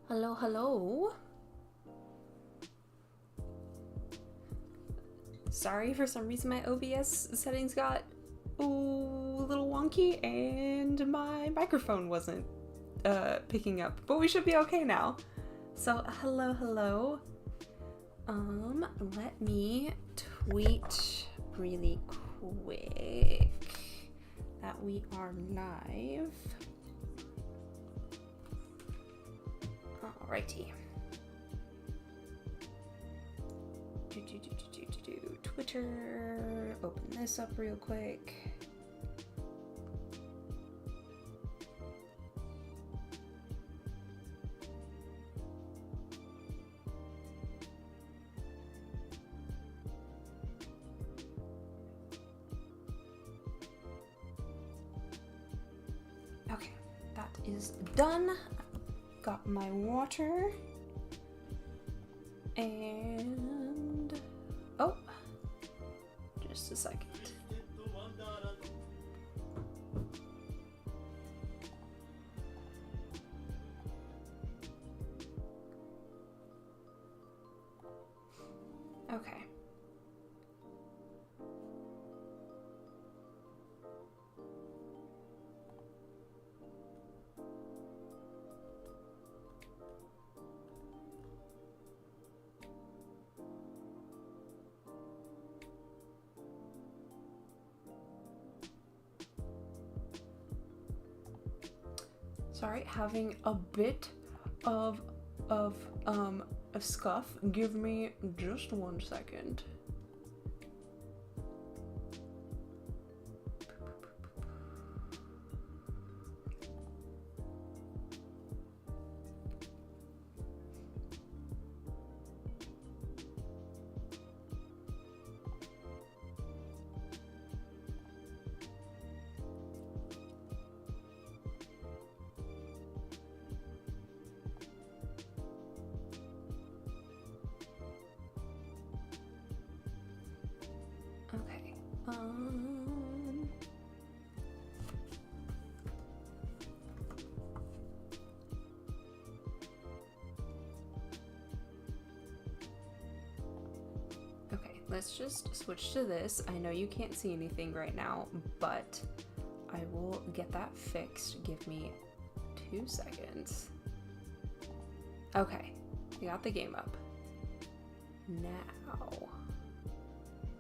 Hello, hello. Sorry, for some reason my OBS settings got a little wonky and my microphone wasn't picking up, but we should be okay now. So, hello, hello. Let me tweet really quick that we are live. Alrighty. Twitter. Open this up real quick. Okay, that is done. Got my water. And oh, just a second. Okay. Sorry, having a bit of a scuff. Give me just 1 second. Okay. Okay, let's just switch to this. I know you can't see anything right now, but I will get that fixed. Give me 2 seconds. Okay, we got the game up. Now.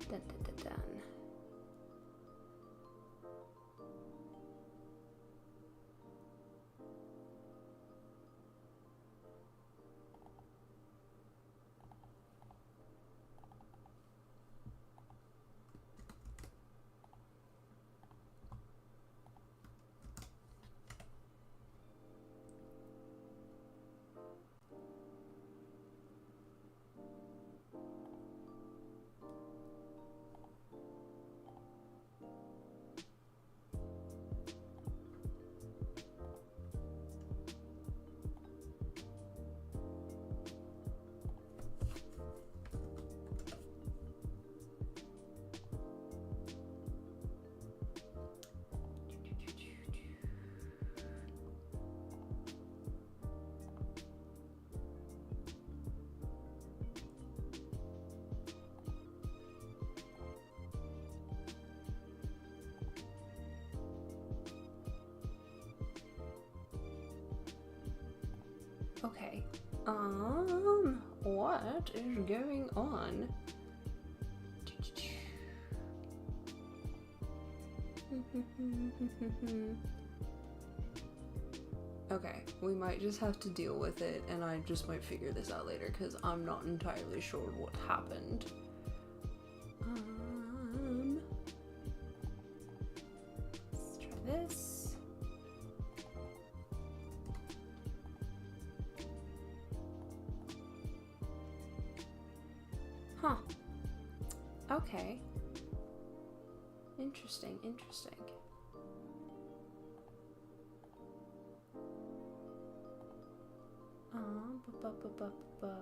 Dun, dun, dun, dun. Okay, what is going on? Okay, we might just have to deal with it, and I just might figure this out later, because I'm not entirely sure what happened. Let's try this. Huh. Okay. Interesting, interesting. Ba, ba, ba, ba, ba.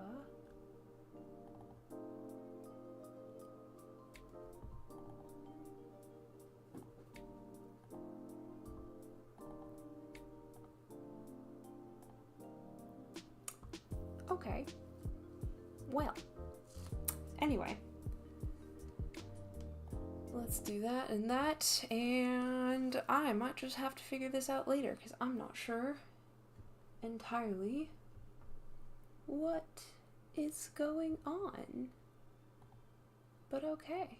Okay. Well. Anyway. Let's do that and that, and I might just have to figure this out later, because I'm not sure entirely what is going on. But okay.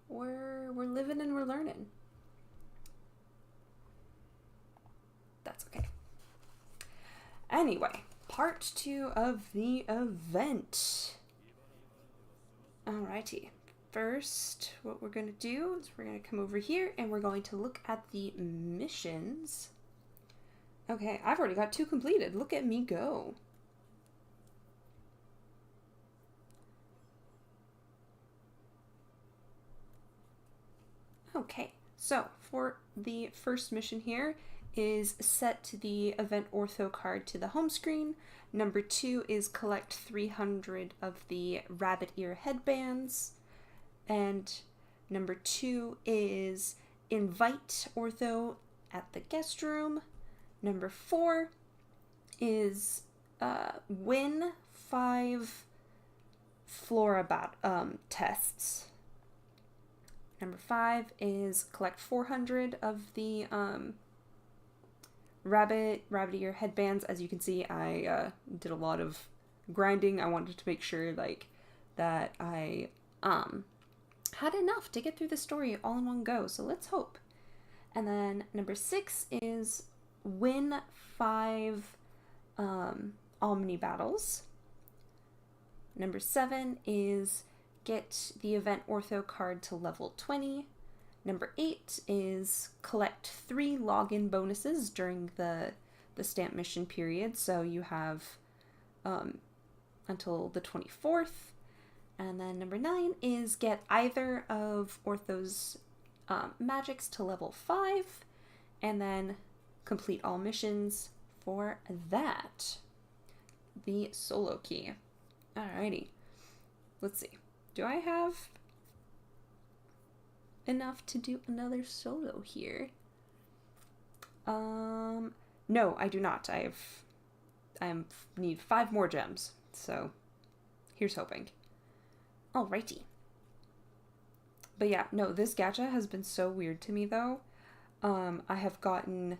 We're living and we're learning. That's okay. Anyway, part 2 of the event. Alrighty. First, what we're going to do is we're going to come over here and we're going to look at the missions. Okay, I've already got 2 completed. Look at me go. Okay, so for the first mission here is set the event ortho card to the home screen. Number 2 is collect 300 of the rabbit ear headbands. And number 2 is invite ortho at the guest room. Number 4 is win 5 flora tests. Number 5 is collect 400 of the rabbit ear headbands. As you can see, I did a lot of grinding. I wanted to make sure that I had enough to get through the story all in one go, so let's hope. And then number 6 is win 5 Omni battles. Number 7 is get the event ortho card to level 20. Number 8 is collect 3 login bonuses during the stamp mission period, so you have until the 24th. And then number 9 is get either of Ortho's magics to level 5, and then complete all missions for that. The solo key. Alrighty. Let's see. Do I have enough to do another solo here? No, I do not. I need 5 more gems, so here's hoping. Alrighty. But yeah, no, this gacha has been so weird to me though. I have gotten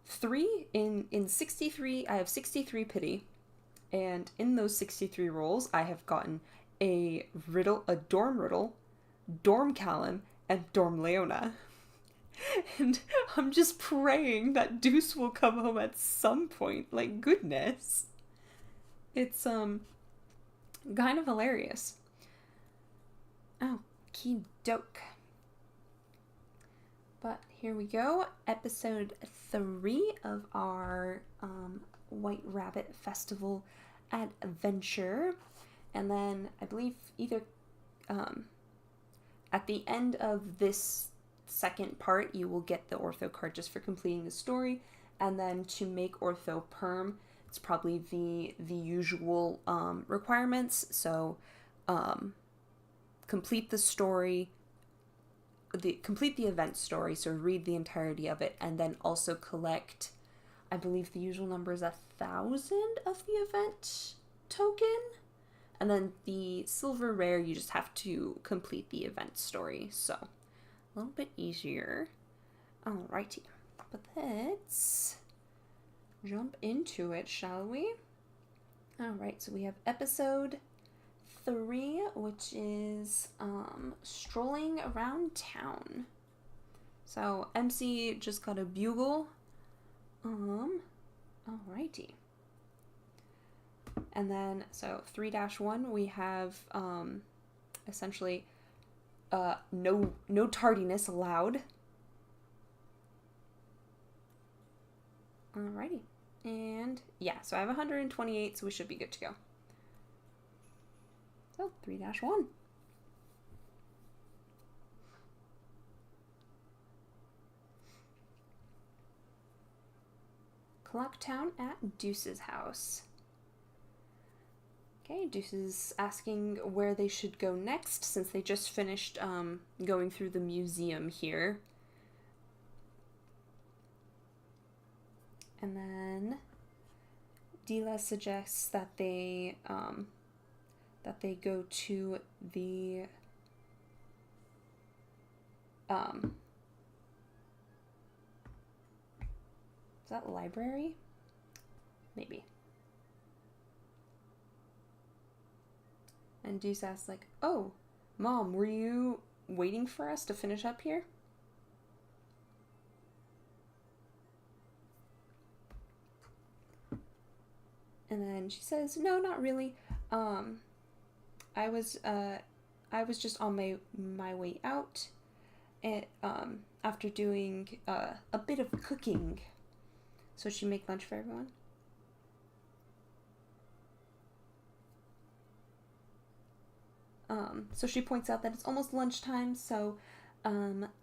3 in 63. I have 63 pity, and in those 63 rolls, I have gotten a dorm riddle, dorm Callum, and dorm Leona. And I'm just praying that Deuce will come home at some point. Like, goodness. It's kind of hilarious. Okie doke. But here we go. Episode 3 of our White Rabbit Festival adventure. And then I believe either at the end of this second part, you will get the ortho card just for completing the story. And then to make ortho perm, it's probably the usual requirements. So complete the story, complete the event story, so read the entirety of it, and then also collect, I believe the usual number is 1,000 of the event token. And then the silver rare, you just have to complete the event story. So a little bit easier. Alrighty. But let's jump into it, shall we? Alright, so we have episode 3, which is strolling around town. So MC just got a bugle. Alrighty. And then, so 3-1, we have essentially no tardiness allowed. Alrighty. And yeah, so I have 128, so we should be good to go. So 3-1. Clock Town at Deuce's house. Okay, Deuce is asking where they should go next, since they just finished going through the museum here. And then Dila suggests that they go to the is that library? Maybe. And Deuce asks, like, oh, Mom, were you waiting for us to finish up here? And then she says, no, not really. I was just on my way out, and after doing a bit of cooking. So she make lunch for everyone. So she points out that it's almost lunchtime, so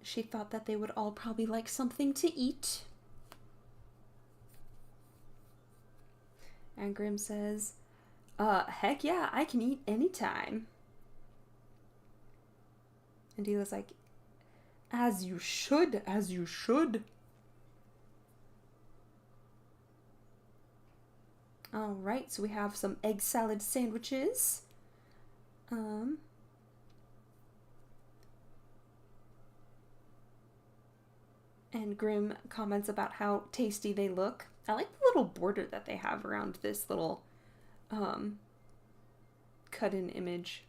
she thought that they would all probably like something to eat. And Grim says, heck yeah, I can eat anytime. And Dila's like, as you should, as you should. Alright, so we have some egg salad sandwiches. And Grim comments about how tasty they look. I like the little border that they have around this little cut-in image.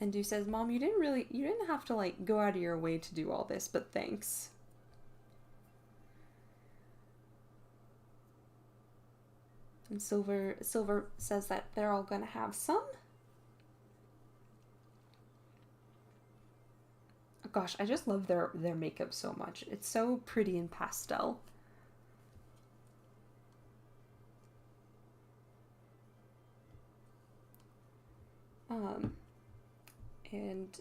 And Dew says, Mom, you didn't have to, like, go out of your way to do all this, but thanks. And Silver says that they're all gonna have some. Gosh, I just love their makeup so much. It's so pretty and pastel. And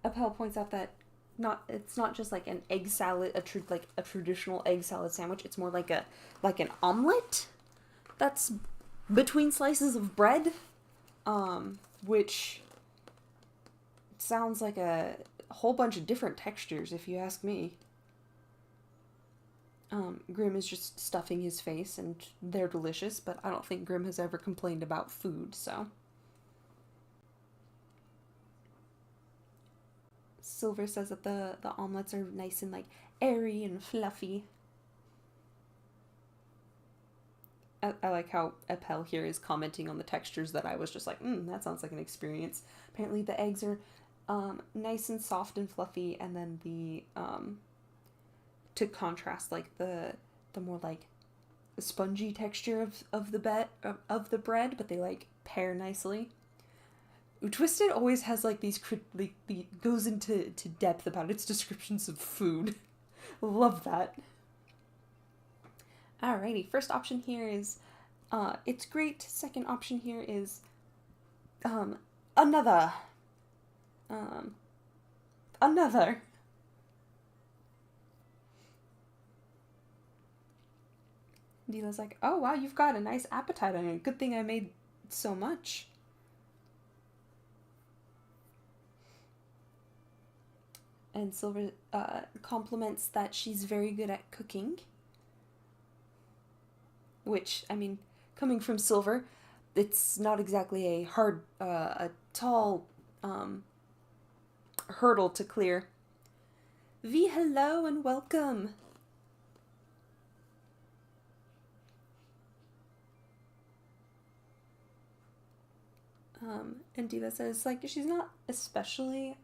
Appel points out that it's not just like an egg salad, a traditional egg salad sandwich. It's more like an omelet that's between slices of bread, which sounds like a whole bunch of different textures, if you ask me. Grim is just stuffing his face, and they're delicious, but I don't think Grim has ever complained about food, so. Silver says that the omelets are nice and, like, airy and fluffy. I like how Appel here is commenting on the textures that I was just like, that sounds like an experience. Apparently the eggs are nice and soft and fluffy, and then the to contrast, like, the more, like, spongy texture of the bread, but they, like, pair nicely. Twisted always has, like, goes into depth about its descriptions of food. Love that. Alrighty, first option here is, it's great. Second option here is, another. Dila's like, oh wow, you've got a nice appetite on you. Good thing I made so much. And Silver compliments that she's very good at cooking. Which, I mean, coming from Silver, it's not exactly a tall hurdle to clear. Hello and welcome. And Diva says, like, she's not especially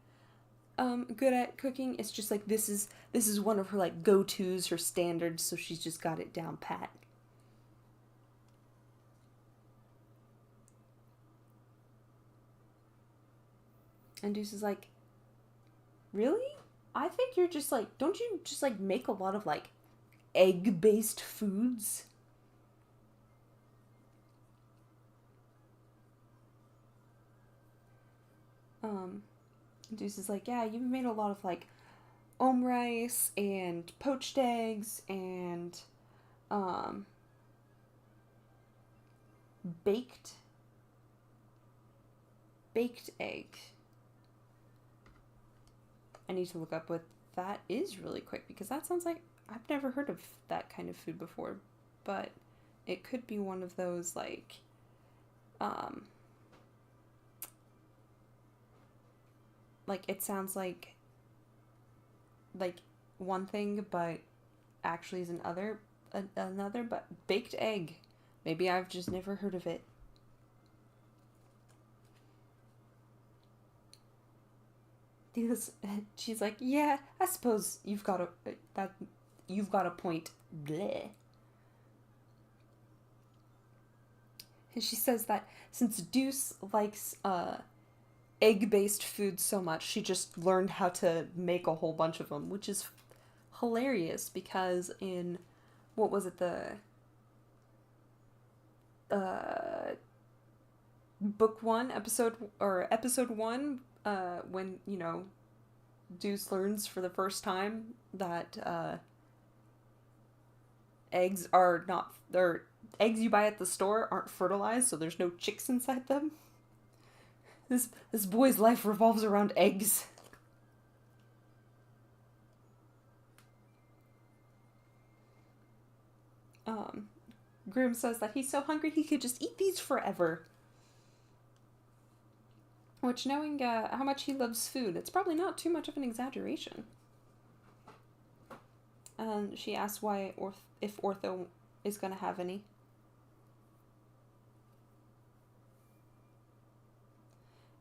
good at cooking. It's just like this is one of her, like, go-tos, her standards, so she's just got it down pat. And Deuce is like, really? I think you're just like, don't you just, like, make a lot of, like, egg-based foods? Deuce is like, yeah, you've made a lot of, like, rice and poached eggs and baked egg. I need to look up what that is really quick, because that sounds like I've never heard of that kind of food before, but it could be one of those, like, it sounds like one thing, but actually is another, but baked egg. Maybe I've just never heard of it. She's like, yeah, I suppose you've got a point. Bleh. And she says that since Deuce likes egg-based food so much, she just learned how to make a whole bunch of them, which is hilarious, because in, what was it, the book 1, episode 1, when, Deuce learns for the first time that eggs you buy at the store aren't fertilized, so there's no chicks inside them. This boy's life revolves around eggs. Groom says that he's so hungry he could just eat these forever. Which, knowing how much he loves food, it's probably not too much of an exaggeration. And she asks if Ortho is going to have any.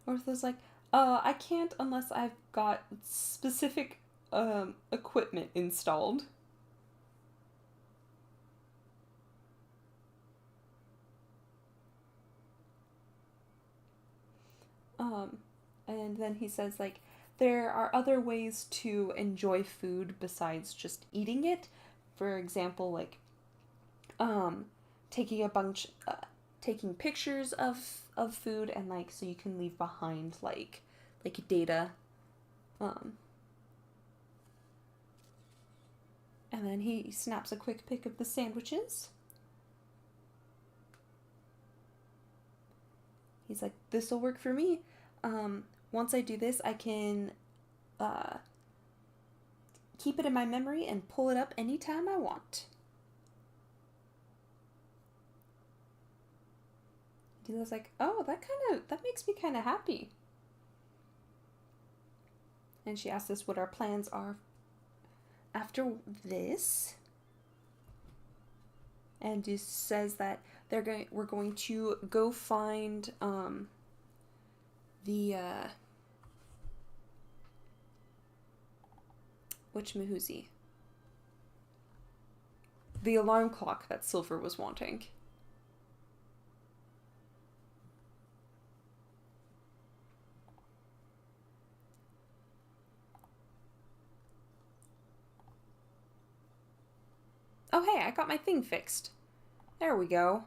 Ortho's like, I can't unless I've got specific equipment installed. And then he says, like, there are other ways to enjoy food besides just eating it. For example, like, taking pictures of food, and, like, so you can leave behind, like data. And then he snaps a quick pic of the sandwiches. He's like, this'll work for me. Once I do this, I can keep it in my memory and pull it up anytime I want. Dila's like, oh, that makes me kind of happy. And she asks us what our plans are after this. And just says that we're going to go find the whatchamahoozy, the alarm clock that Silver was wanting. Oh hey, I got my thing fixed. There we go.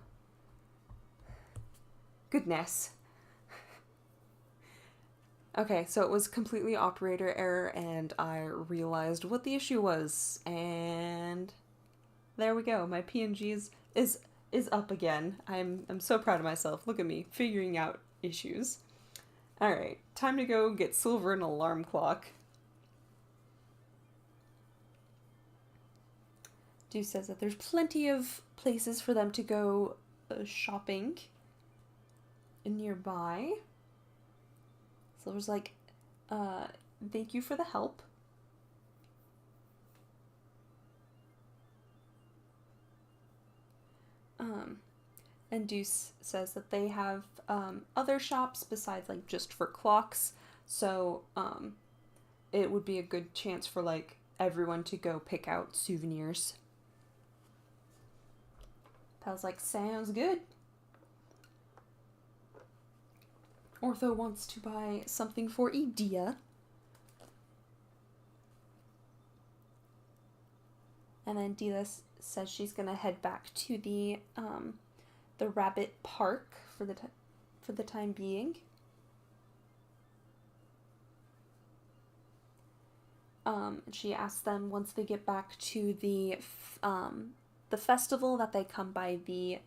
Goodness. Okay, so it was completely operator error, and I realized what the issue was, and there we go. My PNG is up again. I'm so proud of myself. Look at me, figuring out issues. Alright, time to go get Silver an alarm clock. Deuce says that there's plenty of places for them to go shopping nearby. Silver's like, thank you for the help. And Deuce says that they have other shops besides, like, just for clocks, so it would be a good chance for, like, everyone to go pick out souvenirs. Pal's like, sounds good. Ortho wants to buy something for Edea. And then Dila says she's gonna head back to the rabbit park for the time being. She asks them once they get back to the festival that they come by the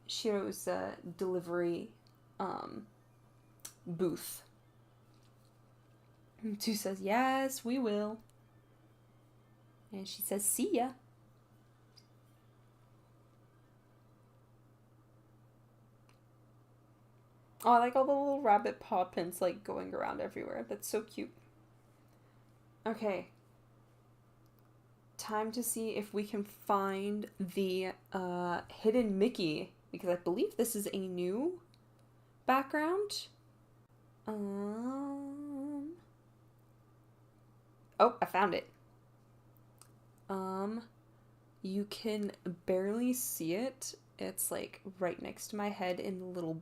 Shiro's delivery booth. And Two says, yes, we will. And she says, see ya. Oh, I like all the little rabbit paw prints like going around everywhere. That's so cute. Okay. Time to see if we can find the hidden Mickey, because I believe this is a new background. Oh, I found it. You can barely see it. It's like right next to my head in the little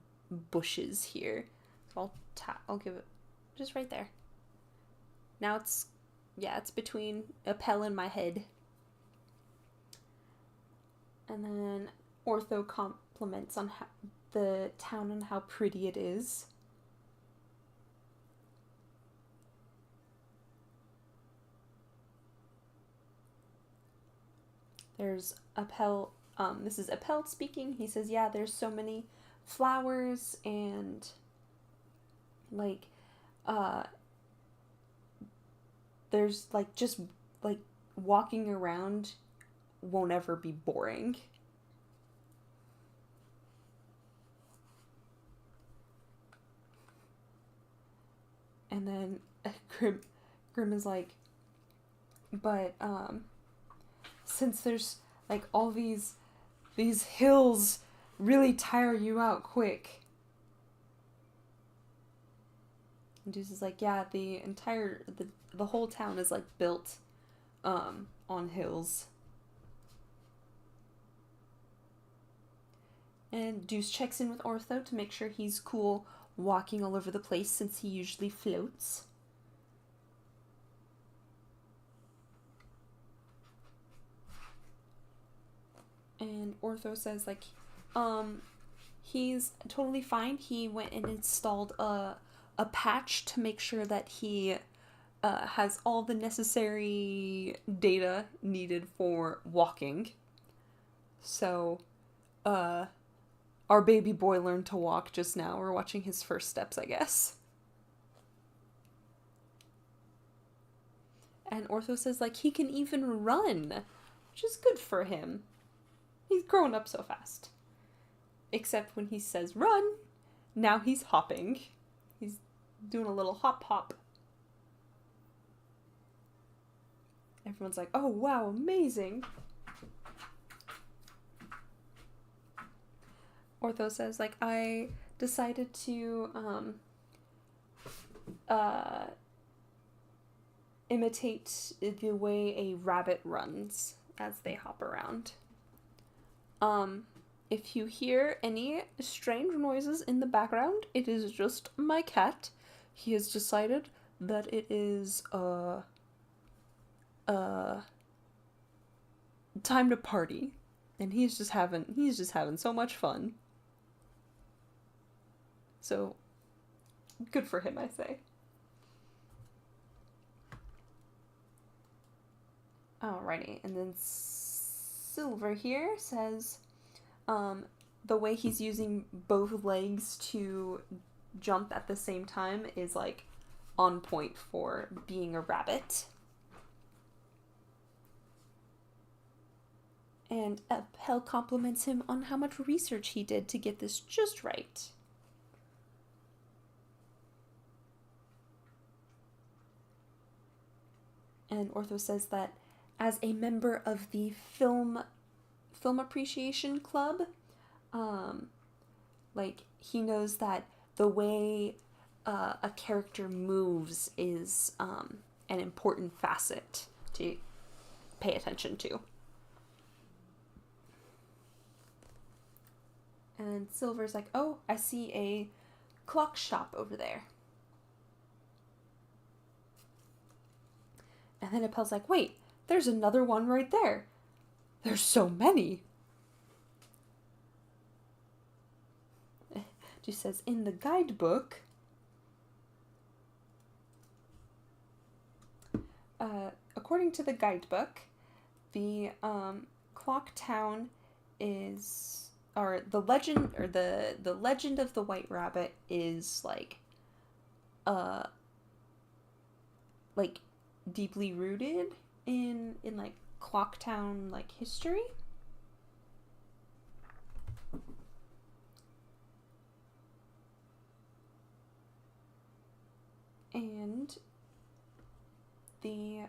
bushes here. So I'll give it just right there. Now it's between Appel and my head. And then Ortho compliments on the town and how pretty it is. There's Appel, this is Appel speaking. He says, yeah, there's so many flowers and, like, there's, like, just, like, walking around won't ever be boring. And then Grim is like, but, since there's, like, all these hills really tire you out quick. And Deuce is like, yeah, the whole town is, like, built, on hills. And Deuce checks in with Ortho to make sure he's cool walking all over the place since he usually floats. And Ortho says, like, he's totally fine. He went and installed a patch to make sure that he has all the necessary data needed for walking. So, our baby boy learned to walk just now. We're watching his first steps, I guess. And Ortho says, like, he can even run, which is good for him. He's grown up so fast. Except when he says run, now he's hopping. He's doing a little hop. Everyone's like, oh wow, amazing. Ortho says, like, I decided to imitate the way a rabbit runs as they hop around. If you hear any strange noises in the background, it is just my cat. He has decided that it is, time to party. And he's just having so much fun. So, good for him, I say. Alrighty, and then Silver here says, the way he's using both legs to jump at the same time is, like, on point for being a rabbit. And Appel compliments him on how much research he did to get this just right. And Ortho says that as a member of the film appreciation club, like, he knows that the way a character moves is an important facet to pay attention to. And Silver's like, oh, I see a clock shop over there. And then Appel's like, wait, there's another one right there. There's so many. She says, in the guidebook, according to the guidebook, the clock town is, or the legend, or the legend of the White Rabbit is, like, like deeply rooted in like Clocktown like history. And the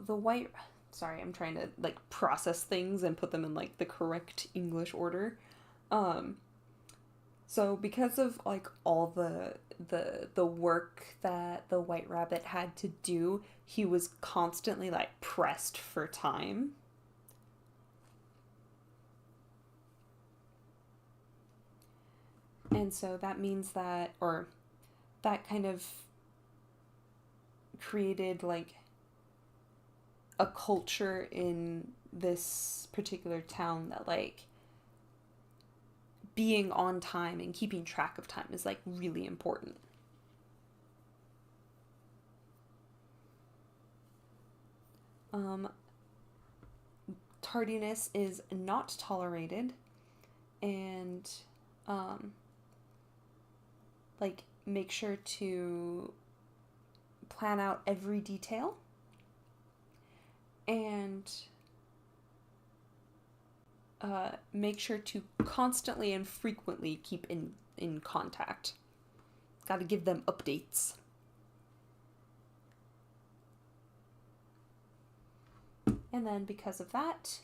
white, sorry, I'm trying to like process things and put them in like the correct English order. So because of like all the work that the White Rabbit had to do, he was constantly like pressed for time. And so that means that, or that kind of created like a culture in this particular town that like being on time and keeping track of time is like really important. Tardiness is not tolerated, and like make sure to plan out every detail, and make sure to constantly and frequently keep in contact. Got to give them updates. And then because of that,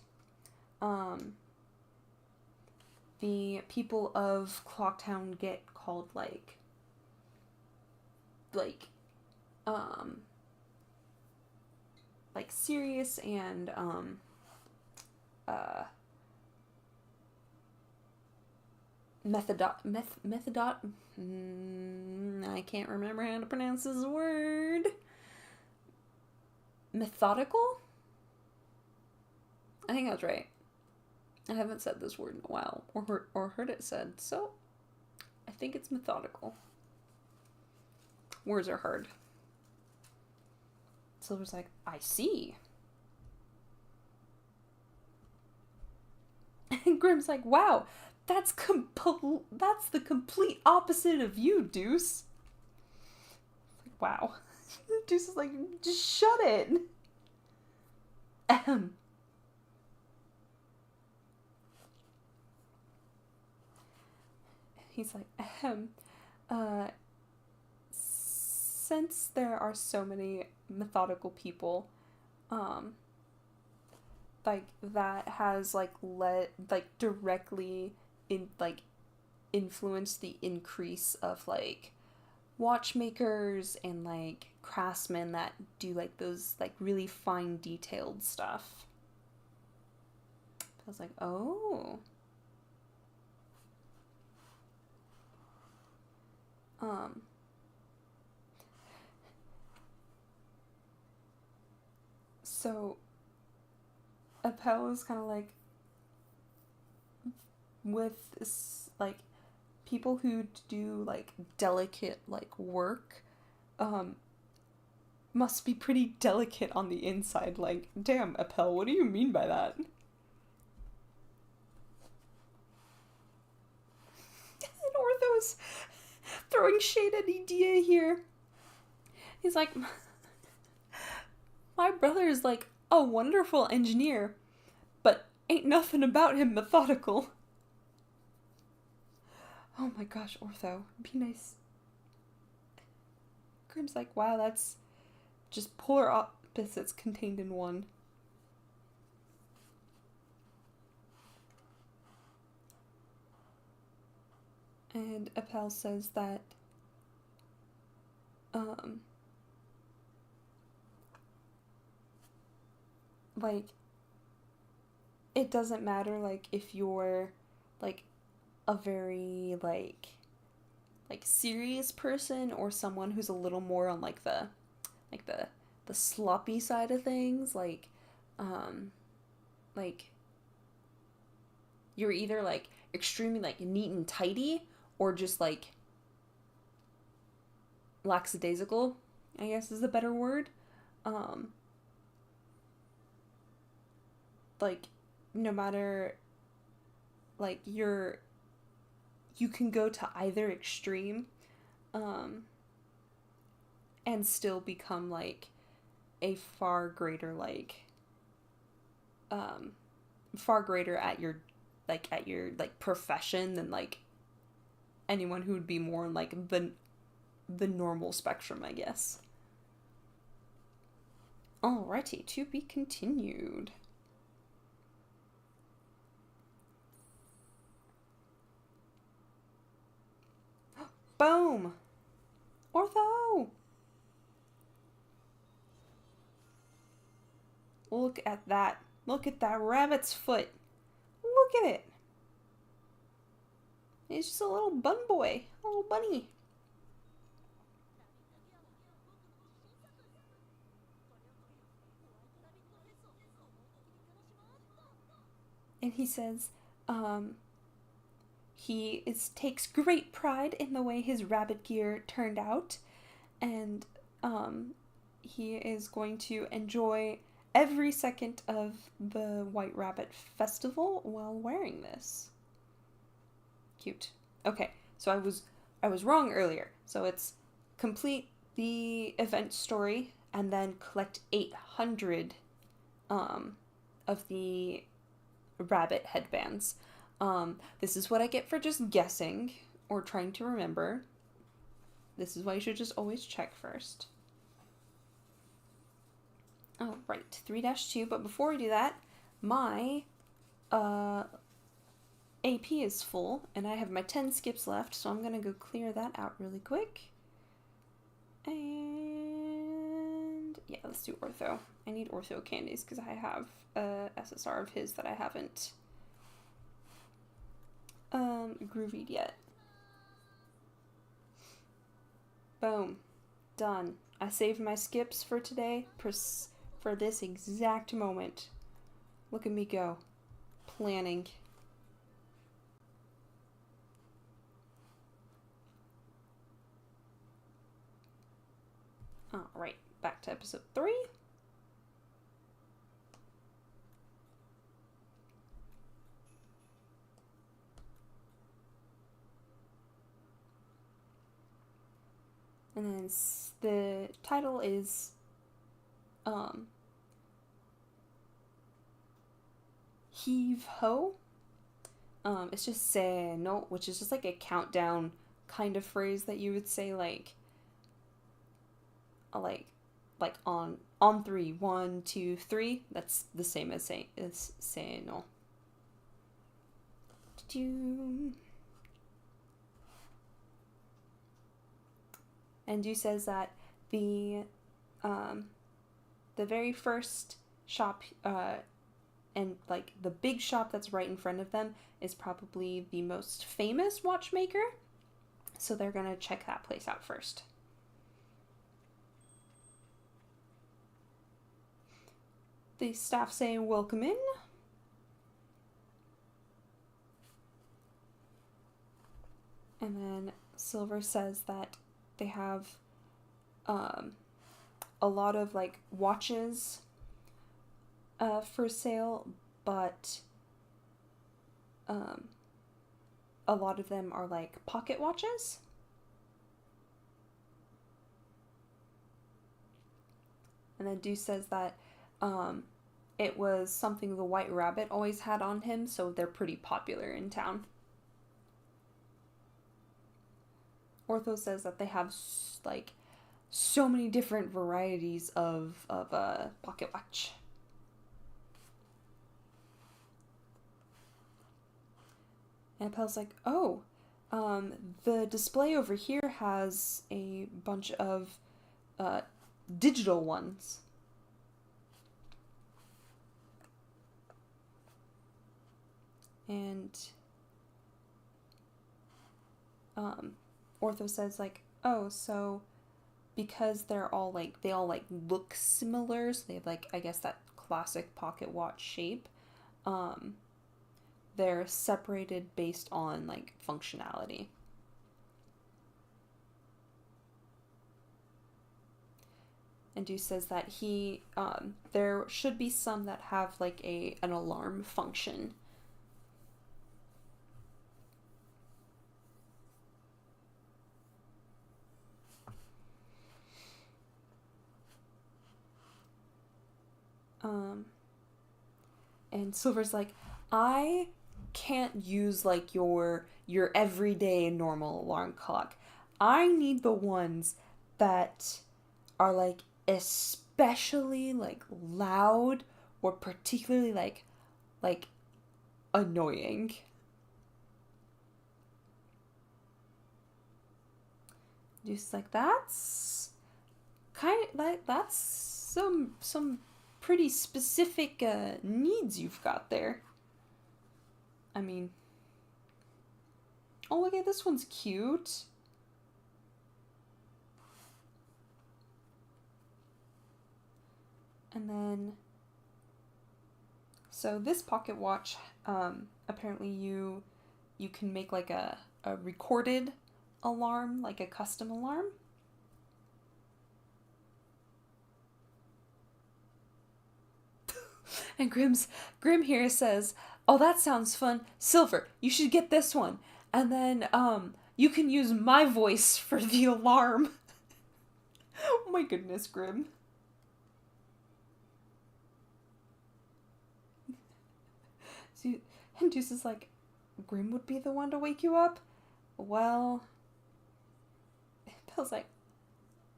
the people of Clocktown get called like serious and I can't remember how to pronounce this word. Methodical? I think that's right. I haven't said this word in a while, or heard it said, so I think it's methodical. Words are hard. Silver's like, I see. And Grim's like, wow, that's the complete opposite of you, Deuce. Like, wow. Deuce is like, just shut it. He's like, since there are so many methodical people, like that has like directly influenced the increase of like watchmakers and like craftsmen that do like those like really fine detailed stuff. I was like, oh. So Appel is kind of like, with like people who do like delicate like work must be pretty delicate on the inside. Like, damn, Appel, what do you mean by that? And Ortho's throwing shade at Edea here. He's like, my brother is like a wonderful engineer, but ain't nothing about him methodical. Oh my gosh, Ortho, be nice. Grim's like, wow, that's just polar opposites contained in one. And Appel says that like it doesn't matter like if you're like a very like serious person or someone who's a little more on like the sloppy side of things, like you're either like extremely like neat and tidy or just like lackadaisical, I guess is a better word. Like no matter like you can go to either extreme um, and still become like a far greater far greater at your profession than like anyone who would be more in like the normal spectrum, I guess. Alrighty, to be continued. Boom! Ortho! Look at that. Look at that rabbit's foot. Look at it. He's just a little bun boy. A little bunny. And he says, he takes great pride in the way his rabbit gear turned out, and he is going to enjoy every second of the White Rabbit Festival while wearing this. Cute. Okay, so I was wrong earlier. So it's complete the event story and then collect 800 of the rabbit headbands. This is what I get for just guessing or trying to remember. This is why you should just always check first. Oh, right, 3-2, but before we do that, my AP is full, and I have my 10 skips left, so I'm gonna go clear that out really quick. And yeah, let's do ortho. I need ortho candies because I have a SSR of his that I haven't groovied yet. Boom. Done. I saved my skips for today for this exact moment. Look at me go. Planning. Alright, back to episode 3. And then the title is Heave Ho. It's just se no, which is just like a countdown kind of phrase that you would say like on 3, 1, 2, 3. That's the same as se no. And you says that the very first shop and like the big shop that's right in front of them is probably the most famous watchmaker, so they're gonna check that place out first. The staff say welcome in. And then Silver says that they have a lot of like watches for sale, but a lot of them are like pocket watches. And then Deuce says that it was something the White Rabbit always had on him, so they're pretty popular in town. Ortho says that they have like so many different varieties of pocket watch. And Appel's like, oh, the display over here has a bunch of digital ones. And Ortho says like, oh, so because they all look similar, so they have like, I guess, that classic pocket watch shape, they're separated based on like functionality. And Deuce says that there should be some that have like an alarm function. And Silver's like, I can't use like your everyday normal alarm clock. I need the ones that are like especially like loud or particularly like annoying. Just like that's some pretty specific needs you've got there. I mean, oh look at this one's cute. And then, so this pocket watch, apparently you can make like a recorded alarm, like a custom alarm. And Grim here says, "Oh, that sounds fun. Silver, you should get this one. And then you can use my voice for the alarm." Oh my goodness, Grim. And Juice is like, Grim would be the one to wake you up? Well, Bill's like,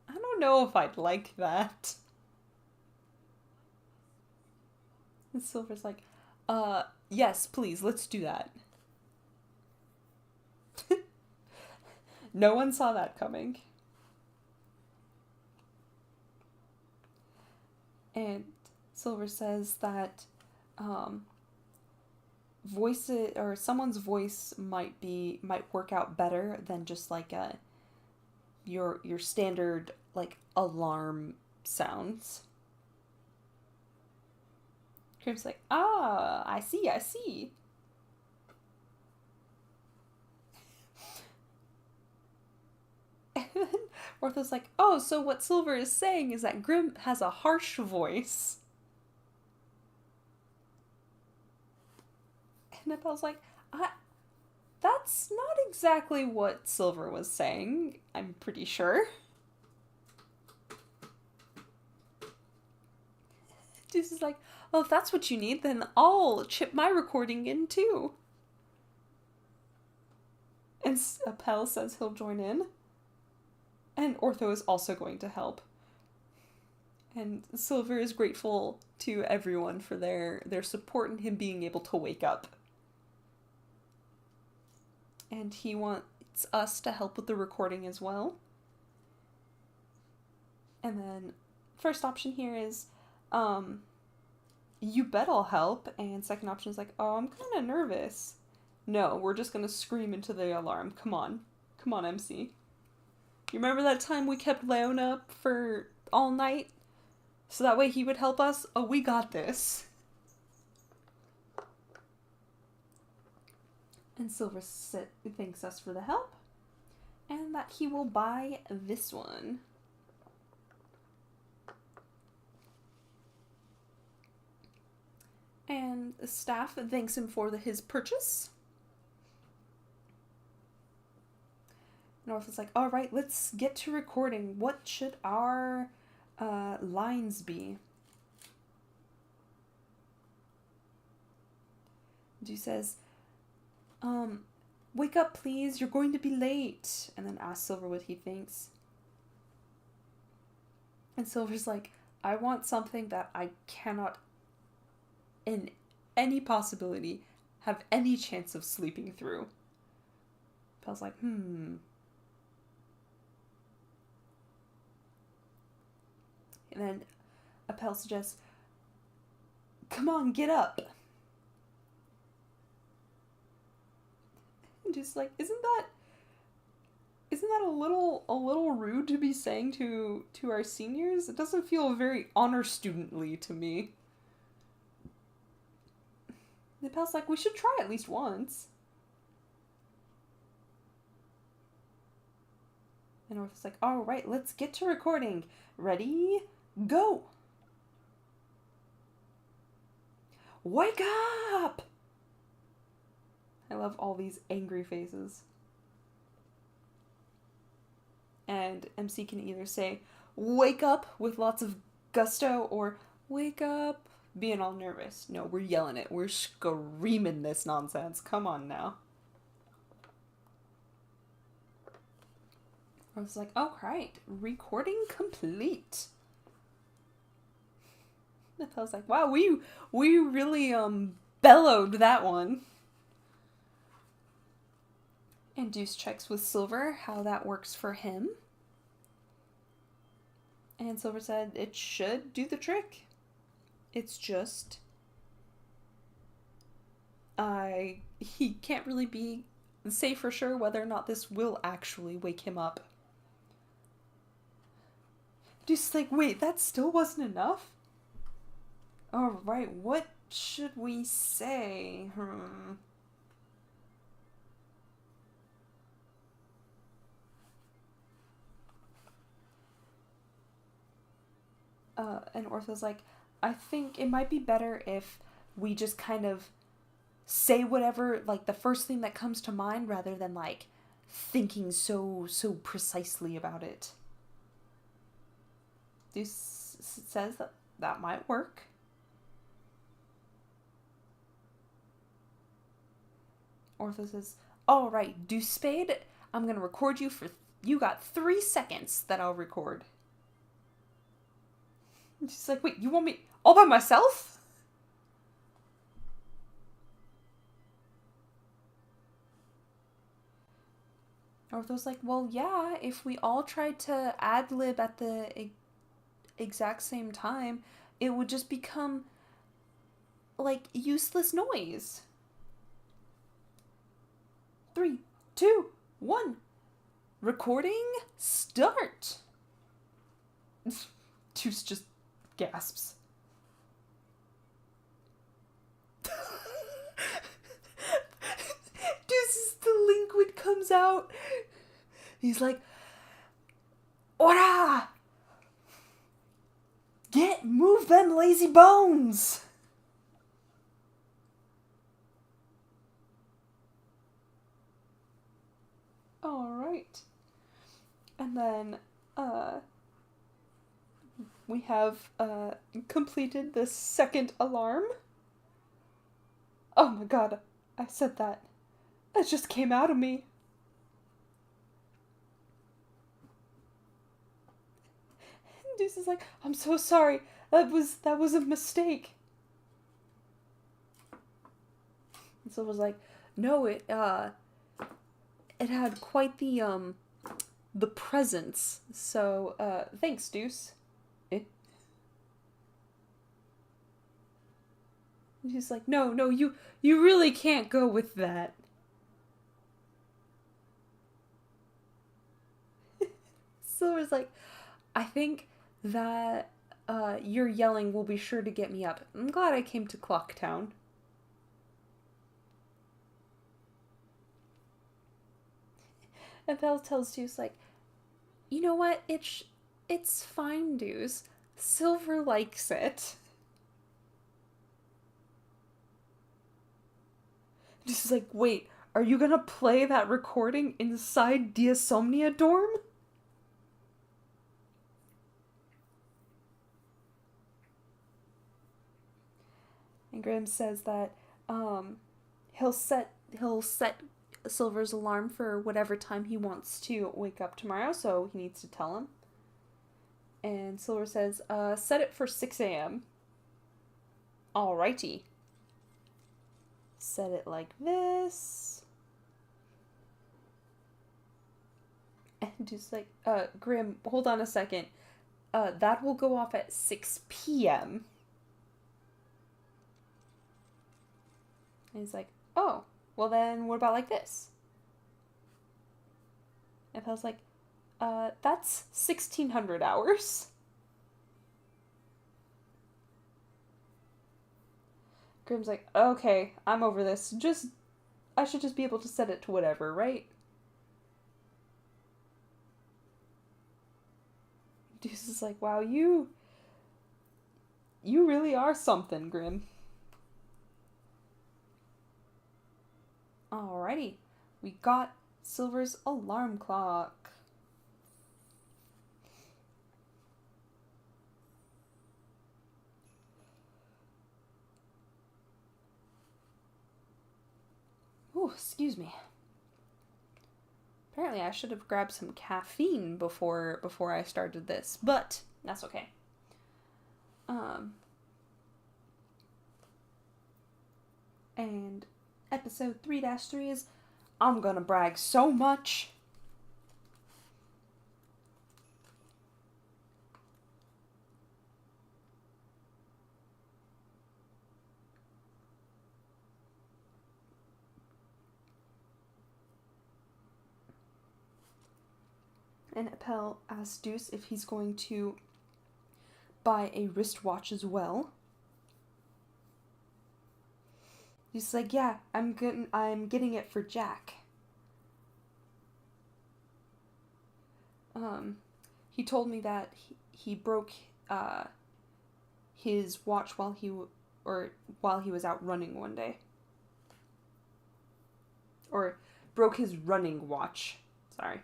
I don't know if I'd like that. And Silver's like, yes, please, let's do that. No one saw that coming. And Silver says that, voices or someone's voice might work out better than just like your standard like alarm sounds. Grim's like, I see. And then Ortho's like, oh, so what Silver is saying is that Grim has a harsh voice. And Appel's like, that's not exactly what Silver was saying, I'm pretty sure. Juice is like, well, if that's what you need, then I'll chip my recording in too. And Appel says he'll join in. And Ortho is also going to help. And Silver is grateful to everyone for their support in him being able to wake up. And he wants us to help with the recording as well. And then first option here is, you bet I'll help. And second option is like, oh, I'm kind of nervous. No, we're just going to scream into the alarm. Come on, MC. You remember that time we kept Leon up for all night? So that way he would help us? Oh, we got this. And Silver thanks us for the help. And that he will buy this one. And the staff thanks him for his purchase. North is like, all right, let's get to recording. What should our lines be? Dew says, wake up, please. You're going to be late. And then asks Silver what he thinks. And Silver's like, I want something that I cannot, in any possibility, have any chance of sleeping through. Pel's like, And then Appel suggests, come on, get up. And just like, isn't that a little rude to be saying to our seniors? It doesn't feel very honor studently to me. And Appel's like, we should try at least once. And Ortho's like, all right, let's get to recording. Ready? Go! Wake up! I love all these angry faces. And MC can either say, wake up with lots of gusto, or wake up being all nervous. No, we're yelling it. We're screaming this nonsense. Come on now. I was like, oh, right. Recording complete. I was like, wow, we really bellowed that one. And Deuce checks with Silver how that works for him. And Silver said it should do the trick. It's just he can't really say for sure whether or not this will actually wake him up. Just like, wait, that still wasn't enough? Alright, what should we say? And Ortho's like, I think it might be better if we just kind of say whatever, like, the first thing that comes to mind rather than, like, thinking so precisely about it. Deuce says that might work. Ortho says, alright, Deuce Spade, I'm gonna record you you got 3 seconds that I'll record. And she's like, wait, you want me all by myself? Ortho's like, well, yeah, if we all tried to ad-lib at the exact same time, it would just become, like, useless noise. 3, 2, 1. Recording, start. Deuce just gasps. Deuce's delinquent comes out. He's like, ora! Move them lazy bones! Alright. And then, we have, completed the second alarm. Oh my god, I said that. It just came out of me. And Deuce is like, I'm so sorry. That was a mistake. And Silver's like, no, it had quite the presence. So, thanks, Deuce. And he's like, no, you really can't go with that. Silver's like, I think that your yelling will be sure to get me up. I'm glad I came to Clocktown. And Belle tells Deuce, like, you know what? It's fine, Deuce. Silver likes it. Deuce is like, wait, are you gonna play that recording inside the Insomnia dorm? And Graham says that he'll set Silver's alarm for whatever time he wants to wake up tomorrow, so he needs to tell him. And Silver says, set it for 6 a.m. Alrighty. Set it like this. And just like, Grim, hold on a second. That will go off at 6 p.m. And he's like, oh, well then what about like this? And I was like, that's 1600 hours. Grim's like, okay, I'm over this. I should just be able to set it to whatever, right? Deuce is like, wow, you really are something, Grim. Alrighty, we got Silver's alarm clock. Ooh, excuse me. Apparently I should have grabbed some caffeine before I started this, but that's okay. And episode 3-3 is I'm gonna brag so much. And Appel asks Deuce if he's going to buy a wristwatch as well. He's like, yeah, I'm getting it for Jack. He told me that he broke his watch while he was out running one day. Or broke his running watch. Sorry.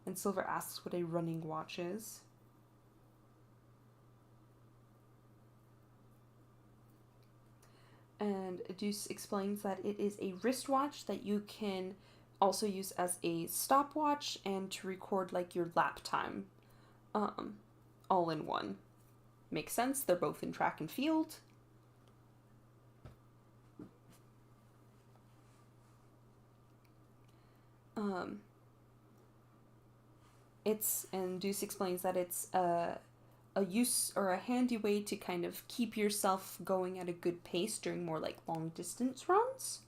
And Silver asks what a running watch is. And Deuce explains that it is a wristwatch that you can also use as a stopwatch and to record like your lap time, all in one. Makes sense, they're both in track and field. And Deuce explains that it's a use or a handy way to kind of keep yourself going at a good pace during more like long distance runs.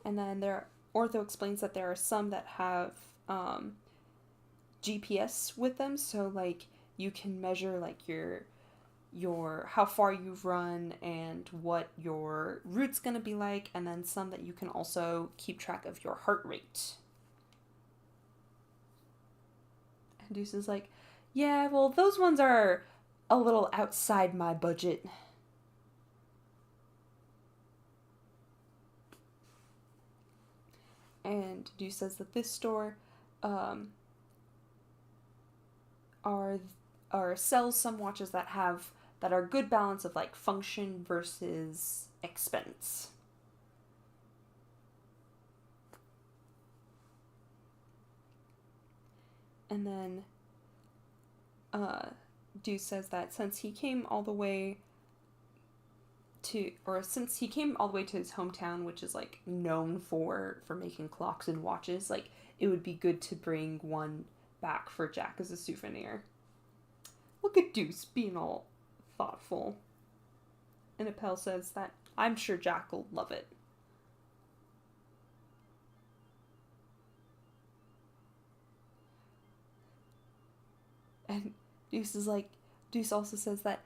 And then Ortho explains that there are some that have GPS with them, so like you can measure like your how far you've run and what your route's gonna be like, and then some that you can also keep track of your heart rate. And Deuce is like, yeah, well, those ones are a little outside my budget. And Deuce says that this store sells some watches that are good balance of like function versus expense. And then Deuce says that since he came all the way to his hometown, which is like known for making clocks and watches, like it would be good to bring one back for Jack as a souvenir. Look at Deuce being all thoughtful. And Appel says that I'm sure Jack will love it. And Deuce also says that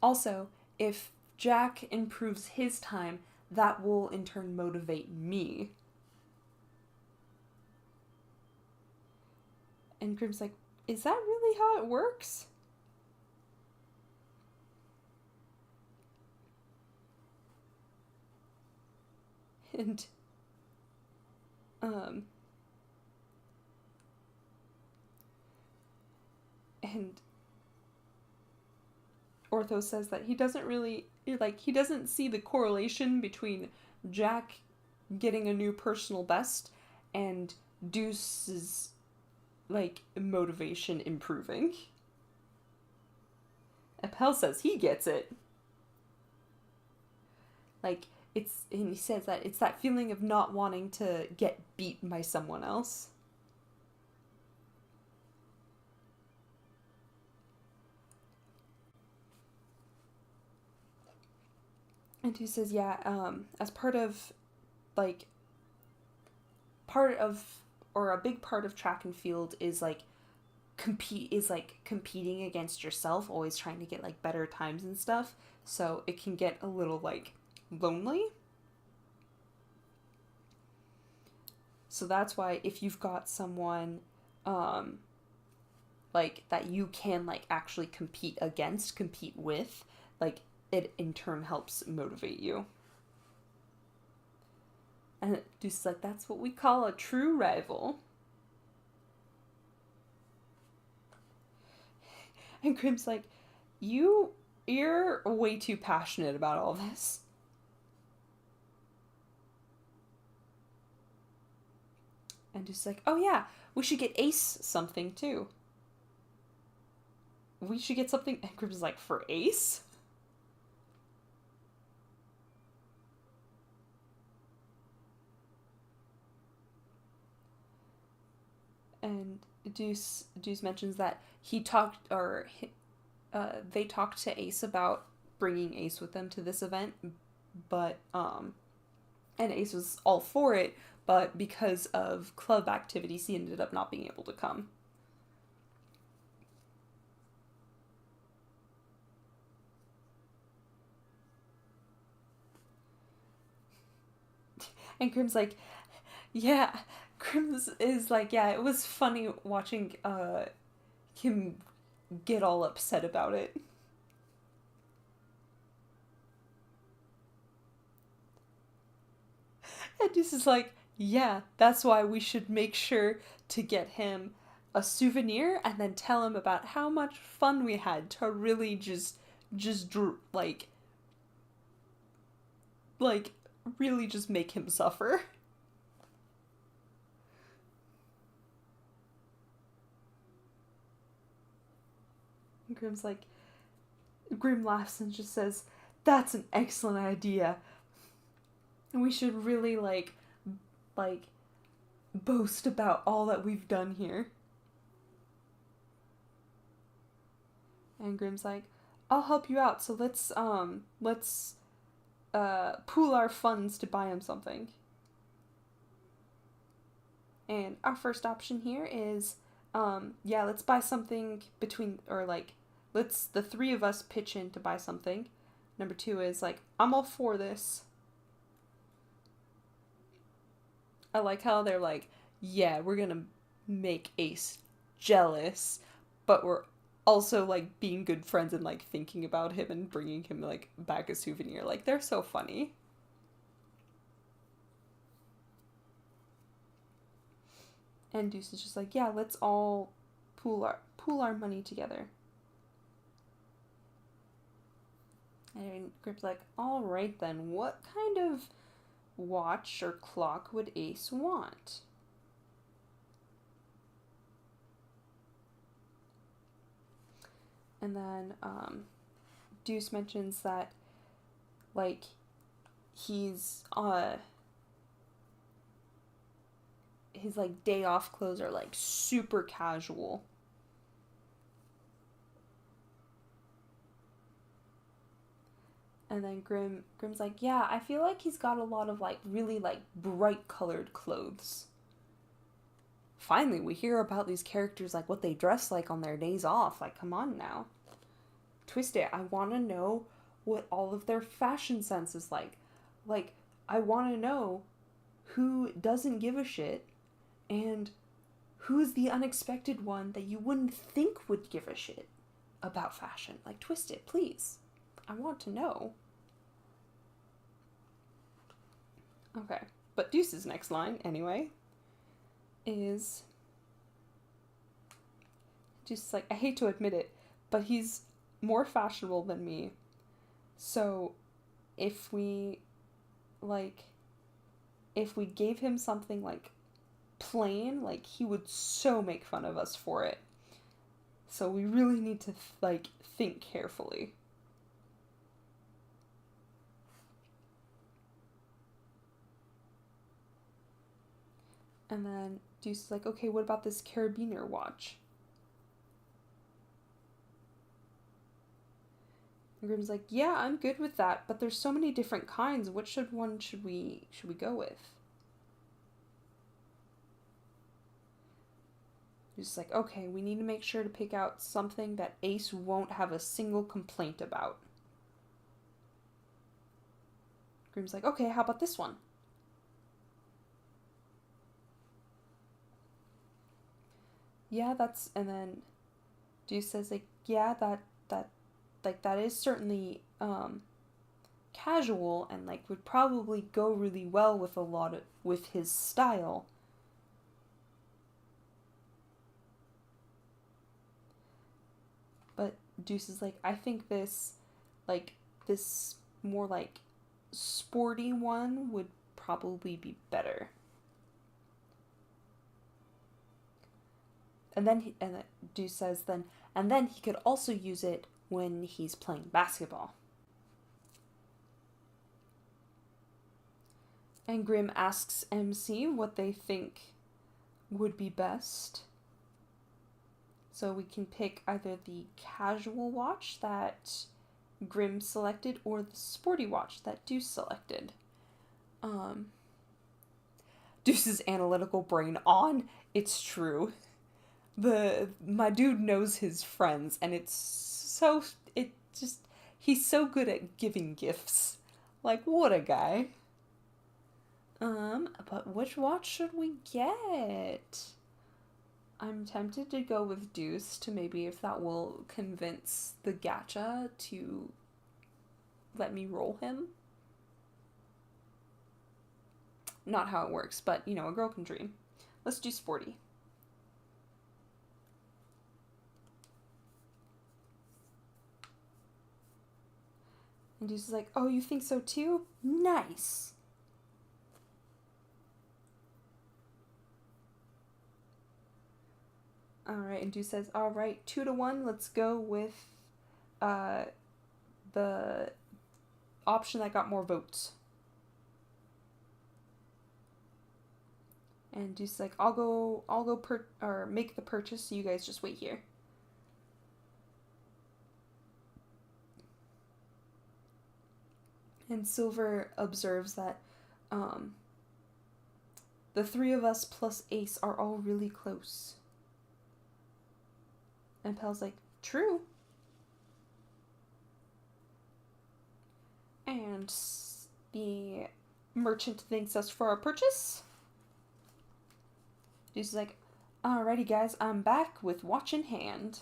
also if Jack improves his time, that will in turn motivate me. And Grimm's like, is that really how it works? And Ortho says that he doesn't see the correlation between Jack getting a new personal best and Deuce's like motivation improving. Appel says he gets it. Like and he says that it's that feeling of not wanting to get beat by someone else. And he says, yeah, as part of a big part of track and field is competing against yourself, always trying to get like better times and stuff. So it can get a little like lonely. So that's why if you've got someone like that you can like actually compete with, like it in turn helps motivate you. And Deuce is like, that's what we call a true rival. And Grimm's like, you're way too passionate about all this. And just like, oh yeah, we should get Ace something too. We should get something. And Grimm's like, for Ace? And Deuce mentions that he talked, or they talked to Ace about bringing Ace with them to this event, but and Ace was all for it, but because of club activities, he ended up not being able to come. And Grimm's like, yeah. Grimm's is like, yeah, it was funny watching him get all upset about it. And Deuce is like, yeah, that's why we should make sure to get him a souvenir and then tell him about how much fun we had to really just like really just make him suffer. And Grim laughs and just says, that's an excellent idea. And we should really like boast about all that we've done here. And Grim's like, I'll help you out, so let's pool our funds to buy him something. And our first option here is yeah, let's buy something between, or like, let's the three of us pitch in to buy something. Number 2 is like, I'm all for this. I like how they're like, yeah, we're gonna make Ace jealous, but we're also like being good friends and like thinking about him and bringing him like back a souvenir. Like, they're so funny. And Deuce is just like, yeah, let's all pool our money together. And Grip's like, all right then, what kind of watch or clock would Ace want? And then Deuce mentions that like he's his like day off clothes are like super casual. And then Grim's like, yeah, I feel like he's got a lot of like really like bright colored clothes. Finally, we hear about these characters, like what they dress like on their days off. Like, come on now. Twist it. I want to know what all of their fashion sense is like. Like, I want to know who doesn't give a shit and who's the unexpected one that you wouldn't think would give a shit about fashion. Like, twist it, please. I want to know. Okay. But Deuce's next line, anyway, is just like, I hate to admit it, but he's more fashionable than me. So if we gave him something like plain, like he would so make fun of us for it. So we really need to like think carefully. And then Deuce is like, okay, what about this carabiner watch? And Grim's like, yeah, I'm good with that, but there's so many different kinds. Which one should we go with? He's like, okay, we need to make sure to pick out something that Ace won't have a single complaint about. Grim's like, okay, how about this one? Yeah, that's, and then Deuce says like, yeah, that is certainly casual and like would probably go really well with with his style. But Deuce is like, I think this more like sporty one would probably be better. And then Deuce says and then he could also use it when he's playing basketball. And Grim asks MC what they think would be best. So we can pick either the casual watch that Grim selected or the sporty watch that Deuce selected. Deuce's analytical brain on. It's true. My dude knows his friends, and he's so good at giving gifts. Like, what a guy. But which watch should we get? I'm tempted to go with Deuce to maybe if that will convince the gacha to let me roll him. Not how it works, but, you know, a girl can dream. Let's do sporty. And Deuce is like, oh, you think so too? Nice. Alright, and Deuce says, alright, 2-1, let's go with the option that got more votes. And Deuce is like, I'll go make the purchase, so you guys just wait here. And Silver observes that the three of us plus Ace are all really close. And Pel's like, true. And the merchant thanks us for our purchase. Deuce is like, alrighty guys, I'm back with watch in hand.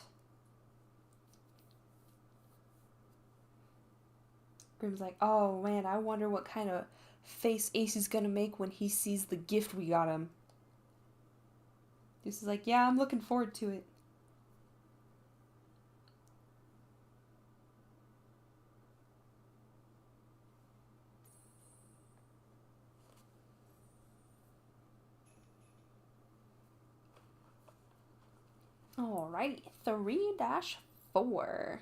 Grim's like, oh man, I wonder what kind of face Ace is gonna make when he sees the gift we got him. Deuce is like, yeah, I'm looking forward to it. Alrighty, 3-4.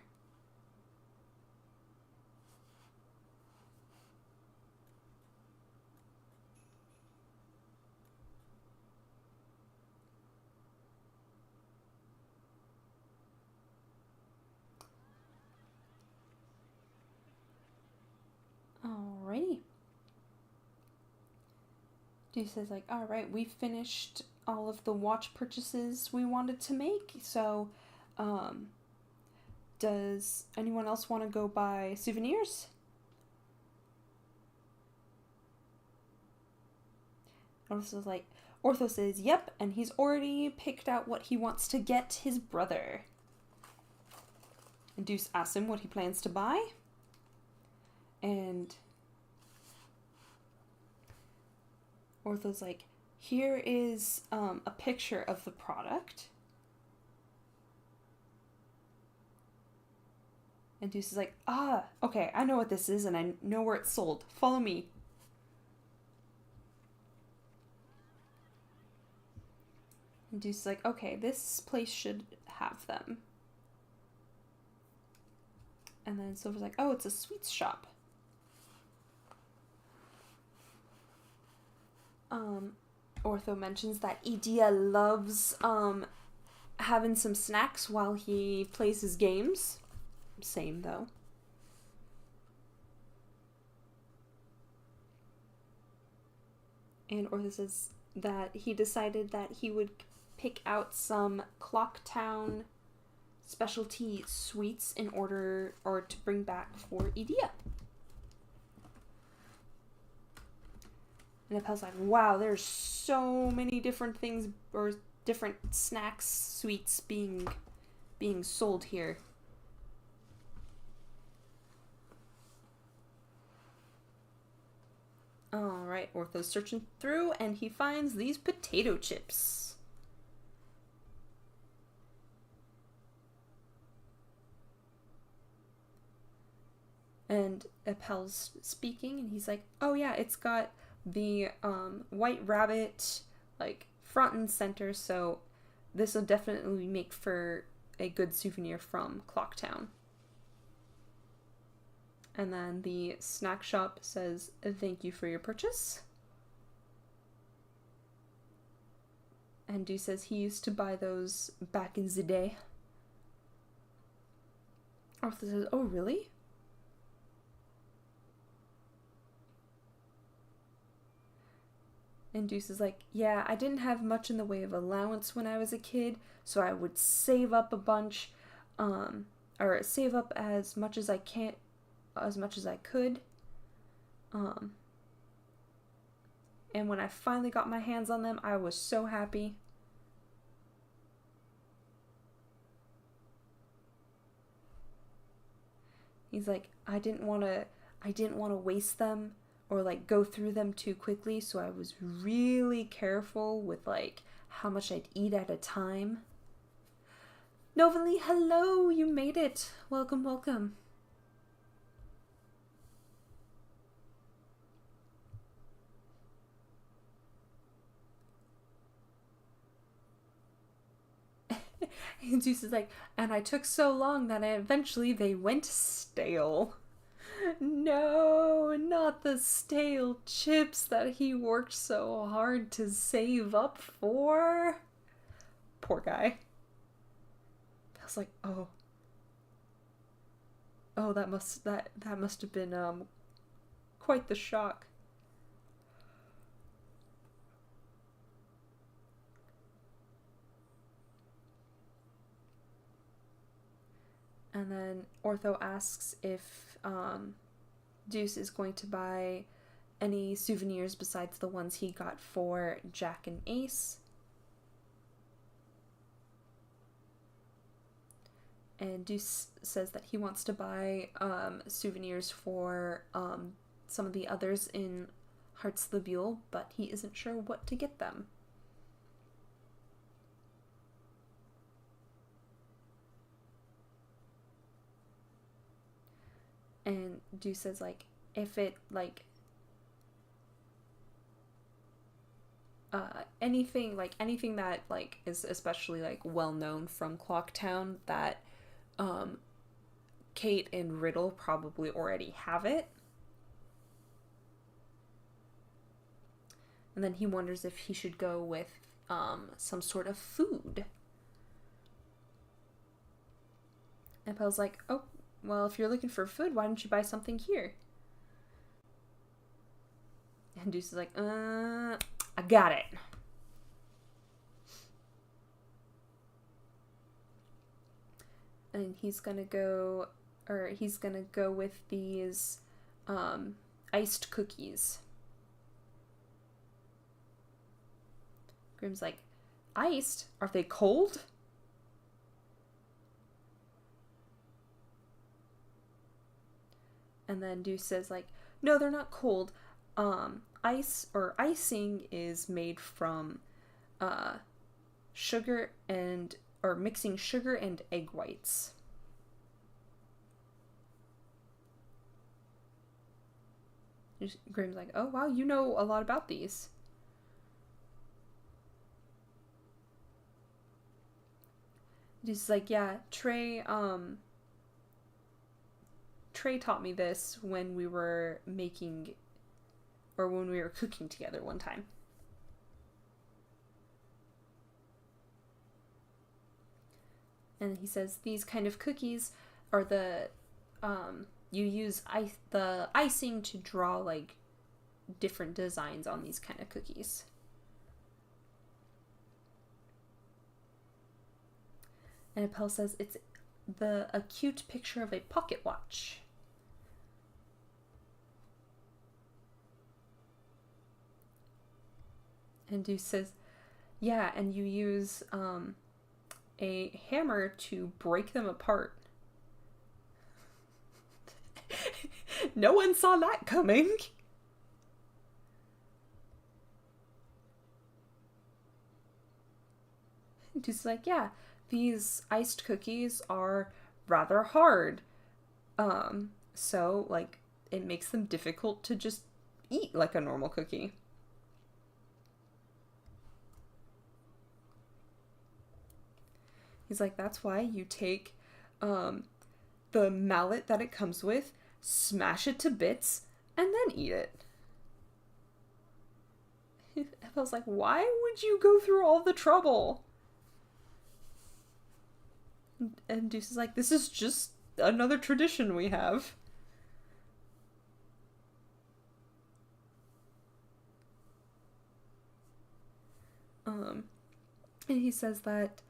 Alrighty. Deuce says like, alright, we finished all of the watch purchases we wanted to make, so does anyone else want to go buy souvenirs? Ortho says yep, and he's already picked out what he wants to get his brother. And Deuce asks him what he plans to buy. And Ortho's like, here is a picture of the product. And Deuce is like, okay, I know what this is and I know where it's sold. Follow me. And Deuce is like, okay, this place should have them. And then Silver's like, oh, it's a sweets shop. Ortho mentions that Edea loves having some snacks while he plays his games. Same though. And Ortho says that he decided that he would pick out some Clocktown specialty sweets in order to bring back for Edea. And Appel's like, wow, there's so many different things or different snacks, sweets being sold here. Alright, Ortho's searching through and he finds these potato chips. And Appel's speaking, and he's like, oh yeah, it's got the white rabbit like front and center, so this will definitely make for a good souvenir from Clocktown. And then the snack shop says, thank you for your purchase. And Deuce says he used to buy those back in the day. Arthur says, oh really? And Deuce is like, yeah, I didn't have much in the way of allowance when I was a kid, so I would save up a bunch, or save up as much as I could. And when I finally got my hands on them, I was so happy. He's like, I didn't want to waste them or like go through them too quickly, so I was really careful with like how much I'd eat at a time. Novalee, hello, you made it. Welcome, welcome. And Zeus is like, and I took so long that eventually they went stale. No, not the stale chips that he worked so hard to save up for. Poor guy. I was like, oh, that must have been quite the shock. And then Ortho asks if Deuce is going to buy any souvenirs besides the ones he got for Jack and Ace. And Deuce says that he wants to buy souvenirs for some of the others in Hartzlebule, but he isn't sure what to get them. And Deuce says, like, if it, like, anything that, like, is especially, like, well-known from Clocktown that, Kate and Riddle probably already have it. And then he wonders if he should go with, some sort of food. And Pel's like, oh, well, if you're looking for food, why don't you buy something here? And Deuce is like, I got it. And he's gonna go with these, iced cookies. Grimm's like, iced? Are they cold? And then Deuce says, like, no, they're not cold. Ice or icing is made from mixing sugar and egg whites. Grimm's like, oh wow, you know a lot about these. Deuce is like, yeah, Trey taught me this when we were cooking together one time. And he says these kind of cookies are you use the icing to draw like different designs on these kind of cookies. And Appel says it's a cute picture of a pocket watch. And Deuce says, yeah, and you use a hammer to break them apart. No one saw that coming. And Deuce is like, yeah, these iced cookies are rather hard. So, like, it makes them difficult to just eat like a normal cookie. He's like, that's why you take the mallet that it comes with, smash it to bits, and then eat it. I was like, why would you go through all the trouble? And Deuce is like, this is just another tradition we have. And he says that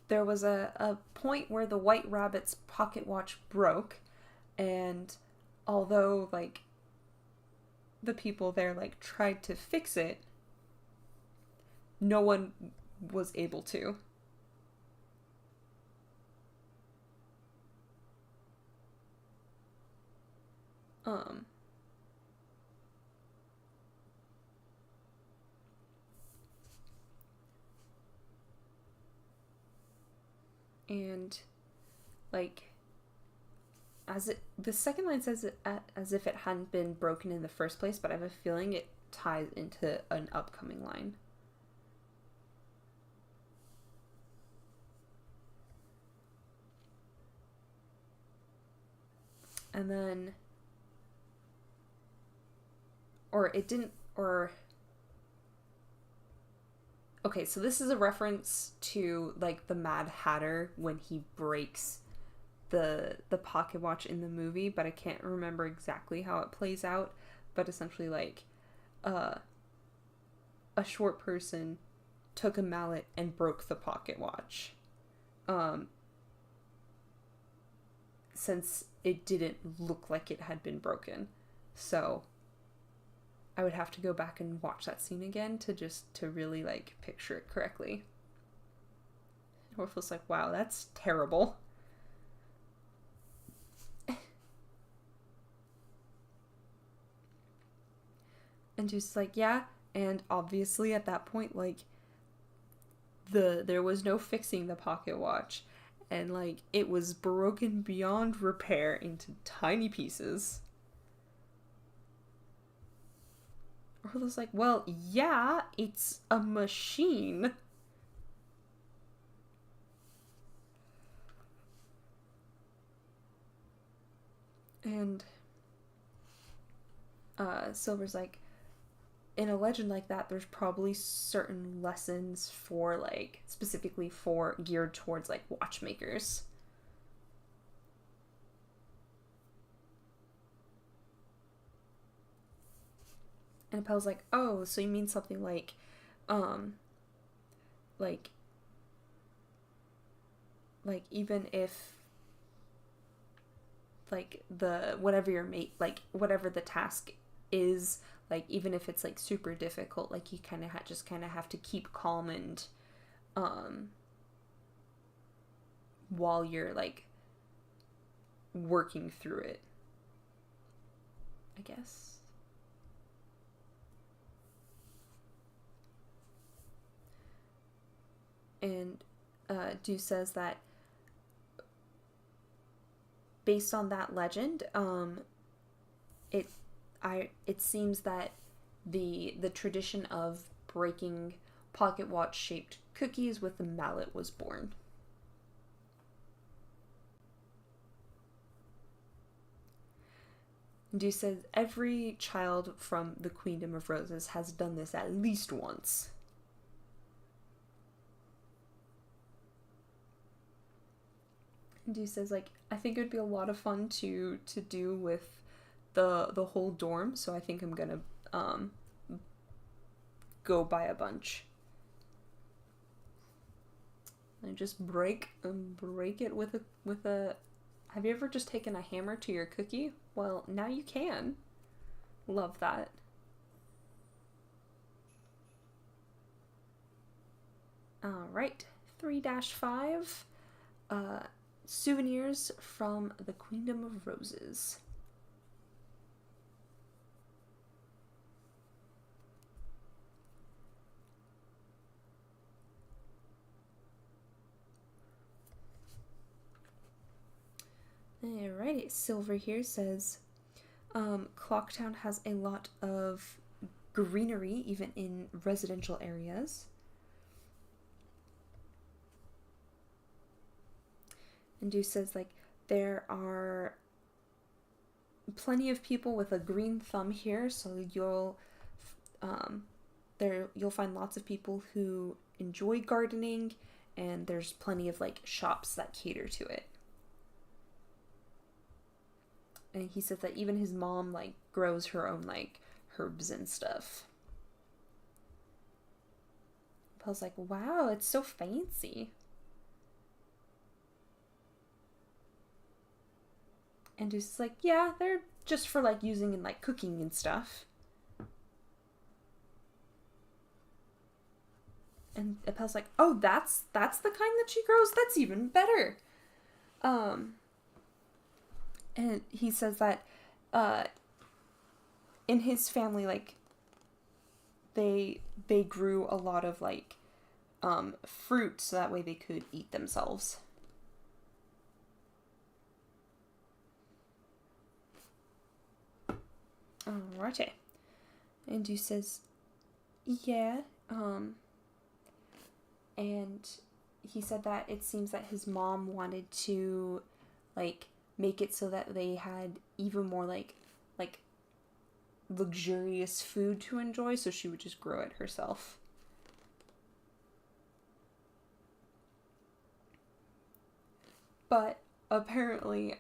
there was a point where the White Rabbit's pocket watch broke, and although, like, the people there, like, tried to fix it, no one was able to. And, like, the second line says it as if it hadn't been broken in the first place, but I have a feeling it ties into an upcoming line. And then, okay, so this is a reference to, like, the Mad Hatter when he breaks the pocket watch in the movie, but I can't remember exactly how it plays out. But essentially, like, a short person took a mallet and broke the pocket watch. Since it didn't look like it had been broken. So I would have to go back and watch that scene again to really, like, picture it correctly. Orpheus like, wow, that's terrible. And just like, yeah, and obviously at that point, like, there was no fixing the pocket watch, and, like, it was broken beyond repair into tiny pieces. Orla's like, well, yeah, it's a machine. And Silver's like, in a legend like that, there's probably certain lessons for, like, specifically for geared towards, like, watchmakers. And Appel's like, oh, so you mean something like, like even if, like, whatever the task is, like, even if it's, like, super difficult, like, you kind of just kind of have to keep calm and while you're, like, working through it, I guess. And Deuce says that based on that legend, it seems that the tradition of breaking pocket watch shaped cookies with the mallet was born. Deuce says every child from the Queendom of Roses has done this at least once. Deuce says, like, I think it would be a lot of fun to do with the whole dorm, so I think I'm gonna go buy a bunch. And just break it with a have you ever just taken a hammer to your cookie? Well, now you can. Love that. Alright, 3-5. Souvenirs from the Queendom of Roses. Alrighty, Silver here says, Clocktown has a lot of greenery, even in residential areas. And Deuce says, like, there are plenty of people with a green thumb here, so you'll find lots of people who enjoy gardening, and there's plenty of like shops that cater to it. And he said that even his mom like grows her own like herbs and stuff. Paul's like, wow, it's so fancy. And Deuce is like, yeah, they're just for like using in like cooking and stuff. And Appel's like, oh, that's the kind that she grows? That's even better. And he says that in his family, like, they grew a lot of like fruit, so that way they could eat themselves. Alrighty. And Deuce says, yeah, and he said that it seems that his mom wanted to like make it so that they had even more like luxurious food to enjoy, so she would just grow it herself. But apparently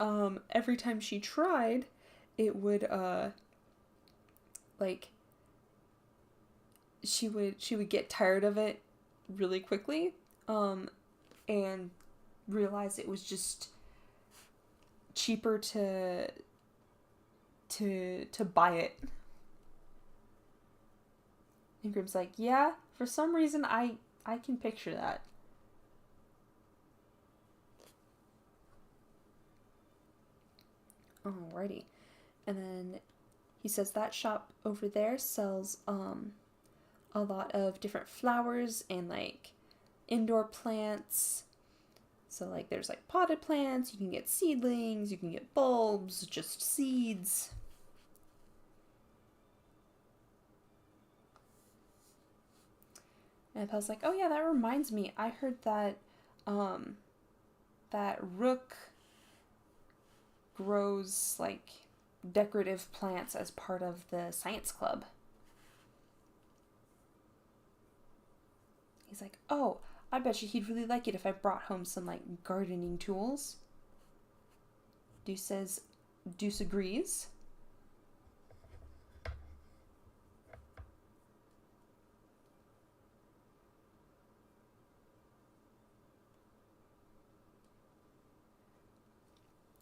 every time she tried, it would like she would get tired of it really quickly and realize it was just cheaper to buy it. And Grimm's like, yeah, for some reason I can picture that. Alrighty. And then he says that shop over there sells a lot of different flowers and like indoor plants. So like there's like potted plants, you can get seedlings, you can get bulbs, just seeds. And Pel's like, oh yeah, that reminds me, I heard that that Rook grows like decorative plants as part of the science club. He's like, oh, I bet you he'd really like it if I brought home some like gardening tools. Deuce agrees.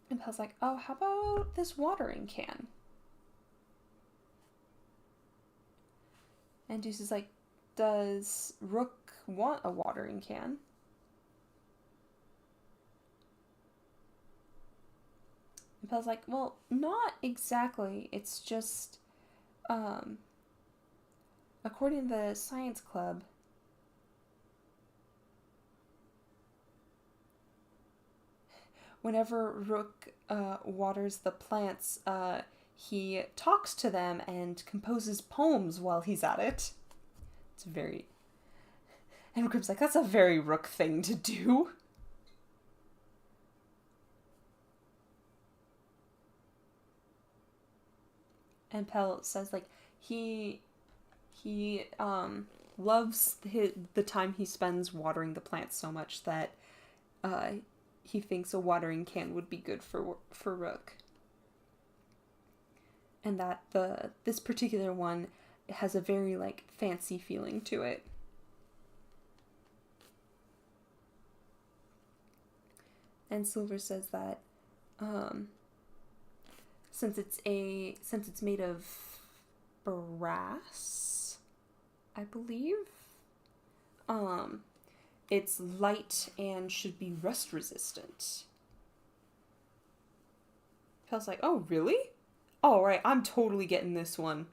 And Pel's like, oh, how about this watering can? And Deuce is like, does Rook want a watering can? And Pel's like, well, not exactly. It's just, according to the science club, whenever Rook waters the plants, he talks to them and composes poems while he's at it. It's very... And Grimm's like, that's a very Rook thing to do. And Pell says, like, he loves the time he spends watering the plants so much that he thinks a watering can would be good for Rook. And that this particular one has a very, like, fancy feeling to it. And Silver says that since it's made of brass, I believe, it's light and should be rust resistant. Pell's like, oh, really? All right, I'm totally getting this one.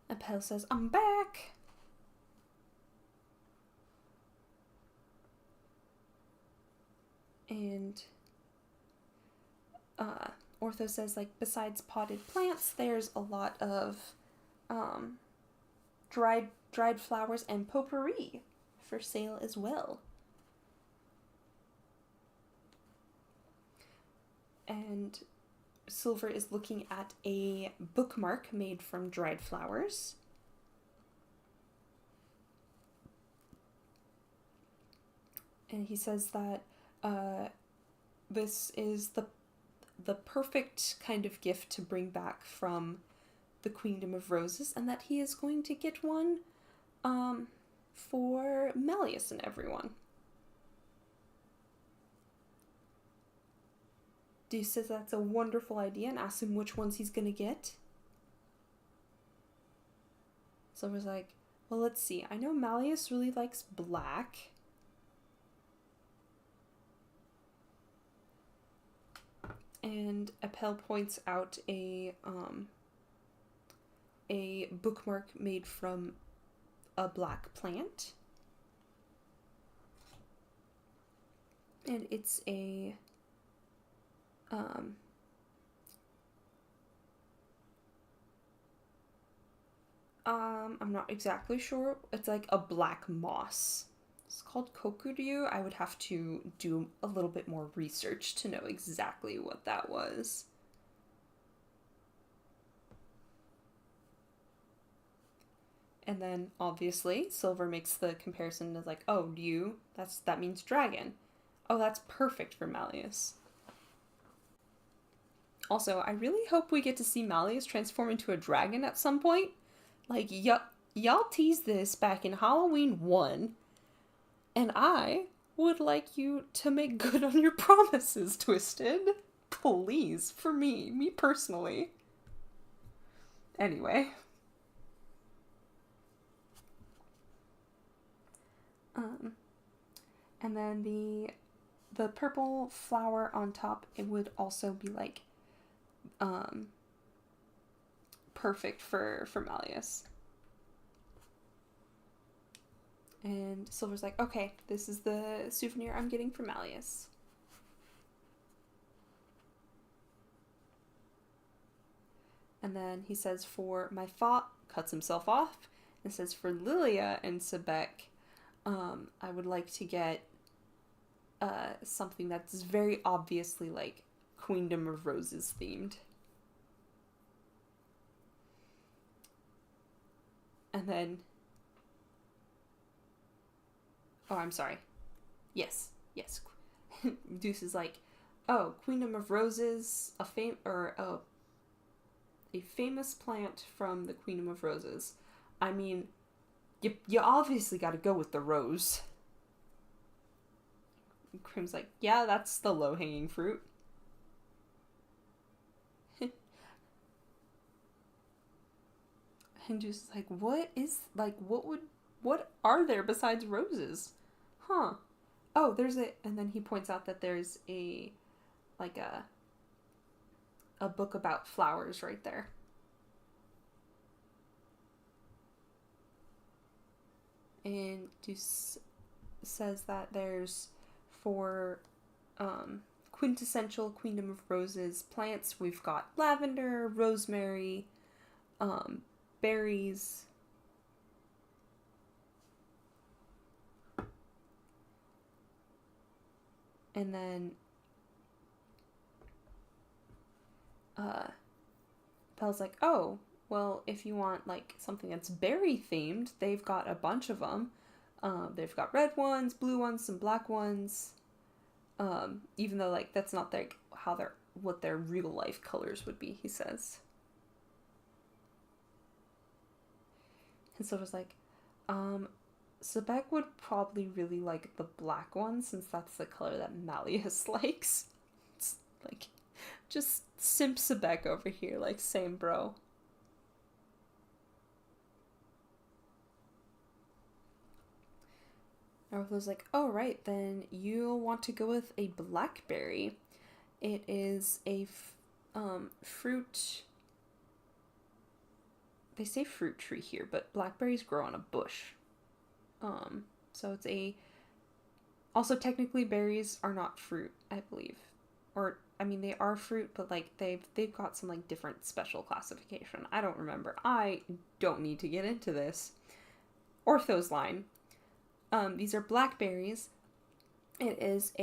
And Pell says, I'm back. And Ortho says, like, besides potted plants, there's a lot of dried flowers and potpourri for sale as well. And Silver is looking at a bookmark made from dried flowers. And he says that this is the perfect kind of gift to bring back from the Queendom of Roses, and that he is going to get one for Malleus and everyone. Deuce says that's a wonderful idea and asks him which ones he's gonna get. Silver's like, well, let's see. I know Malleus really likes black. And Appel points out a bookmark made from a black plant. And it's a I'm not exactly sure. It's like a black moss. It's called Kokuryu. I would have to do a little bit more research to know exactly what that was. And then, obviously, Silver makes the comparison as like, oh, that means dragon. Oh, that's perfect for Malleus. Also, I really hope we get to see Malleus transform into a dragon at some point. Like, y'all teased this back in Halloween 1, and I would like you to make good on your promises, Twisted. Please, for me personally. Anyway. And then the purple flower on top, it would also be like perfect for Malleus. And Silver's like, okay, this is the souvenir I'm getting for Malleus. And then he says for my cuts himself off, and says for Lilia and Sebek, I would like to get something that's very obviously like Queendom of Roses themed. And then, oh, I'm sorry. Yes. Deuce is like, oh, Queendom of Roses, a famous plant from the Queendom of Roses. I mean, you obviously got to go with the rose. And Crim's like, yeah, that's the low-hanging fruit. And Deuce is like, what are there besides roses? Huh. Oh, and then he points out that there's a book about flowers right there. And Deuce says that there's for quintessential Queendom of Roses plants, we've got lavender, rosemary, berries, and then Belle's like, oh, well, if you want like something that's berry themed, they've got a bunch of them. They've got red ones, blue ones, some black ones. Even though like that's not like what their real life colors would be, he says. And Silver's like, Sebek would probably really like the black one since that's the color that Malleus likes. It's like, just simp Sebek over here, like, same bro. Arthur's like, oh right, then you'll want to go with a blackberry. It is a fruit. They say fruit tree here, but blackberries grow on a bush. So it's Also, technically, berries are not fruit, I believe. Or, I mean, they are fruit, but, like, they've got some, like, different special classification. I don't remember. I don't need to get into this. Ortho's line. These are blackberries. It is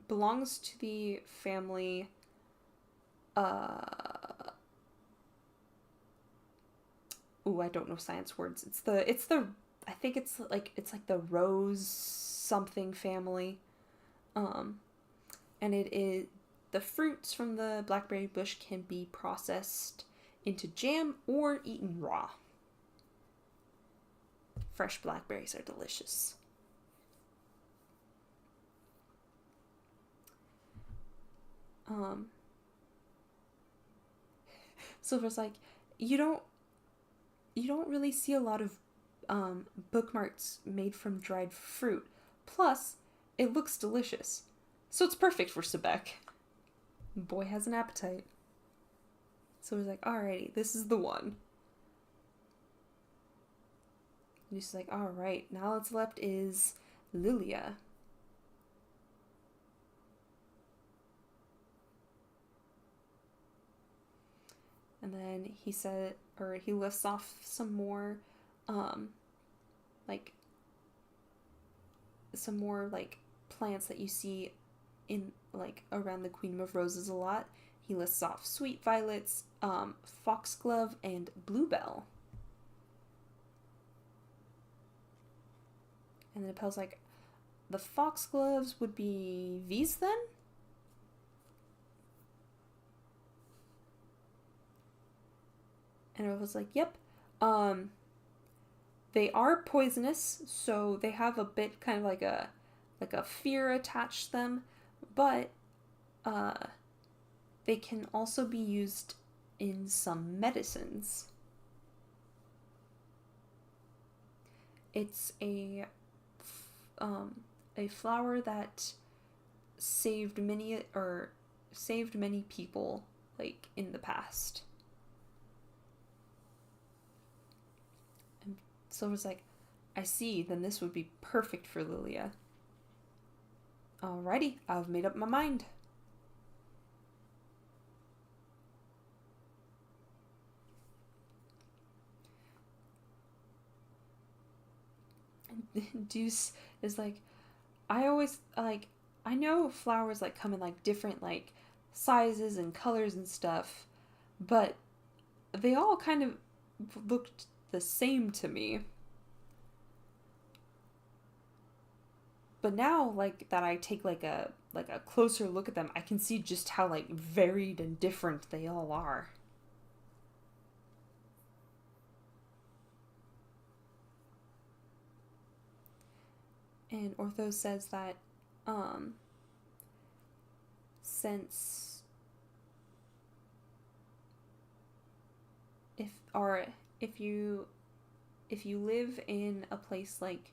belongs to the family, I don't know science words. I think it's like the rose something family. And it is, the fruits from the blackberry bush can be processed into jam or eaten raw. Fresh blackberries are delicious. Silver's like, you don't really see a lot of bookmarks made from dried fruit. Plus, it looks delicious. So it's perfect for Sebek. Boy has an appetite. So he's like, alrighty, this is the one. And he's like, alright, now what's left is Lilia. And then he lists off some more, plants that you see in, like, around the Queendom of Roses a lot. He lists off sweet violets, foxglove, and bluebell. And then Appel's like, the foxgloves would be these then? And I was like, yep. They are poisonous, so they have a bit kind of like a fear attached to them, but they can also be used in some medicines. It's a flower that saved many people, like, in the past. And Silver's like, I see, then this would be perfect for Lilia. Alrighty, I've made up my mind. And Deuce is like, I know flowers, like, come in, like, different, like, sizes and colors and stuff, but they all kind of looked the same to me. But now, like, that I take, like a closer look at them, I can see just how, like, varied and different they all are. And Ortho says that, since if you live in a place like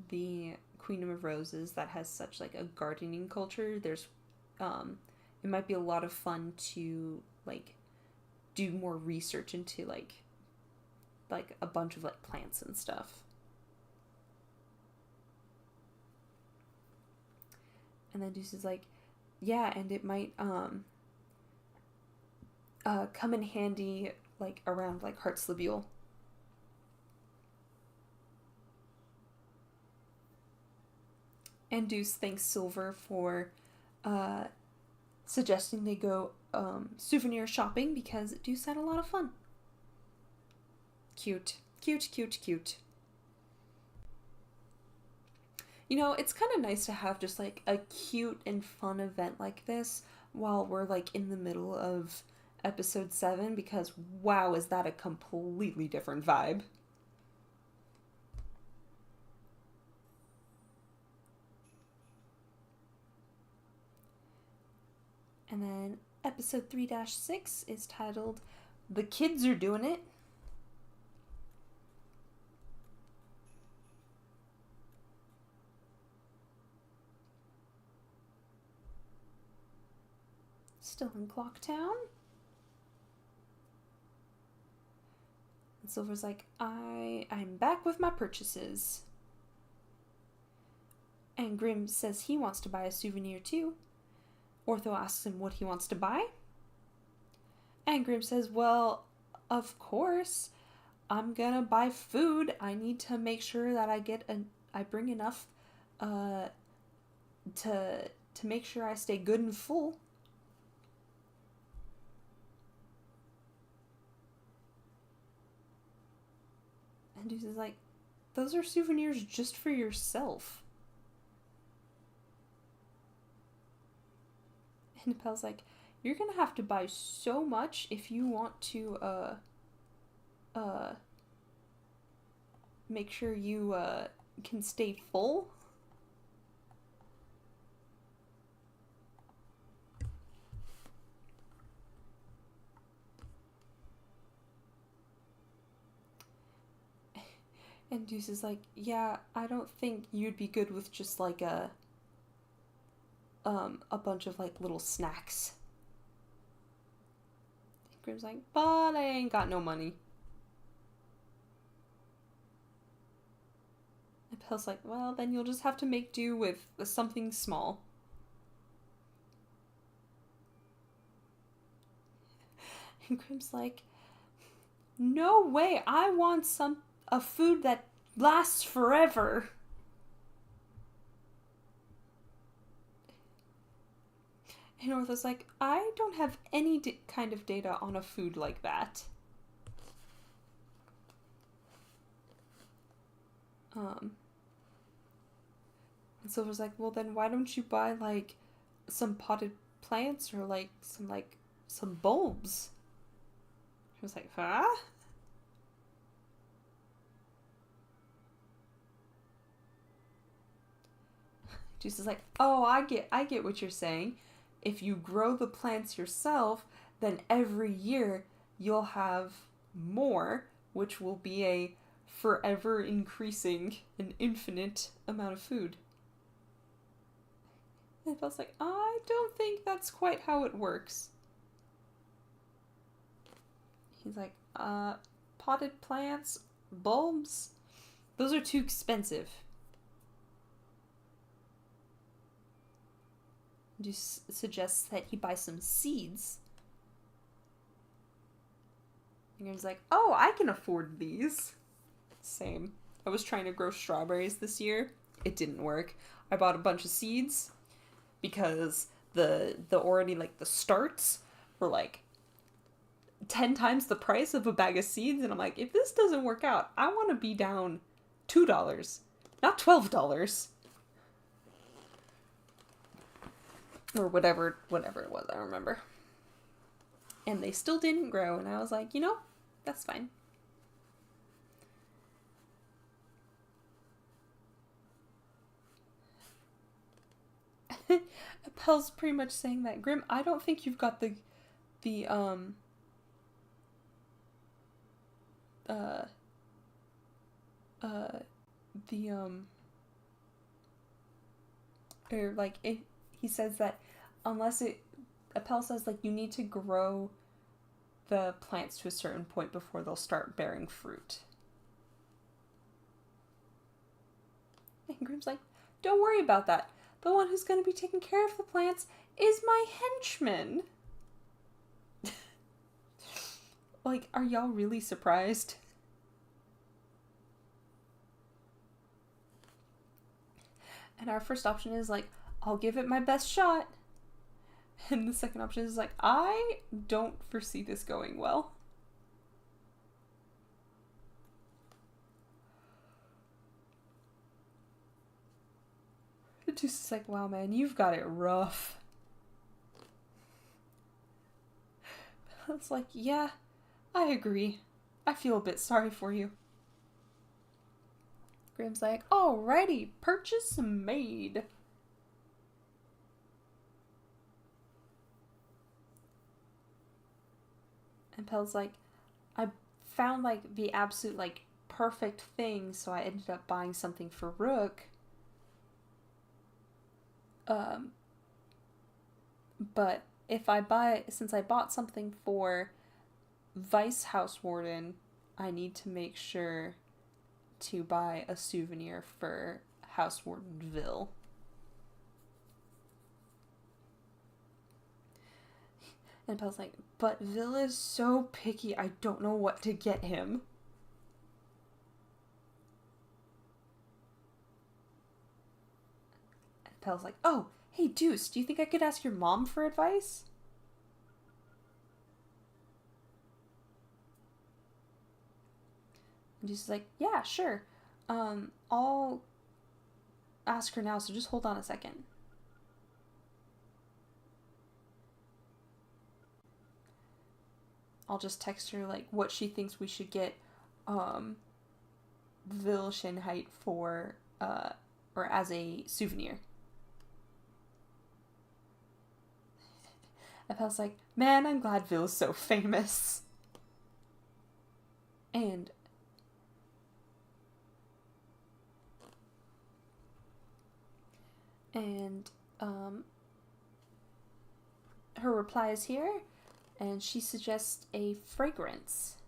the Queendom of Roses that has such, like, a gardening culture, there's it might be a lot of fun to, like, do more research into like a bunch of, like, plants and stuff. And then Deuce is like, yeah, and it might come in handy, like, around, like, Heartslabule. And Deuce thanks Silver for suggesting they go souvenir shopping, because Deuce had a lot of fun. Cute. Cute, cute, cute. You know, it's kind of nice to have just, like, a cute and fun event like this while we're, like, in the middle of episode 7, because, wow, is that a completely different vibe. And then episode 3-6 is titled, The Kids Are Doing It. Still in Clocktown. And Silver's like, I'm back with my purchases. And Grimm says he wants to buy a souvenir too. Ortho asks him what he wants to buy. And Grimm says, well, of course, I'm gonna buy food. I need to make sure that I bring enough to make sure I stay good and full. And Deuce is like, those are souvenirs just for yourself. And Appel's like, you're gonna have to buy so much if you want to make sure you can stay full. And Deuce is like, yeah, I don't think you'd be good with just like a bunch of like little snacks. And Grimm's like, but I ain't got no money. And Appel's like, well, then you'll just have to make do with something small. And Grimm's like, no way, I want a food that lasts forever. And Ortho's like, I don't have any kind of data on a food like that. And Silver's like, well then why don't you buy like some potted plants or like some bulbs? She was like, huh? Juice is like, oh, I get what you're saying. If you grow the plants yourself, then every year you'll have more, which will be a forever increasing and infinite amount of food. And I was like, I don't think that's quite how it works. He's like, potted plants, bulbs, those are too expensive. Just suggests that he buy some seeds. And he was like, oh, I can afford these. Same. I was trying to grow strawberries this year. It didn't work. I bought a bunch of seeds because the already like the starts were like 10 times the price of a bag of seeds, and I'm like, if this doesn't work out, I want to be down $2, not $12. Or whatever it was, I remember. And they still didn't grow, and I was like, you know, that's fine. Appel's pretty much saying that, Grimm, I don't think you've got or like, he says that Appel says, like, you need to grow the plants to a certain point before they'll start bearing fruit. And Grimm's like, don't worry about that. The one who's going to be taking care of the plants is my henchman. Like, are y'all really surprised? And our first option is like, I'll give it my best shot. And the second option is like, I don't foresee this going well. It's just like, wow, man, you've got it rough. It's like, yeah, I agree. I feel a bit sorry for you. Grimm's like, alrighty, purchase made. And Pel's like, I found like the absolute like perfect thing, so I ended up buying something for Rook. But since I bought something for Vice House Warden, I need to make sure to buy a souvenir for House Wardenville. And Belle's like, but Vil is so picky, I don't know what to get him. And Belle's like, oh, hey Deuce, do you think I could ask your mom for advice? And Deuce is like, yeah, sure. I'll ask her now, so just hold on a second. I'll just text her, like, what she thinks we should get, Vil Shinheit for, or as a souvenir. Apel's like, man, I'm glad Vil's so famous. And her reply is here, and she suggests a fragrance.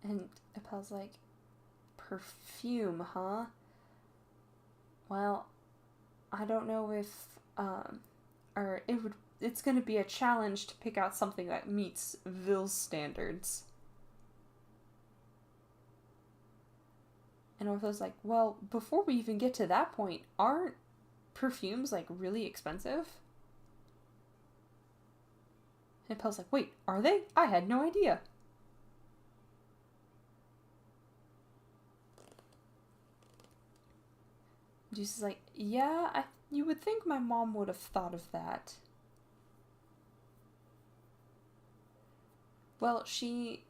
And Apel's like, perfume, huh? Well, I don't know if, it's gonna be a challenge to pick out something that meets Vil's standards. And Ortho's like, well, before we even get to that point, aren't perfumes, like, really expensive? And Pel's like, wait, are they? I had no idea. Juice is like, yeah, you would think my mom would have thought of that. Well, she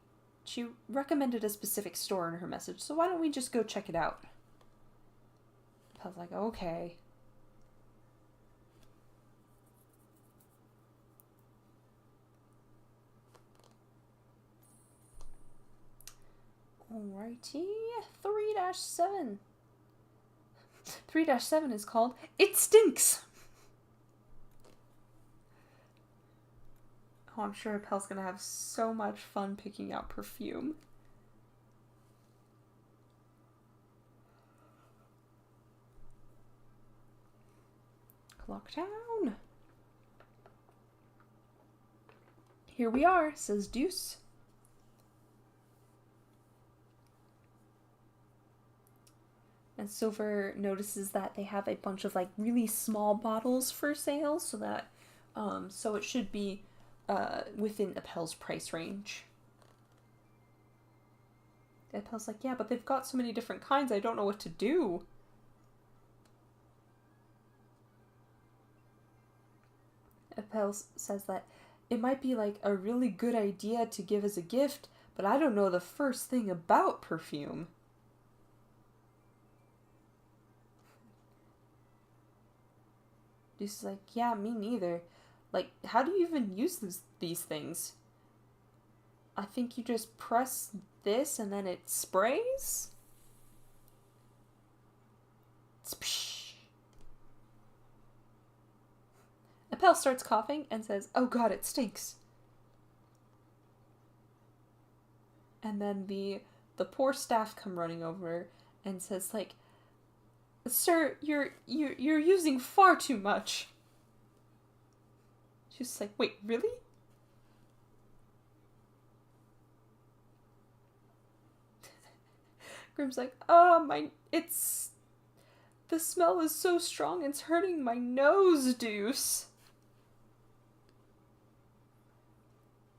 recommended a specific store in her message, so why don't we just go check it out? I was like, okay. Alrighty, 3-7. 3-7 is called It Stinks! Oh, I'm sure Appel's gonna have so much fun picking out perfume. Clocktown! Here we are, says Deuce. And Silver notices that they have a bunch of, like, really small bottles for sale, so that, so it should be within Appel's price range. Appel's like, yeah, but they've got so many different kinds, I don't know what to do. Appel says that it might be, like, a really good idea to give as a gift, but I don't know the first thing about perfume. Deuce is like, yeah, me neither. Like, how do you even use these things? I think you just press this and then it sprays? Spsh. Appel starts coughing and says, oh god, it stinks. And then the poor staff come running over and says, like, sir, you're using far too much. She's like, wait, really? Grim's like, oh, the smell is so strong, it's hurting my nose, Deuce.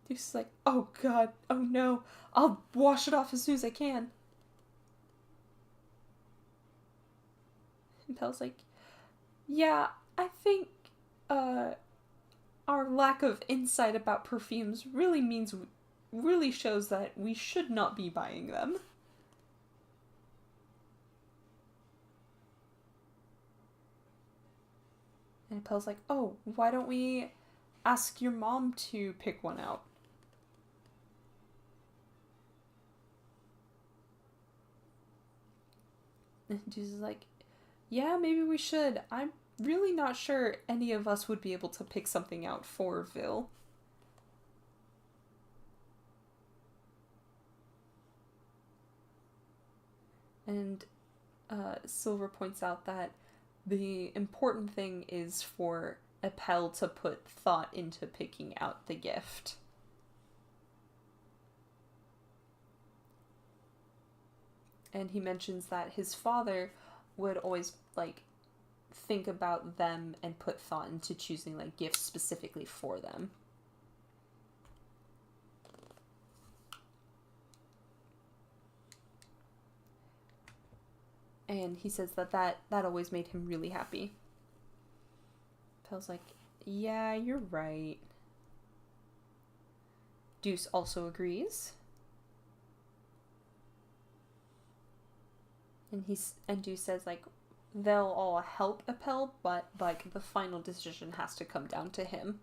Deuce is like, oh god, oh no, I'll wash it off as soon as I can. And Pel's like, yeah, I think, our lack of insight about perfumes really shows that we should not be buying them. And Appel's like, oh, why don't we ask your mom to pick one out? And Jesus is like, yeah, maybe we should. I'm really not sure any of us would be able to pick something out for Vil. And Silver points out that the important thing is for Appel to put thought into picking out the gift. And he mentions that his father would always, like, think about them and put thought into choosing, like, gifts specifically for them. And he says that always made him really happy. Appel's like, yeah, you're right. Deuce also agrees. And Deuce says, like, they'll all help Appel, but, like, the final decision has to come down to him.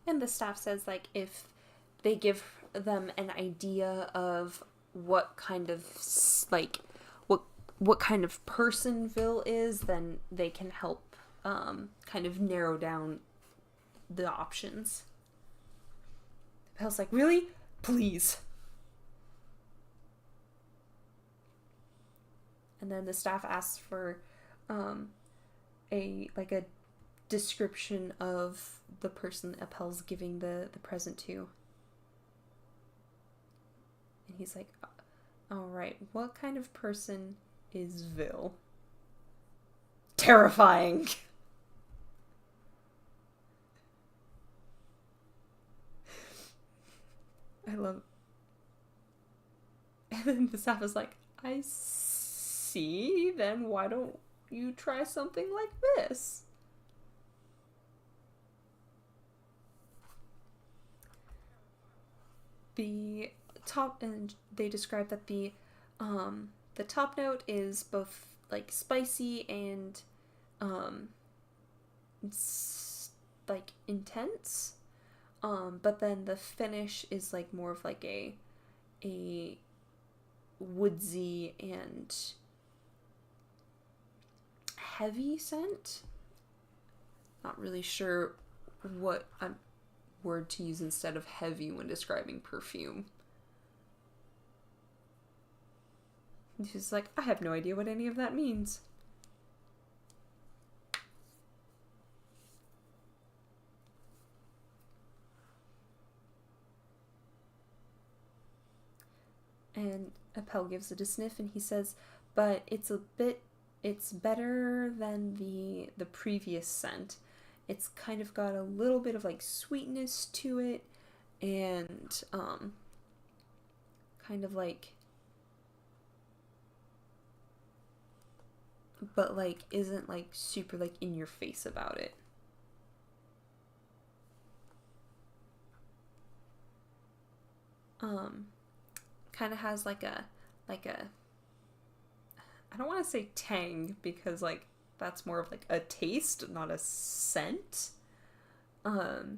And the staff says, like, if they give them an idea of what kind of, like, what kind of person Vil is, then they can help kind of narrow down the options. Appel's like, really? Please. And then the staff asks for a description of the person Appel's giving the present to. And he's like, alright, what kind of person is Vil? Terrifying! I love... And then the staff is like, I see, then why don't you try something like this? The top, and they describe that the top note is both, like, spicy and like, intense. But then the finish is, like, more of, like, a woodsy and heavy scent. Not really sure what word to use instead of heavy when describing perfume. She's like, I have no idea what any of that means. And Appel gives it a sniff and he says, but it's better than the previous scent. It's kind of got a little bit of, like, sweetness to it, and kind of, like, but, like, isn't, like, super, like, in your face about it. Kind of has, like a I don't want to say tang, because, like, that's more of, like, a taste, not a scent. So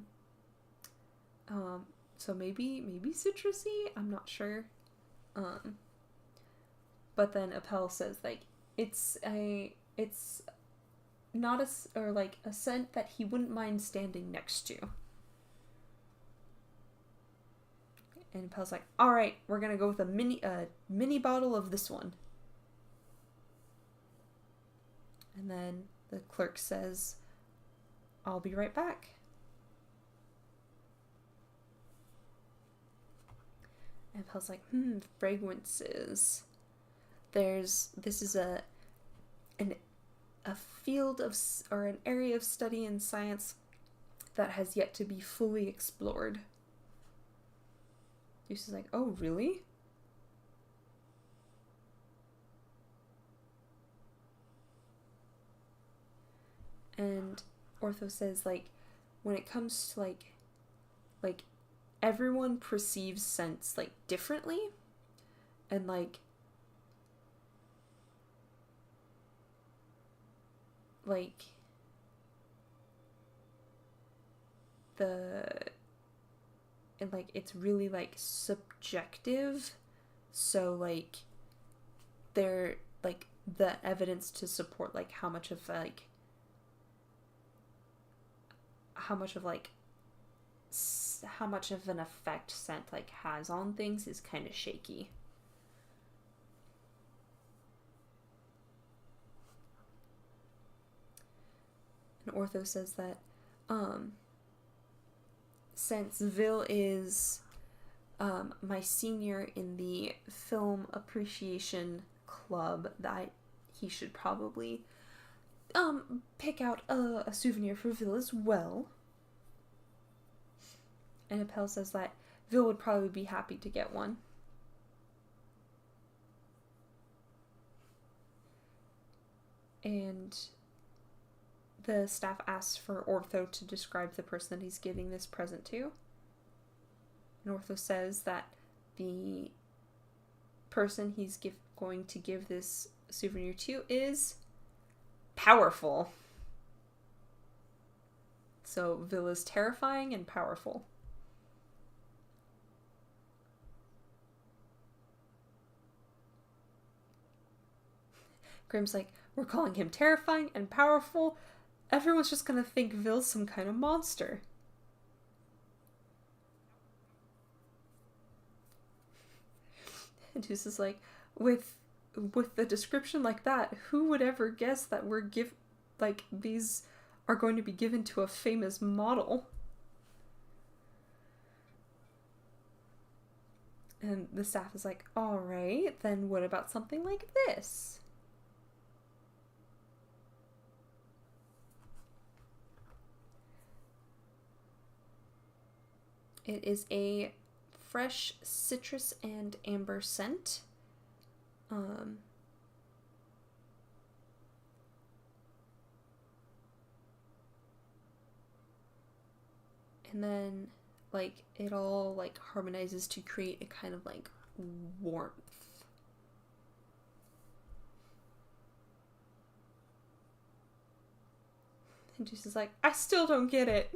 maybe citrusy, I'm not sure. But then Appel says, like, it's not a scent that he wouldn't mind standing next to. And Appel's like, alright, we're gonna go with a mini bottle of this one. And then the clerk says, I'll be right back. And Appel's like, fragrances. This is a field of, or an area of study in science that has yet to be fully explored. Deuce is like, oh, really? And Ortho says, like, when it comes to, like everyone perceives scents, like, differently, and, like it's really, like, subjective, so, like, they're, like, the evidence to support, like, how much of how much of an effect scent like has on things is kind of shaky. And Ortho says that since Vil is my senior in the film appreciation club, that he should probably pick out a souvenir for Vil as well. And Appel says that Vil would probably be happy to get one. And the staff asks for Ortho to describe the person that he's giving this present to. And Ortho says that the person he's going to give this souvenir to is powerful. So Vil is terrifying and powerful. Grimm's like, we're calling him terrifying and powerful. Everyone's just gonna think Vil's some kind of monster. And Deuce is like, with the description like that, who would ever guess that these are going to be given to a famous model? And the staff is like, alright, then what about something like this? It is a fresh citrus and amber scent. And then, like, it all, like, harmonizes to create a kind of, like, warmth. And Juice is like, I still don't get it.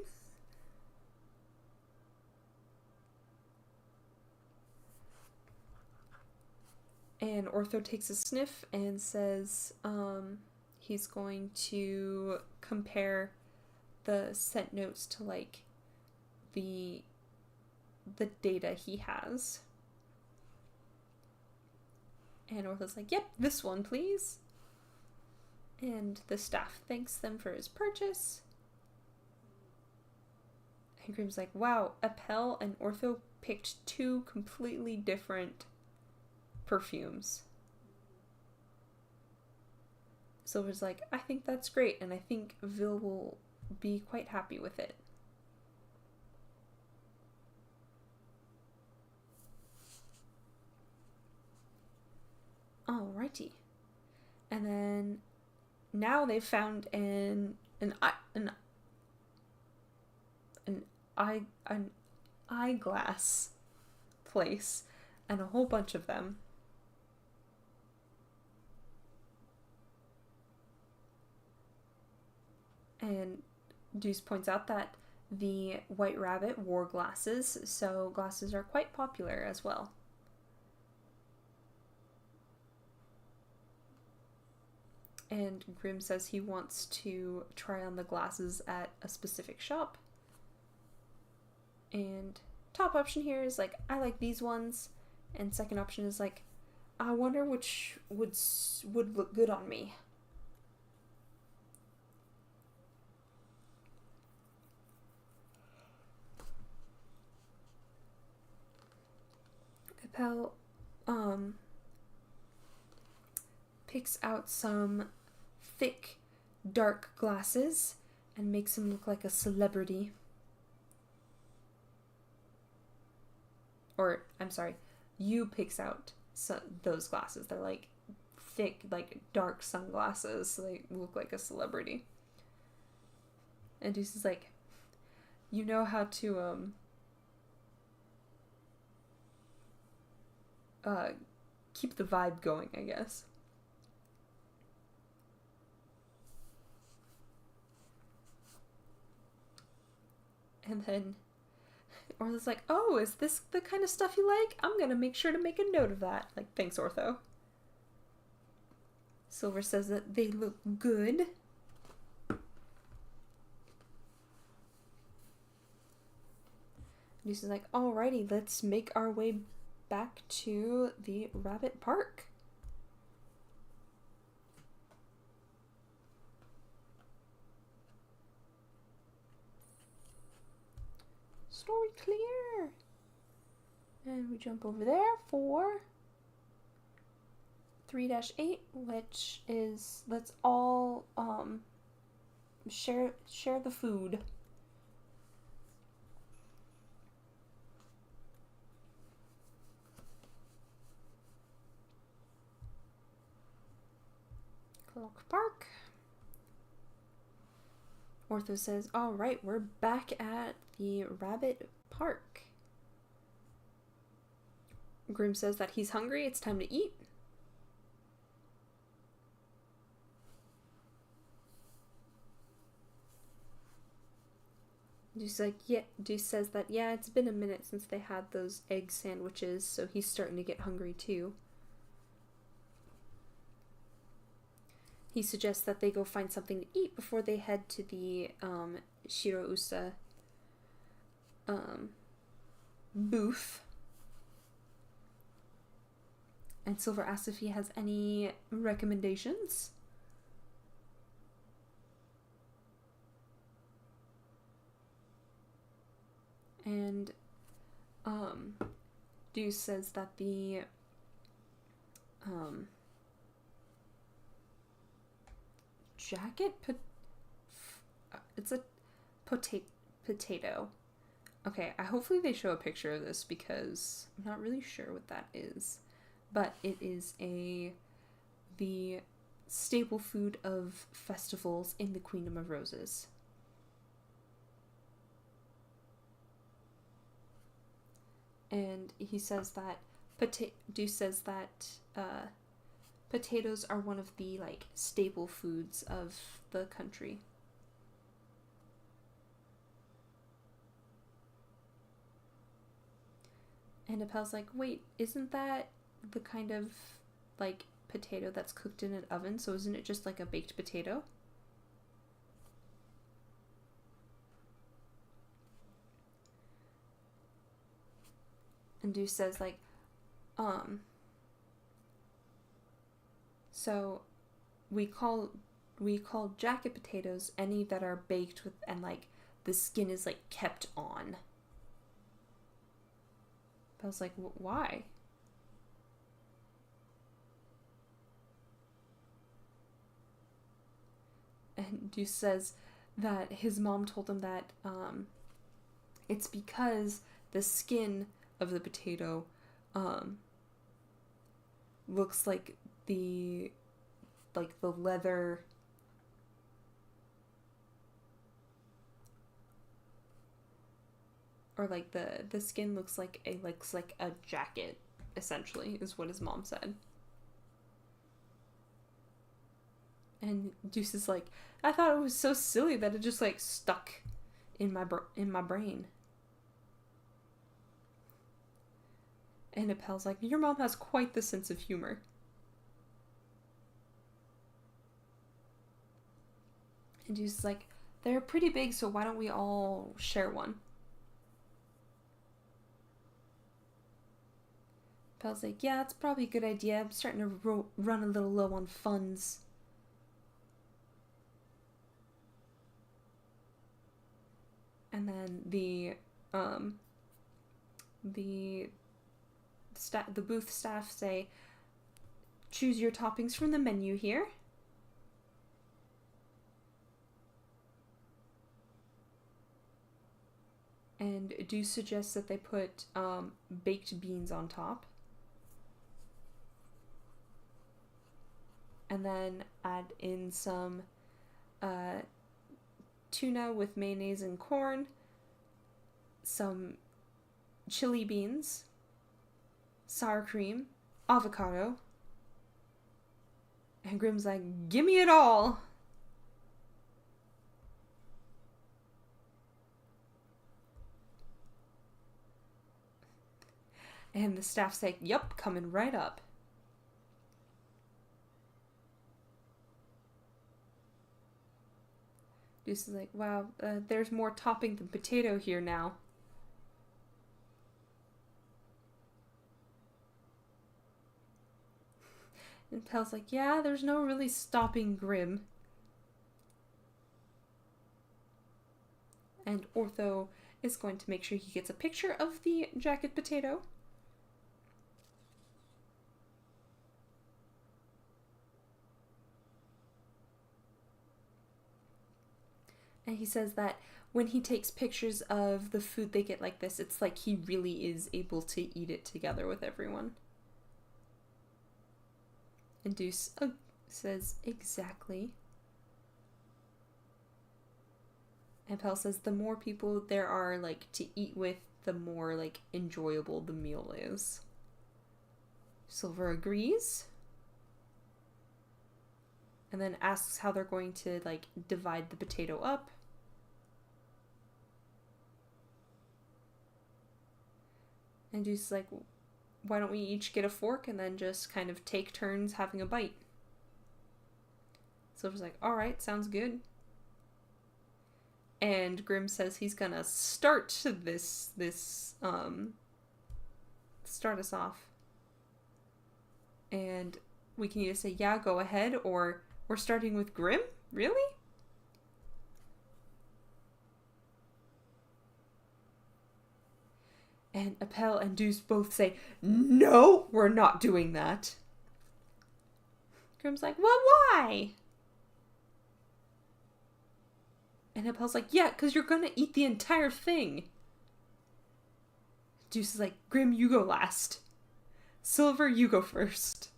And Ortho takes a sniff and says he's going to compare the scent notes to, like, the data he has. And Ortho's like, yep, this one, please. And the staff thanks them for his purchase. And Grimm's like, wow, Appel and Ortho picked two completely different perfumes. Silver's like, I think that's great, and I think Vil will be quite happy with it. Alrighty. And then now they've found an eyeglass place, and a whole bunch of them. And Deuce points out that the White Rabbit wore glasses, so glasses are quite popular as well. And Grimm says he wants to try on the glasses at a specific shop. And top option here is like, I like these ones. And second option is like, I wonder which would look good on me. Appel picks out some thick, dark glasses and makes him look like a celebrity. Or, I'm sorry, Yu picks out those glasses. They're like thick, like dark sunglasses, so they look like a celebrity. And Deuce is like, you know how to keep the vibe going, I guess. And then Ortho's like, oh, is this the kind of stuff you like? I'm gonna make sure to make a note of that. Like, thanks, Ortho. Silver says that they look good. Deuce is like, alrighty, let's make our way back to the rabbit park. Story clear. And we jump over there for 3-8, which is let's all share the food. Clock Park. Ortho says, all right, we're back at the rabbit park. Grim says that he's hungry, it's time to eat. Deuce says that, yeah, it's been a minute since they had those egg sandwiches, so he's starting to get hungry too. He suggests that they go find something to eat before they head to the Shirousa booth. And Silver asks if he has any recommendations. And Deuce says that the jacket it's a potato. Okay, hopefully they show a picture of this because I'm not really sure what that is. But it is the staple food of festivals in the Queendom of Roses. And he says that Deuce says that potatoes are one of the staple foods of the country. And Appel's like, wait, isn't that the kind of potato that's cooked in an oven? So isn't it just like a baked potato? And Deuce says so we call jacket potatoes any that are baked with and the skin is kept on. I was like, why? And Deuce says that his mom told him that it's because the skin of the potato looks like the leather or the skin looks like a jacket, essentially, is what his mom said. And Deuce is like, I thought it was so silly that it just stuck in my brain. And Appel's like, your mom has quite the sense of humor. And Deuce is like, they're pretty big, so why don't we all share one? Appel's like, yeah, that's probably a good idea. I'm starting to run a little low on funds. And then the booth staff say, choose your toppings from the menu here. And Deuce suggests that they put baked beans on top. And then add in some tuna with mayonnaise and corn, some chili beans, sour cream, avocado. And Grim's like, gimme it all! And the staff say, yup, coming right up. Deuce is like, wow, there's more topping than potato here now. And Pel's like, yeah, there's no really stopping Grim. And Ortho is going to make sure he gets a picture of the jacket potato. And he says that when he takes pictures of the food they get like this, it's like he really is able to eat it together with everyone. And Deuce says, exactly. And Pel says the more people there are, like, to eat with, the more, like, enjoyable the meal is. Silver agrees. And then asks how they're going to, like, divide the potato up. And Deuce is like, why don't we each get a fork and then just kind of take turns having a bite? Silver's like, alright, sounds good. And Grim says he's gonna start start us off. And we can either say, yeah, go ahead, or we're starting with Grim? Really? And Appel and Deuce both say, no, we're not doing that. Grim's like, well, why? And Appel's like, yeah, because you're gonna eat the entire thing. Deuce is like, Grim, you go last. Silver, you go first.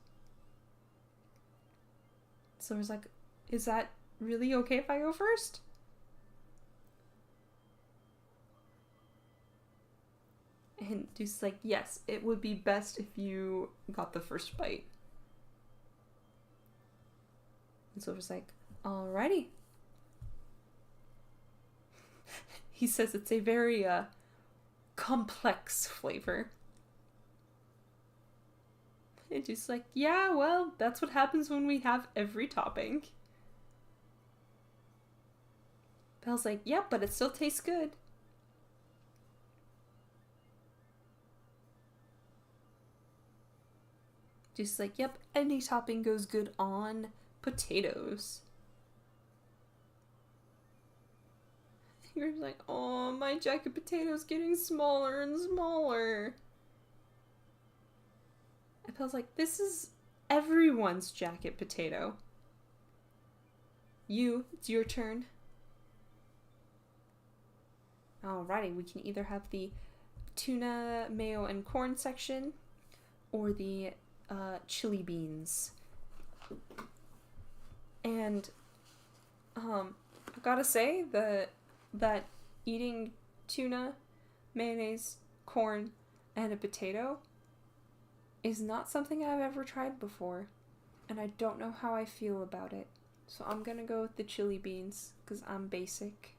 Silver's like, is that really okay if I go first? And Deuce is like, yes, it would be best if you got the first bite. And Silver's like, alrighty. He says it's a very, complex flavor. And Deuce is like, yeah, well, that's what happens when we have every topping. Belle's like, yep, but it still tastes good. Just like, yep, any topping goes good on potatoes. You're like, oh, my jacket potato's getting smaller and smaller. And Pel's like, this is everyone's jacket potato. It's your turn. Alrighty, we can either have the tuna, mayo, and corn section, or the chili beans. And I gotta say that eating tuna, mayonnaise, corn, and a potato is not something I've ever tried before, and I don't know how I feel about it. So I'm gonna go with the chili beans because I'm basic.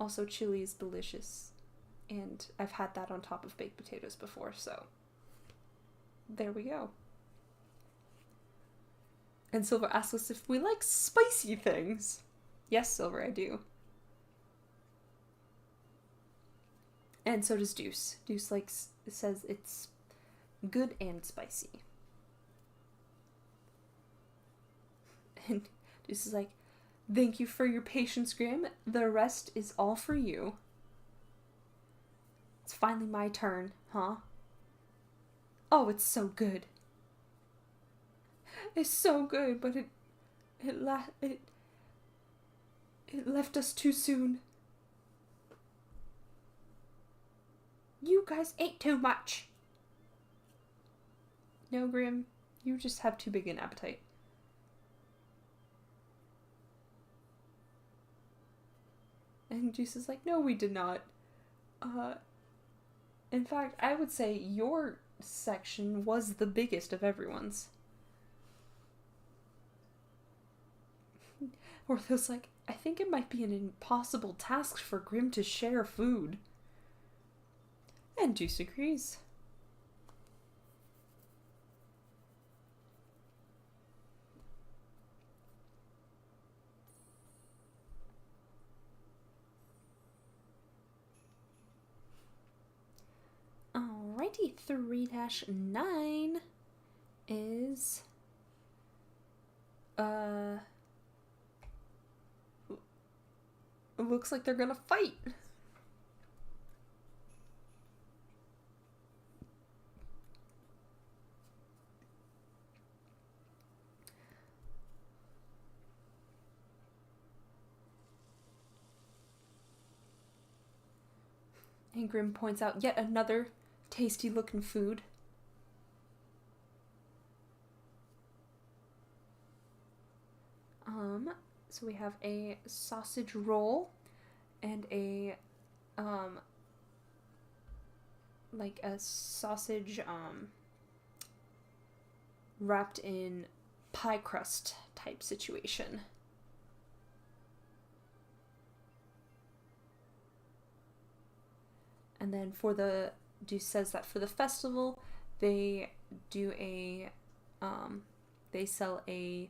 Also, chili is delicious, and I've had that on top of baked potatoes before, so there we go. And Silver asks us if we like spicy things. Yes, Silver, I do. And so does Deuce. Deuce says it's good and spicy. And Deuce is like, thank you for your patience, Grim. The rest is all for you. It's finally my turn, huh? Oh, it's so good. It's so good, but it left us too soon. You guys ate too much. No, Grim, you just have too big an appetite. And Juice is like, no, we did not. In fact, I would say your section was the biggest of everyone's. Ortho's like, I think it might be an impossible task for Grim to share food. And Deuce agrees. Alrighty, 3-9. is it looks like they're gonna fight. And Grim points out yet another tasty looking food. So we have a sausage roll and a like a sausage wrapped in pie crust type situation. And then for the Deuce says that for the festival they do a they sell a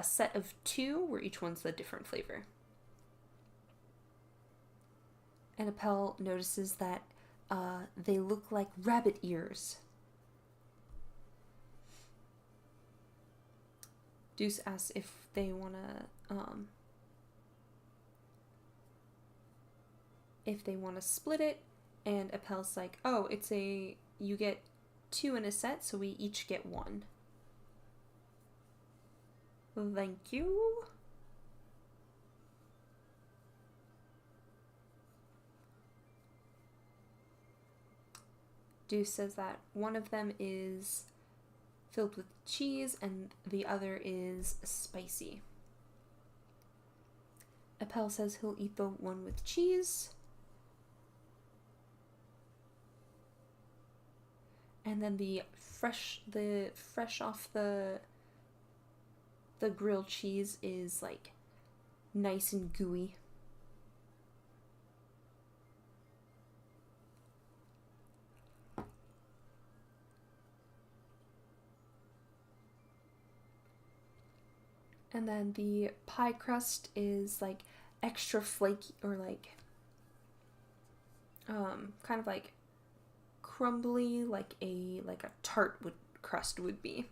set of 2 where each one's a different flavor. And Appel notices that they look like rabbit ears. Deuce asks if they wanna split it, and Appel's like, oh, you get 2 in a set, so we each get 1. Thank you. Deuce says that one of them is filled with cheese and the other is spicy. Appel says he'll eat the one with cheese. And then the fresh off the grilled cheese is like nice and gooey. And then the pie crust is like extra flaky, or like kind of like crumbly, like a tart crust would be.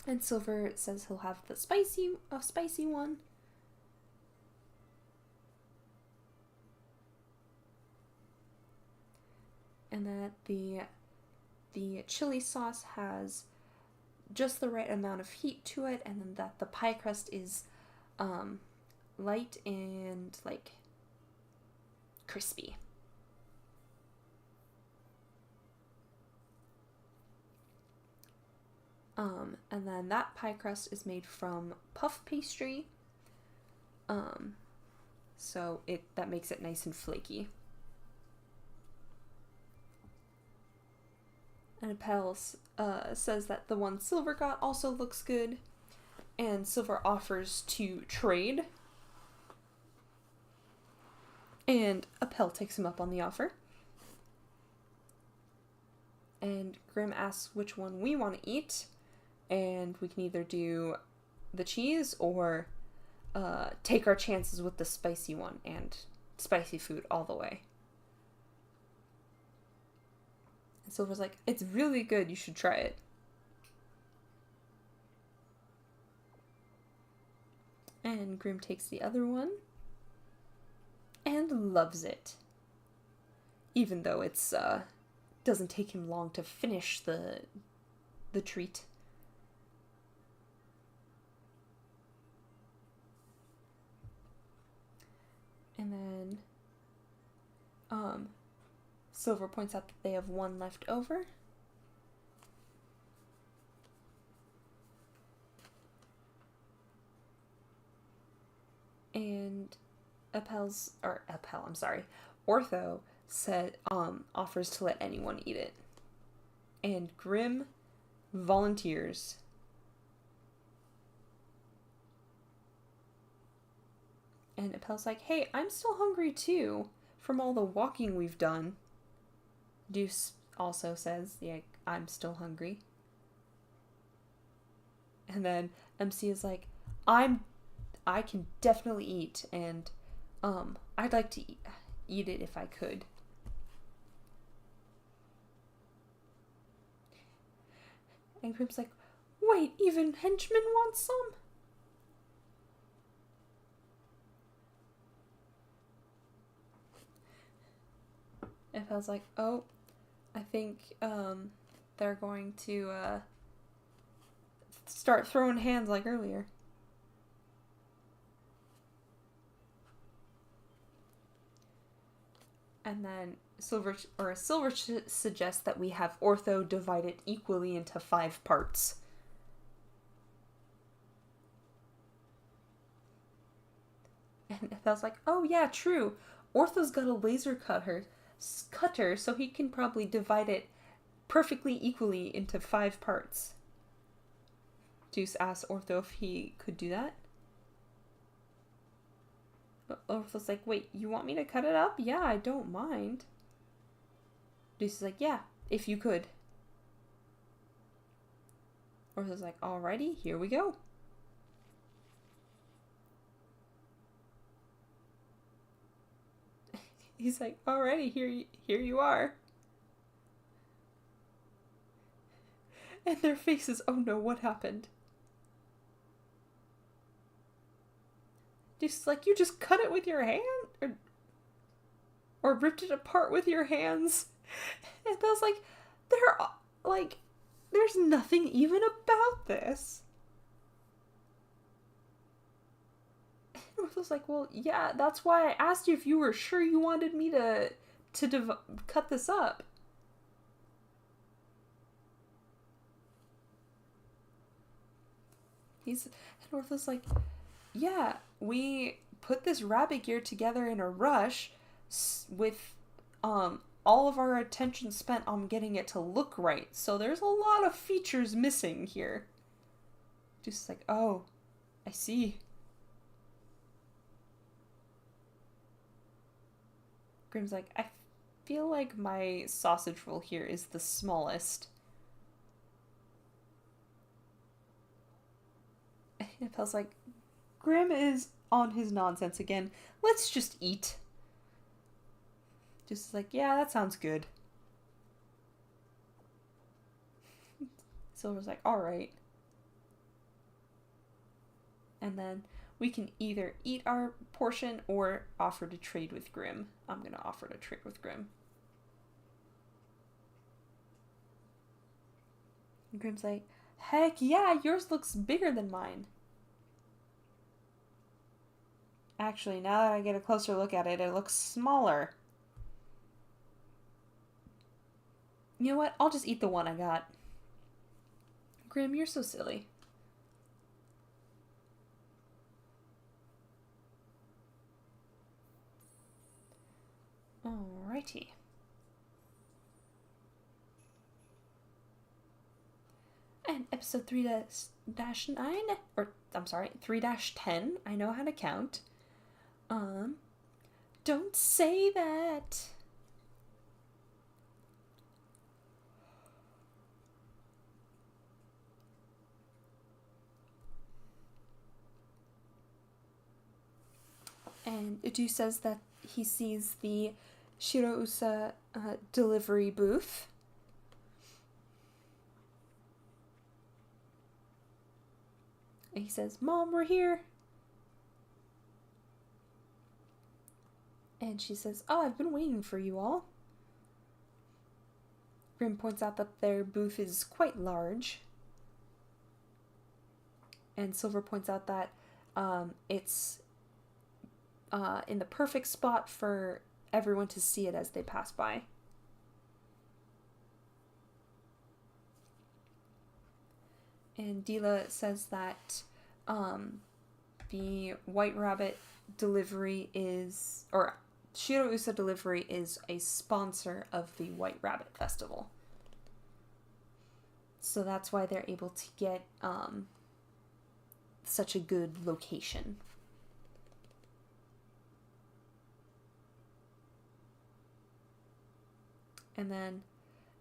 And Silver says he'll have the spicy one. And that the chili sauce has just the right amount of heat to it, and then that the pie crust is light and like crispy. And then that pie crust is made from puff pastry. So that makes it nice and flaky. And Appel says that the one Silver got also looks good, and Silver offers to trade. And Appel takes him up on the offer. And Grim asks which one we want to eat, and we can either do the cheese or take our chances with the spicy one, and spicy food all the way. And Silver's like, it's really good, you should try it. And Grim takes the other one and loves it. Even though it's doesn't take him long to finish the treat. And then Silver points out that they have one left over. And Ortho offers to let anyone eat it. And Grim volunteers. And Appel's like, hey, I'm still hungry too, from all the walking we've done. Deuce also says, yeah, I'm still hungry. And then MC is like, I can definitely eat, and I'd like to eat it if I could. And Grim's like, wait, even henchmen want some? And I was like, oh, I think they're going to start throwing hands like earlier. And then Silver suggests that we have Ortho divide it equally into 5 parts. And I was like, oh yeah, true. Ortho's got a laser cutter, so he can probably divide it perfectly equally into 5 parts. Deuce asked Ortho if he could do that. But Ortho's like, wait, you want me to cut it up? Yeah, I don't mind. Deuce is like, yeah, if you could. Ortho's like, alrighty, here we go. He's like, alrighty, here you are. And their faces, oh no, what happened? Just like, you just cut it with your hand? Or ripped it apart with your hands? And I was like, there's nothing even about this. And I was like, well, yeah, that's why I asked you if you were sure you wanted me to cut this up. And Ortho's like, yeah, we put this rabbit gear together in a rush with all of our attention spent on getting it to look right. So there's a lot of features missing here. Just like, oh, I see. Grim's like, I feel like my sausage roll here is the smallest. And Pel's like, Grim is on his nonsense again. Let's just eat. Just like, yeah, that sounds good. Silver's like, alright. And then we can either eat our portion or offer to trade with Grim. I'm gonna offer to trade with Grim. And Grim's like, heck yeah, yours looks bigger than mine. Actually, now that I get a closer look at it, it looks smaller. You know what? I'll just eat the one I got. Grim, you're so silly. Alrighty. And episode 3-9, or I'm sorry, 3-10, I know how to count. Don't say that. And Udu says that he sees the Shirousa delivery booth. And he says, Mom, we're here. And she says, oh, I've been waiting for you all. Grim points out that their booth is quite large. And Silver points out that it's in the perfect spot for everyone to see it as they pass by. And Dila says that the White Rabbit delivery is, or Shirousa delivery is a sponsor of the White Rabbit Festival. So that's why they're able to get such a good location. And then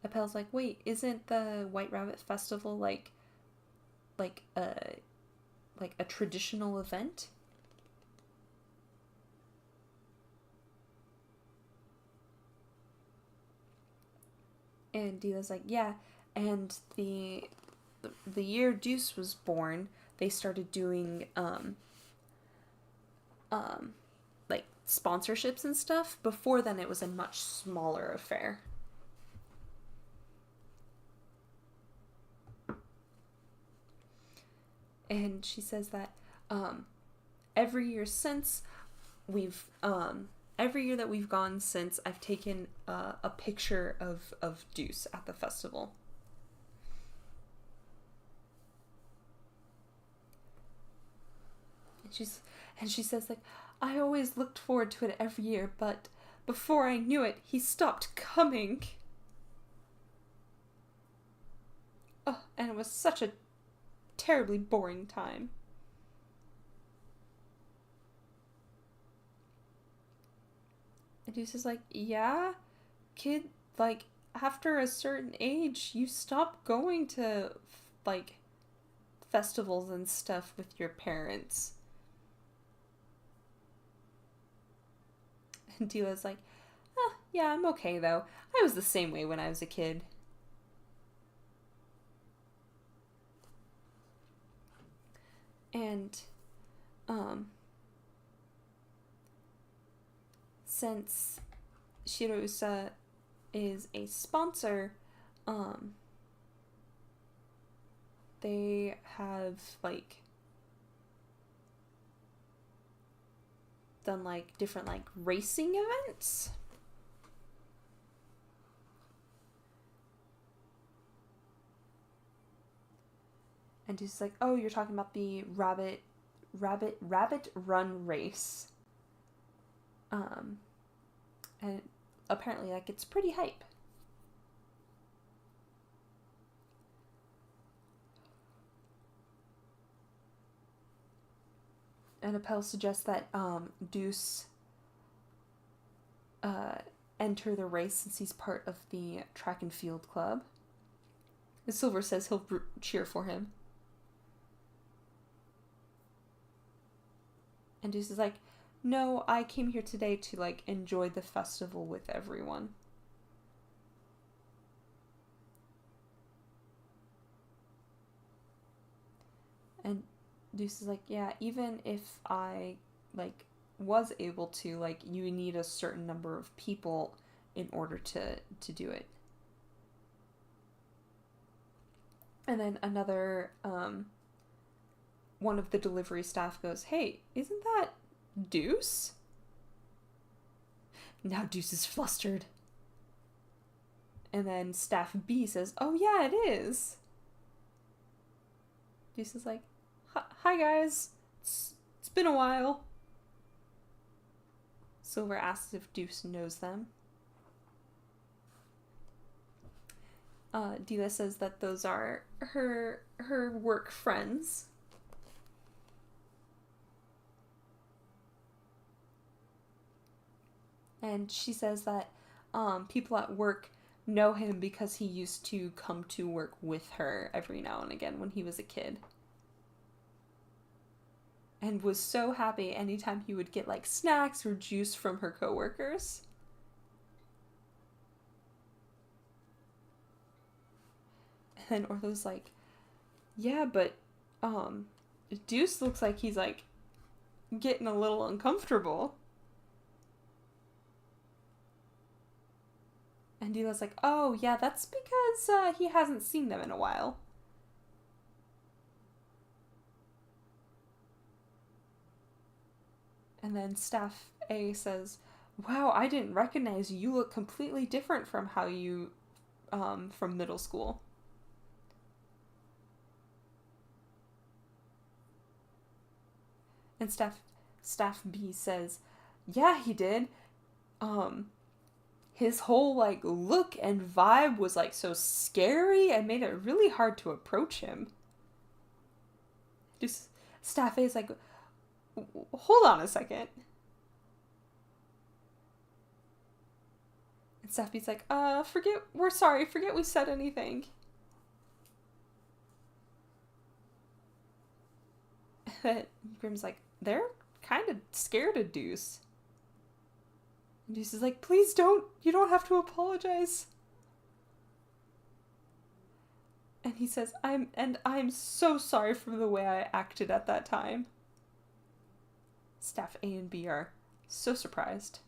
Appel's like, wait, isn't the White Rabbit Festival like a traditional event? And Dila's like, yeah, and the the year Deuce was born, they started doing like sponsorships and stuff. Before then, it was a much smaller affair. And she says that every year since every year that we've gone since, I've taken a picture of Deuce at the festival. And she says, like, I always looked forward to it every year, but before I knew it, he stopped coming. Oh, and it was such a terribly boring time. And Deuce is like, yeah, kid, like, after a certain age, you stop going to, like, festivals and stuff with your parents. And Dila's like, yeah, I'm okay, though. I was the same way when I was a kid. And, since Shirosa is a sponsor, they have, like, done, like, different, like, racing events. And he's like, oh, you're talking about the rabbit run race. And apparently that gets pretty hype. And Appel suggests that Deuce enter the race since he's part of the track and field club. Silver says he'll cheer for him. And Deuce is like, no, I came here today to, like, enjoy the festival with everyone. And Deuce is like, yeah, even if I, like, was able to, like, you need a certain number of people in order to do it. And then another, one of the delivery staff goes, hey, isn't that Deuce? Now Deuce is flustered. And then staff B says, oh yeah, it is. Deuce is like, hi guys, it's been a while. Silver asks if Deuce knows them. Dila says that those are her work friends. And she says that people at work know him because he used to come to work with her every now and again when he was a kid. And was so happy anytime he would get, like, snacks or juice from her coworkers. And then Orlo's like, yeah, but Deuce looks like he's, like, getting a little uncomfortable. And Dila's like, oh, yeah, that's because he hasn't seen them in a while. And then staff A says, wow, I didn't recognize you. You look completely different from how you, from middle school. And staff B says, yeah, he did. His whole, like, look and vibe was, like, so scary and made it really hard to approach him. Just staff A is like, hold on a second. And staff B's like, we're sorry, forget we said anything. Grim's like, they're kind of scared of Deuce. And Deuce is like, please don't, you don't have to apologize. And he says, I'm so sorry for the way I acted at that time. Staff A and B are so surprised.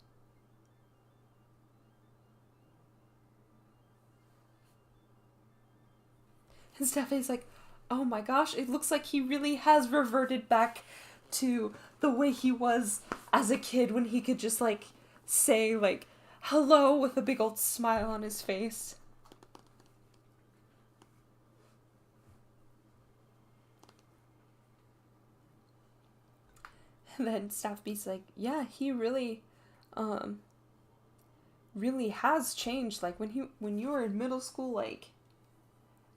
And Staff A is like, oh my gosh, it looks like he really has reverted back to the way he was as a kid when he could just, like, say, like, hello with a big old smile on his face. And then Staff B's like, yeah, he really has changed. Like, when you were in middle school, like,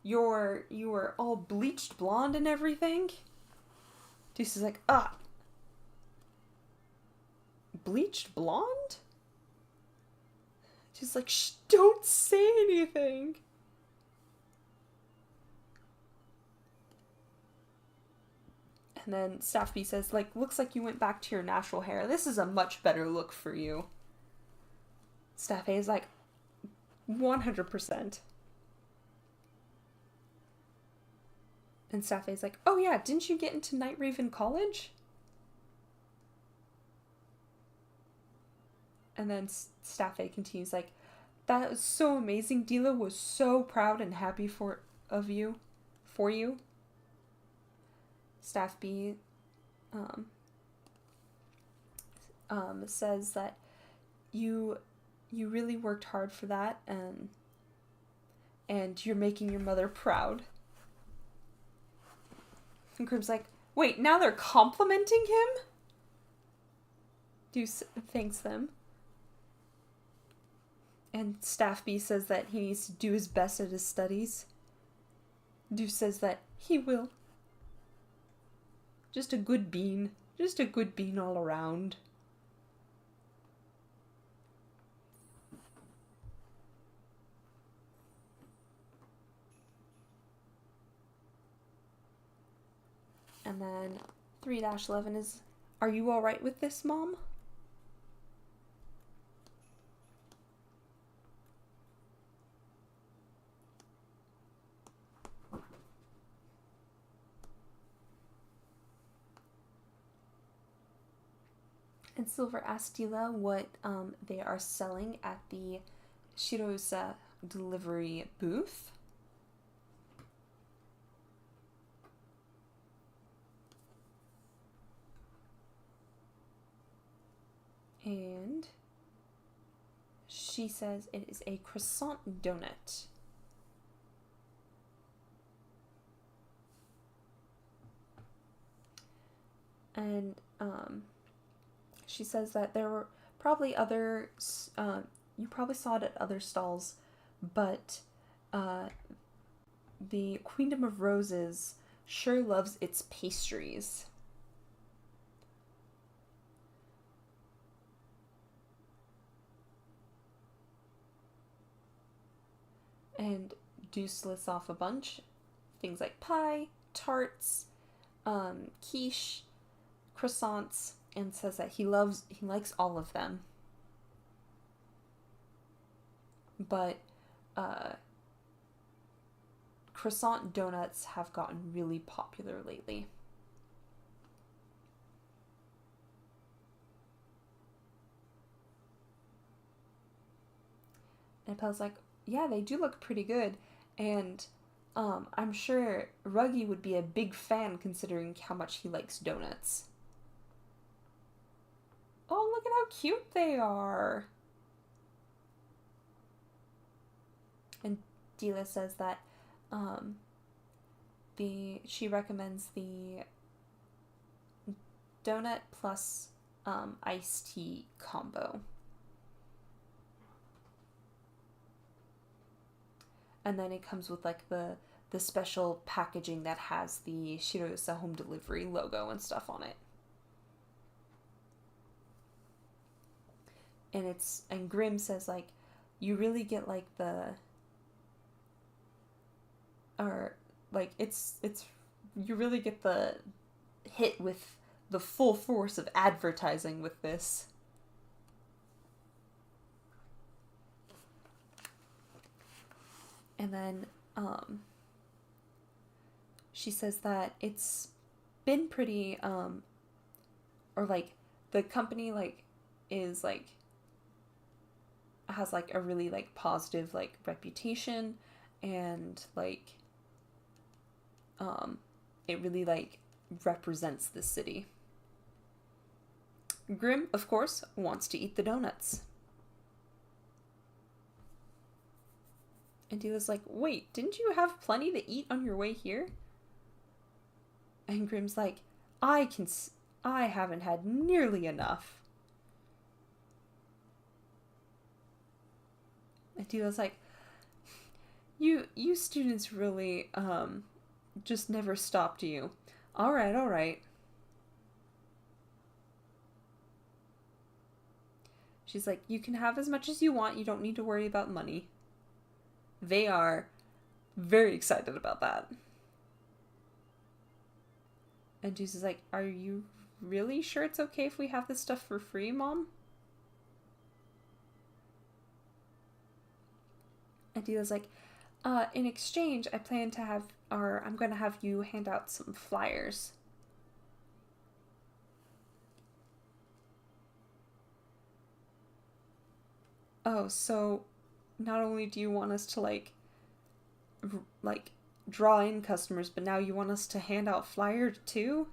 you were all bleached blonde and everything. Deuce is like, bleached blonde? She's like, shh, don't say anything. And then Staff B says, like, looks like you went back to your natural hair. This is a much better look for you. Staff A is like, 100%. And Staff A is like, oh yeah, didn't you get into Night Raven College? And then Staff A continues like, that was so amazing. Dila was so proud and happy for you. Staff B says that you really worked hard for that, and you're making your mother proud. And Grim's like, wait, now they're complimenting him? Deuce thanks them. And Staff B says that he needs to do his best at his studies. Deuce says that he will. Just a good bean. Just a good bean all around. And then 3-11 is, are you alright with this, Mom? And Silver asks Dila what they are selling at the Shirosa delivery booth. And she says it is a croissant donut. And she says that there were probably other, you probably saw it at other stalls, but the Queendom of Roses sure loves its pastries. And Deuce lists off a bunch. Things like pie, tarts, quiche, croissants, and says that he likes all of them. But croissant donuts have gotten really popular lately. And Pelle's like, yeah, they do look pretty good, and I'm sure Ruggy would be a big fan considering how much he likes donuts. Oh, look at how cute they are! And Dila says that she recommends the donut plus iced tea combo. And then it comes with like the special packaging that has the Shirosa home delivery logo and stuff on it. And Grim says like, you really get like you really get the hit with the full force of advertising with this. And then she says that it's been pretty, or like the company like is like has like a really like positive like reputation, and like it really like represents the city. Grim, of course, wants to eat the donuts. And he was like, wait, didn't you have plenty to eat on your way here? And Grim's like, I haven't had nearly enough. And Dila's like, you students really, just never stop, do you? All right. She's like, you can have as much as you want. You don't need to worry about money. They are very excited about that. And Jesus is like, are you really sure it's okay if we have this stuff for free, Mom? And Dila's like, in exchange, I'm going to have you hand out some flyers. Oh, so not only do you want us to like draw in customers, but now you want us to hand out flyers too?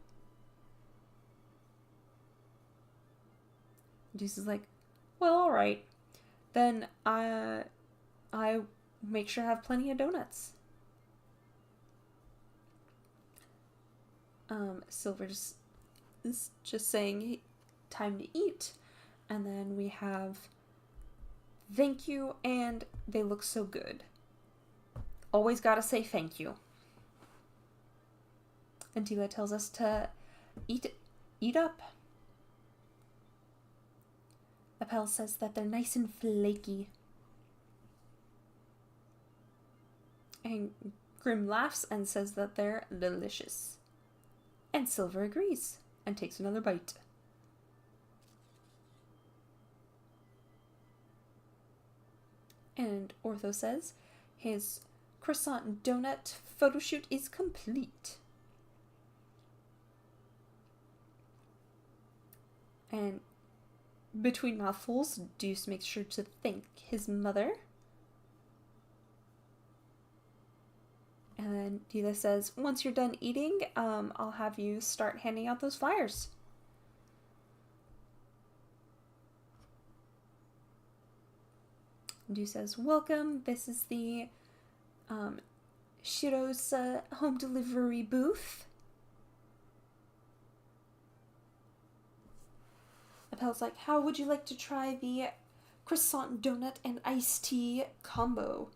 Jesus is like, well, all right. Then I make sure I have plenty of donuts. Silver is just saying time to eat, and then we have thank you, and they look so good. Always gotta say thank you. And Tila tells us to eat up. Appel says that they're nice and flaky. And Grim laughs and says that they're delicious. And Silver agrees and takes another bite. And Ortho says his croissant donut photo shoot is complete. And between mouthfuls, Deuce makes sure to thank his mother. And then Dila says, once you're done eating, I'll have you start handing out those flyers. Deuce says, welcome, this is the Shiro's home delivery booth. Appel's like, how would you like to try the croissant donut and iced tea combo?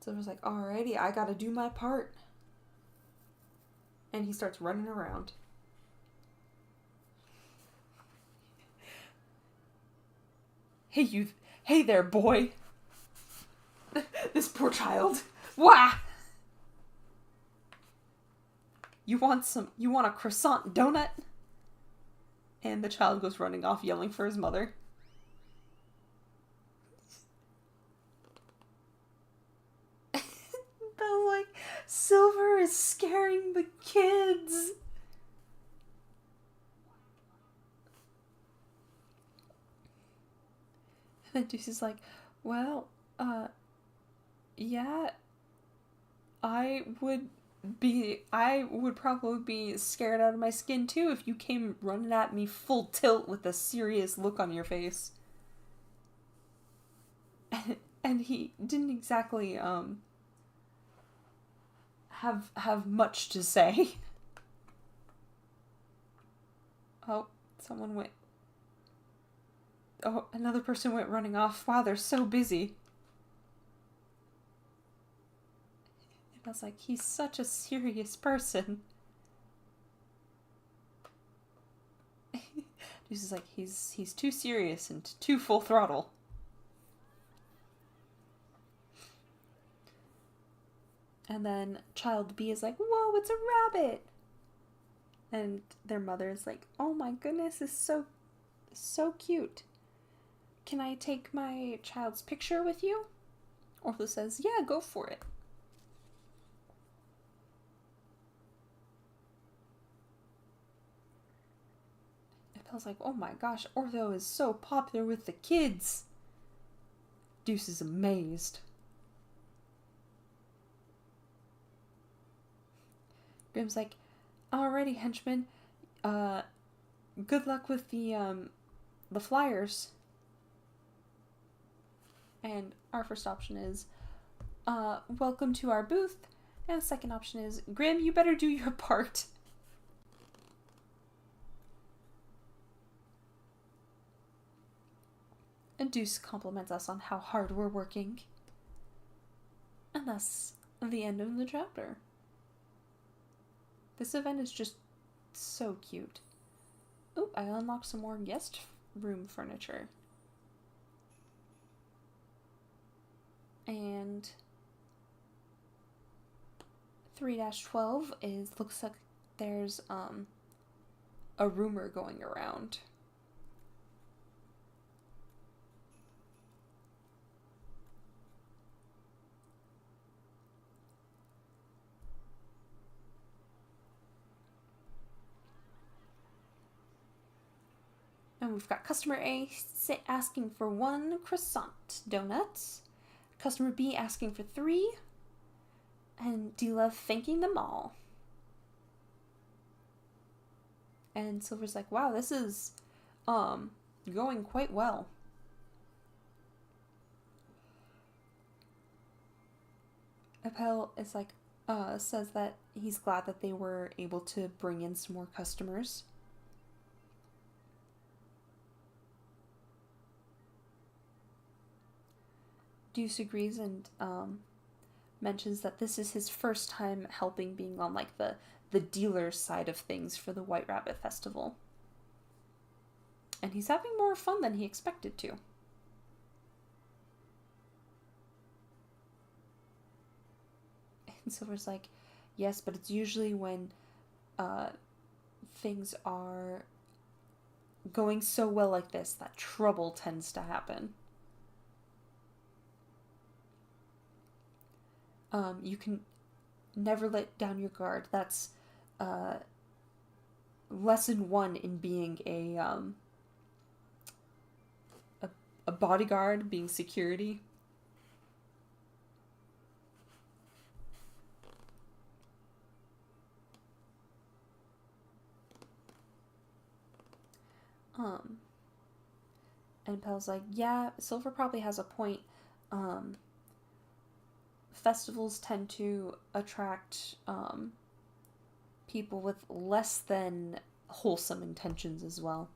Silver's like, alrighty, I gotta do my part. And he starts running around. Hey there, boy. This poor child. Wah! You want a croissant donut? And the child goes running off, yelling for his mother. Bell's like, Silver is scaring the kids. And Deuce is like, well, yeah, I would probably be scared out of my skin too if you came running at me full tilt with a serious look on your face. And he didn't exactly have much to say. Oh, another person went running off. Wow, they're so busy. And I was like, he's such a serious person. Deuce is like, he's too serious and too full throttle. And then Child B is like, whoa, it's a rabbit. And their mother is like, oh my goodness, it's so cute. Can I take my child's picture with you? Ortho says, yeah, go for it. Belle's like, oh my gosh, ortho is so popular with the kids. Deuce is amazed. Grim's like, alrighty, henchman. Good luck with the flyers. And our first option is, welcome to our booth. And the second option is, Grim, you better do your part. And Deuce compliments us on how hard we're working. And that's the end of the chapter. This event is just so cute. Oop, I unlocked some more guest room furniture. And 3-12 looks like there's a rumor going around. And we've got customer A asking for 1 croissant donut. Customer B asking for 3. And D-Love thanking them all. And Silver's like, wow, this is going quite well. Appel is like, says that he's glad that they were able to bring in some more customers. Deuce agrees and mentions that this is his first time helping, being on like the dealer side of things for the White Rabbit Festival. And he's having more fun than he expected to. And Silver's like, yes, but it's usually when things are going so well like this that trouble tends to happen. You can never let down your guard. That's lesson 1 in being a bodyguard, being security. And Pel's like, yeah, Silver probably has a point. Festivals tend to attract people with less than wholesome intentions as well.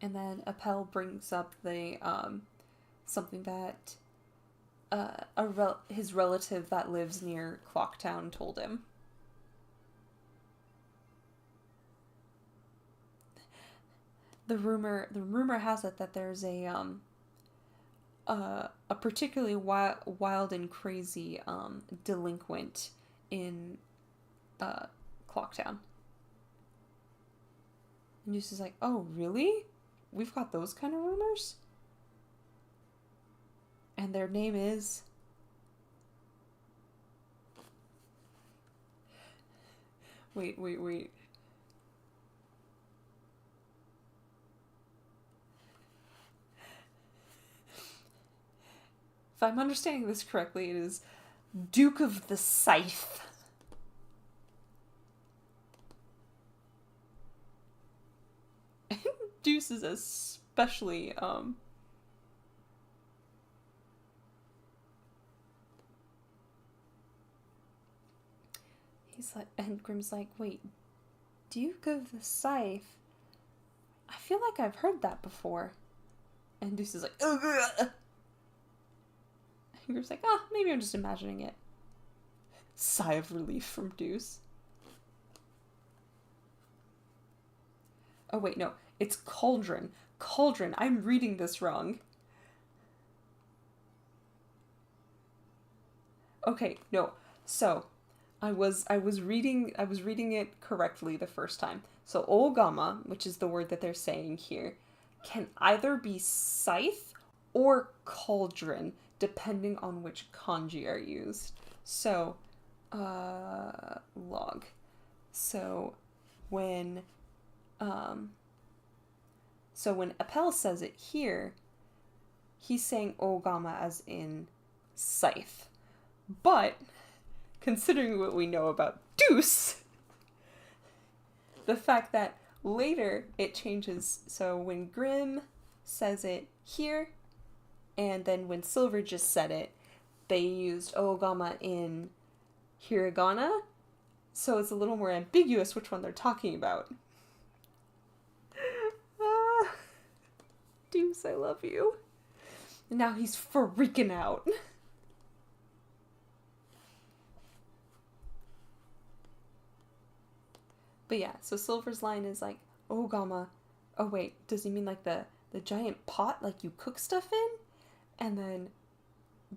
And then Appel brings up the something that his relative that lives near Clocktown told him. The rumor has it that there's a particularly wild and crazy delinquent in Clocktown. And Deuce is like, oh, really? We've got those kind of rumors? And their name is... Wait. If I'm understanding this correctly, it is Duke of the Scythe. Deuce is especially, he's like, and Grim's like, wait, Duke of the Scythe? I feel like I've heard that before. And Deuce is like, ugh. And Grim's like, maybe I'm just imagining it. Sigh of relief from Deuce. Oh wait, no. It's Cauldron. Cauldron. I'm reading this wrong. Okay, no. So, I was reading it correctly the first time. So, Ogama, which is the word that they're saying here, can either be scythe or cauldron, depending on which kanji are used. So, log. So when Appel says it here, he's saying Ogama as in scythe. But considering what we know about Deuce, the fact that later it changes, so when Grimm says it here, and then when Silver just said it, they used Ogama in hiragana, so it's a little more ambiguous which one they're talking about. Deuce, I love you. And now he's freaking out. But yeah, so Silver's line is like, Ogama. Oh wait, does he mean like the giant pot like you cook stuff in? And then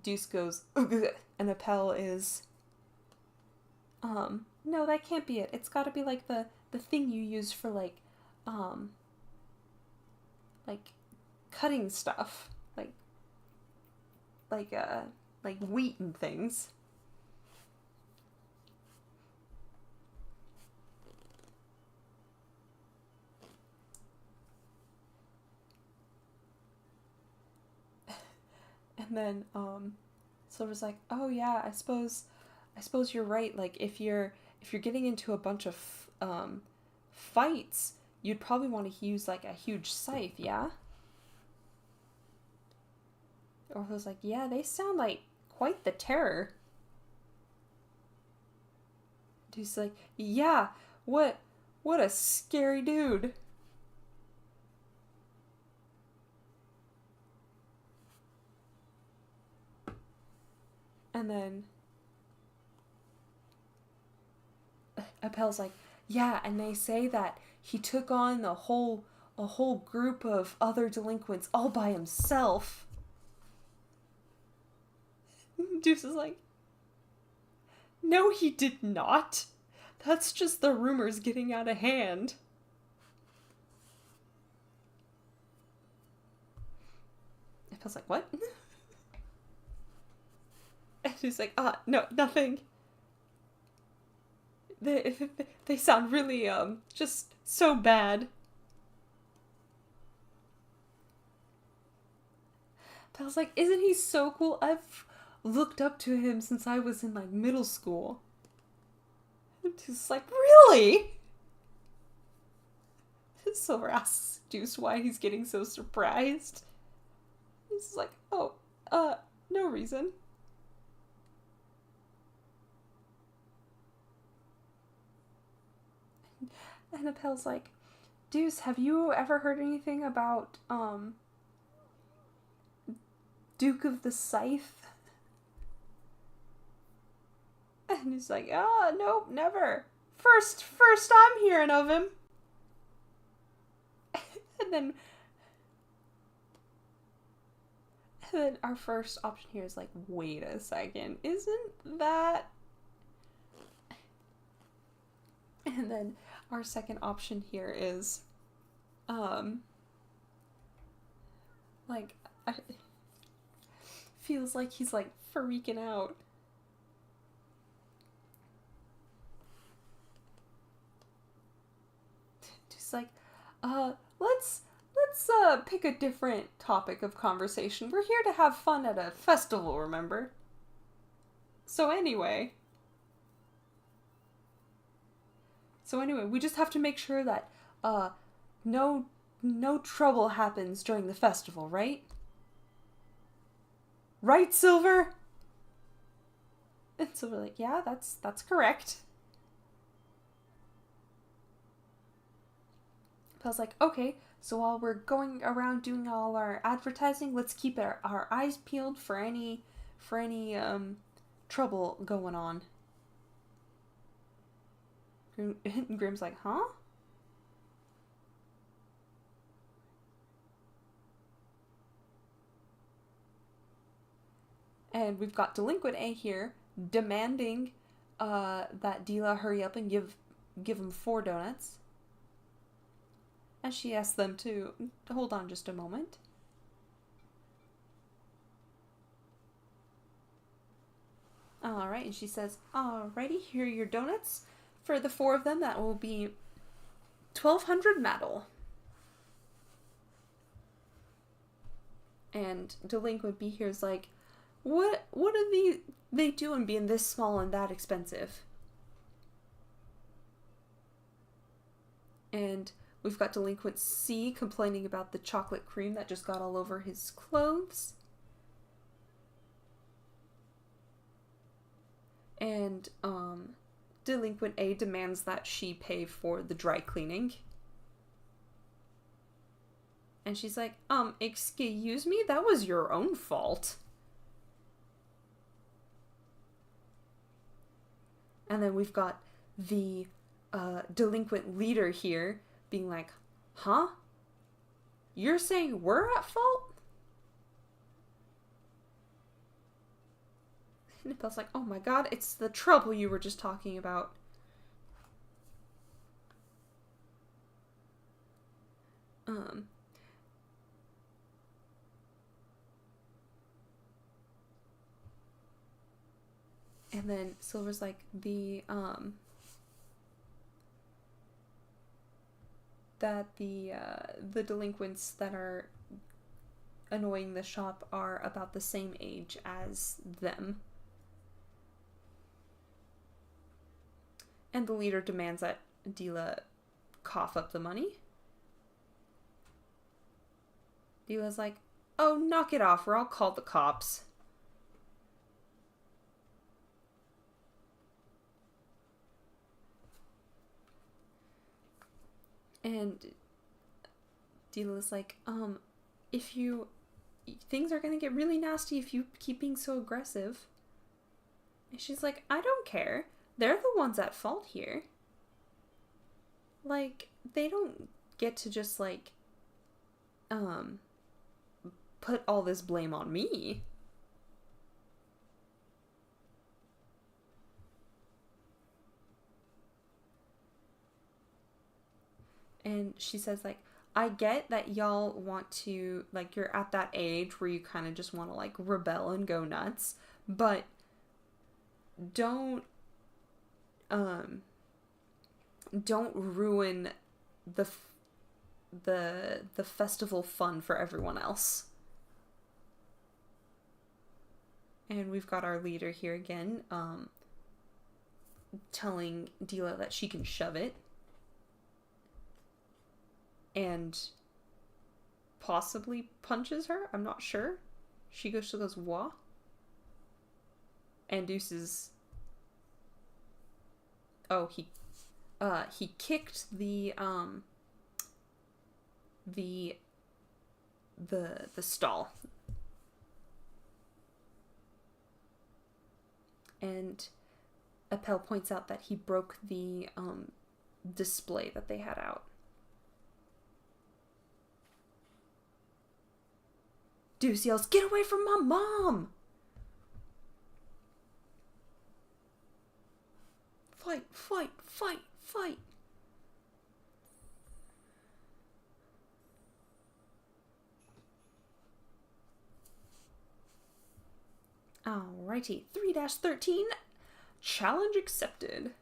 Deuce goes, ugh, and Appel is, no, that can't be it. It's gotta be like the thing you use for like cutting stuff. Like wheat and things. And then Silver's like, oh yeah, I suppose you're right. Like if you're getting into a bunch of fights, you'd probably want to use like a huge scythe, yeah? Ortho's like, yeah, they sound like quite the terror. Dude's like, yeah, what a scary dude. And then Appel's like, yeah, and they say that he took on a whole group of other delinquents all by himself. Deuce is like, no, he did not. That's just the rumors getting out of hand. Appel's like, what? And he's like, no, nothing. They sound really, just so bad. But I was like, isn't he so cool? I've looked up to him since I was in, like, middle school. And he's like, really? Silver asks Deuce why he's getting so surprised. He's like, oh, no reason. And Appel's like, Deuce, have you ever heard anything about, Duke of the Scythe? And he's like, nope, never. First I'm hearing of him. And then our first option here is like, wait a second, isn't that... And then our second option here is, feels like he's, like, freaking out. Just like, let's pick a different topic of conversation. We're here to have fun at a festival, remember? So anyway, we just have to make sure that, no trouble happens during the festival, right? Right, Silver? And Silver like, yeah, that's correct. Pel's like, okay, so while we're going around doing all our advertising, let's keep our eyes peeled for any trouble going on. Grimm's like, huh? And we've got Delinquent A here demanding that Dila hurry up and give him 4 donuts. And she asks them to hold on just a moment. Alright, and she says, alrighty, here are your donuts. For the 4 of them, that will be 1,200 metal. And Delinquent B here's like, what are they doing being this small and that expensive? And we've got Delinquent C complaining about the chocolate cream that just got all over his clothes. And Delinquent A demands that she pay for the dry cleaning. And she's like, excuse me? That was your own fault. And then we've got the delinquent leader here being like, huh? You're saying we're at fault? And Nippel's like, oh my god, it's the trouble you were just talking about. And then Silver's like, the delinquents that are annoying the shop are about the same age as them. And the leader demands that Dila cough up the money. Dila's like, oh, knock it off or I'll call the cops. And Dila's like, things are gonna get really nasty if you keep being so aggressive. And she's like, I don't care. They're the ones at fault here. Like, they don't get to just, like, put all this blame on me. And she says, like, I get that y'all want to, like, you're at that age where you kind of just want to, like, rebel and go nuts, but don't ruin the festival fun for everyone else. And we've got our leader here again, telling Dila that she can shove it. And possibly punches her. I'm not sure. She goes, wah. And Deuces. Oh, he kicked the stall. And Appel points out that he broke the display that they had out. Deuce yells, get away from my mom! Fight, fight, fight, fight. Alrighty, 3-13, challenge accepted.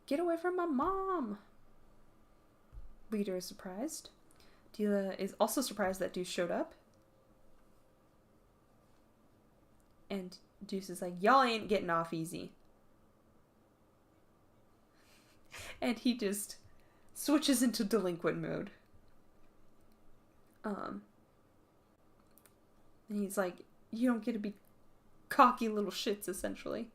Get away from my mom! Leader is surprised. Dila is also surprised that Deuce showed up. And Deuce is like, y'all ain't getting off easy. And he just switches into delinquent mode. And he's like, you don't get to be cocky little shits, essentially.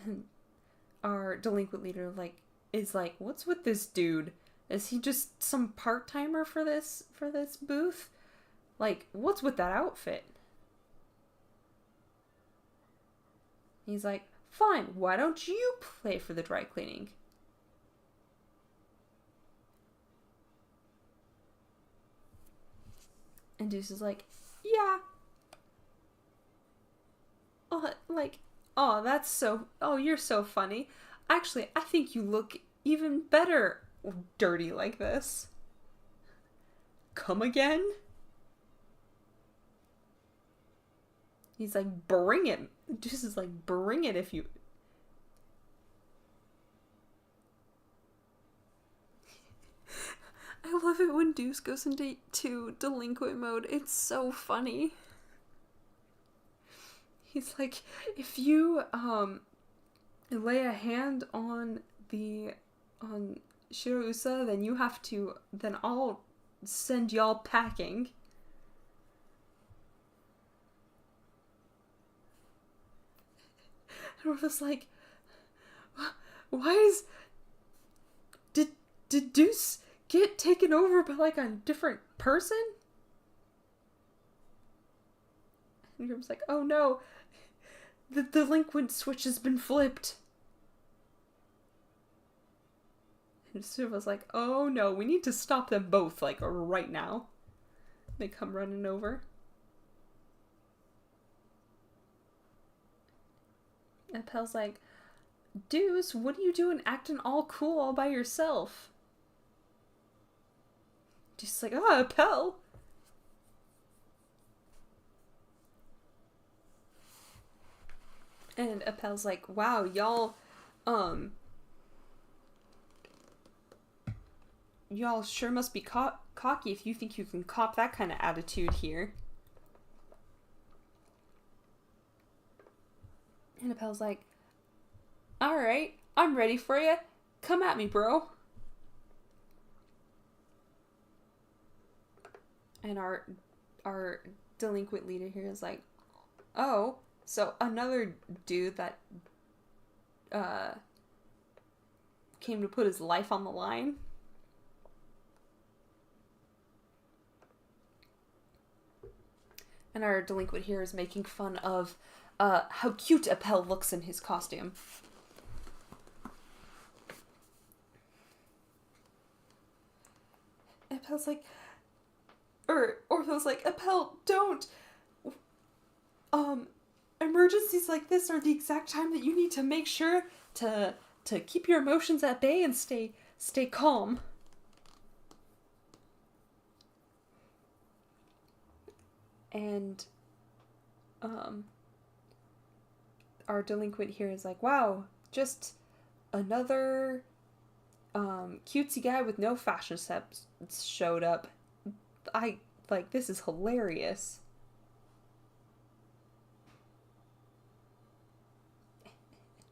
And our delinquent leader is like, what's with this dude? Is he just some part-timer for this booth? Like, what's with that outfit? He's like, fine, why don't you pay for the dry cleaning? And Deuce is like, Yeah. Like, oh, that's so, oh, you're so funny. Actually, I think you look even better dirty like this. Come again? He's like, bring it. Just is like, bring it if you. I love it when Deuce goes into delinquent mode. It's so funny. He's like, if you lay a hand on the on Shirousa, then you have to. Then I'll send y'all packing. And we're just like, why is did Deuce get taken over by like a different person? And Grim's like, oh no, the delinquent switch has been flipped. And Suva's like, oh no, we need to stop them both, like, right now. They come running over. And Pel's like, Deuce, what are you doing acting all cool all by yourself? Just like, ah, Pel. And Appel's like, wow, y'all sure must be cocky if you think you can cop that kind of attitude here. And Appel's like, alright, I'm ready for you. Come at me, bro. And our delinquent leader here is like, oh, so another dude that came to put his life on the line. And our delinquent here is making fun of how cute Appel looks in his costume. Appel's like, Ortho's like, Appel, don't. Emergencies like this are the exact time that you need to make sure to keep your emotions at bay and stay calm. And our delinquent here is like, wow, just another cutesy guy with no fashion sense showed up. This is hilarious.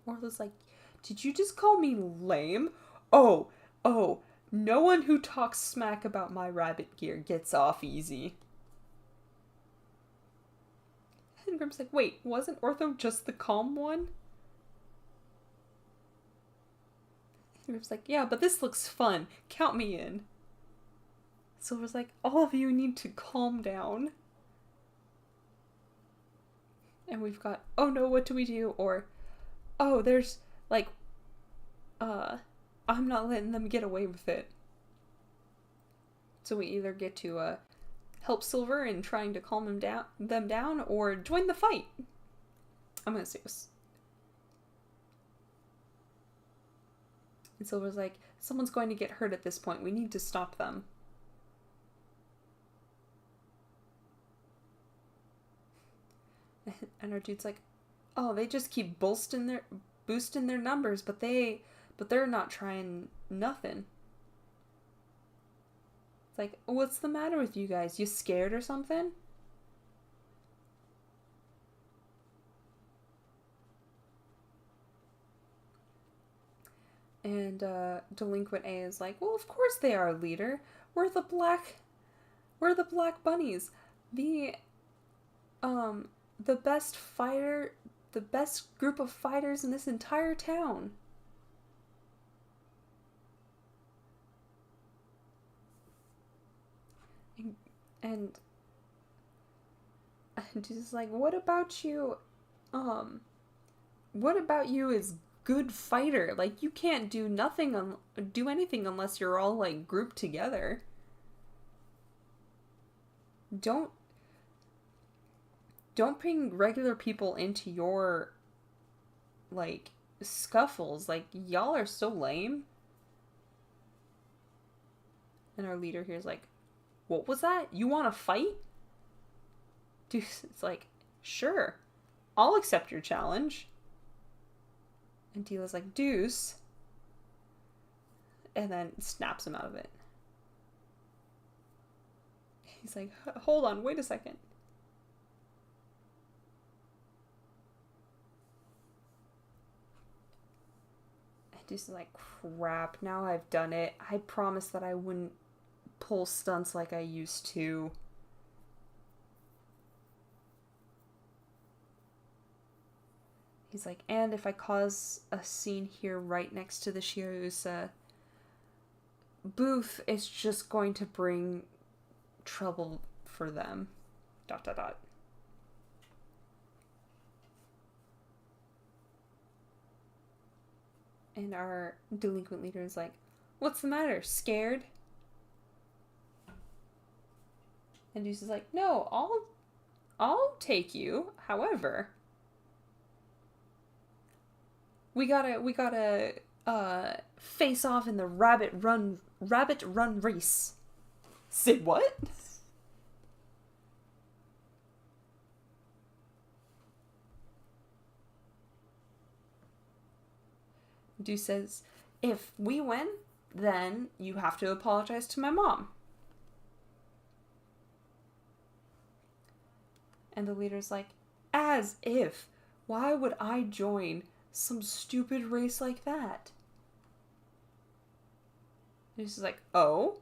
Orla's like, did you just call me lame? Oh, no one who talks smack about my rabbit gear gets off easy. And Grim's like, wait, wasn't Ortho just the calm one? And Grim's like, yeah, but this looks fun. Count me in. Silver's like, all of you need to calm down. And we've got, oh no, what do we do? Or, oh, there's, like, I'm not letting them get away with it. So we either get to, help Silver in trying to calm them down, or join the fight. I'm gonna say this. And Silver's like, someone's going to get hurt at this point. We need to stop them. And our dude's like, oh, they just keep boosting their numbers, but they're not trying nothing. It's like, what's the matter with you guys? You scared or something? And Delinquent A is like, well, of course they are, leader. We're the black bunnies. The best group of fighters in this entire town. And she's like, what about you as good fighter? Like, you can't do anything unless you're all, like, grouped together. don't bring regular people into your, like, scuffles. Like, y'all are so lame. And our leader here is like, what was that? You want to fight? Deuce is like, sure, I'll accept your challenge. And Dila's like, Deuce. And then snaps him out of it. He's like, hold on, wait a second. And Deuce is like, crap, now I've done it. I promised that I wouldn't pull stunts like I used to. He's like, and if I cause a scene here right next to the Shirausa booth, it's just going to bring trouble for them. ... And our delinquent leader is like, what's the matter? Scared? And Deuce is like, no, I'll take you. However, we gotta face off in the rabbit run race. Say what? Deuce says, if we win, then you have to apologize to my mom. And the leader's like, as if. Why would I join some stupid race like that? And he's like, oh?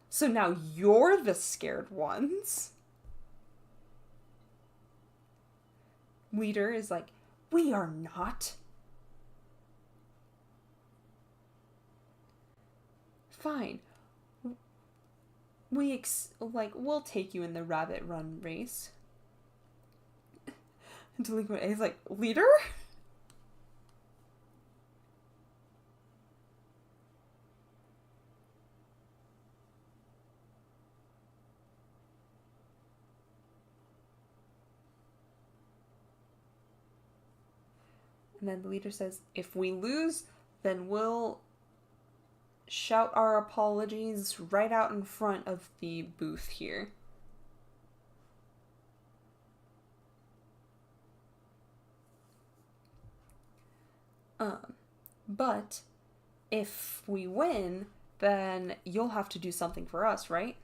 So now you're the scared ones? Leader is like, we are not. Fine. We'll take you in the rabbit run race. And Delinquent A is like, leader? And then the leader says, if we lose, then we'll shout our apologies right out in front of the booth here. But if we win, then you'll have to do something for us, right?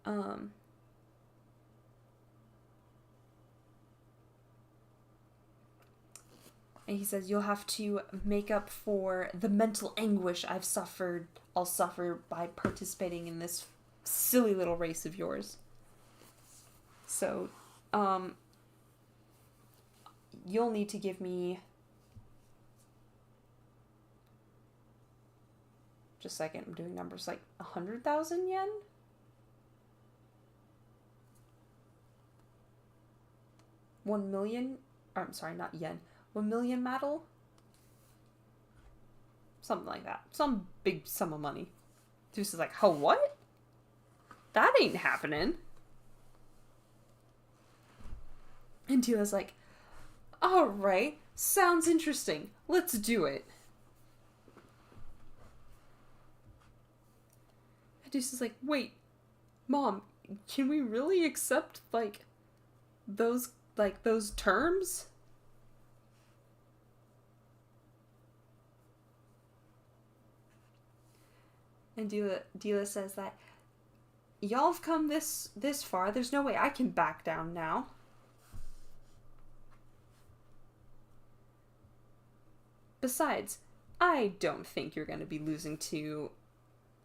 And he says, you'll have to make up for the mental anguish I'll suffer by participating in this silly little race of yours. So, you'll need to give me... Just a second, I'm doing numbers like 100,000 yen? $1 million? Or, I'm sorry, not yen. 1 million metal? Something like that. Some big sum of money. Deuce is like, oh, what? That ain't happening. And Tila's like, alright, sounds interesting. Let's do it. And Deuce is like, wait, Mom, can we really accept, those terms? And Dila says that y'all have come this far. There's no way I can back down now. Besides, I don't think you're going to be losing to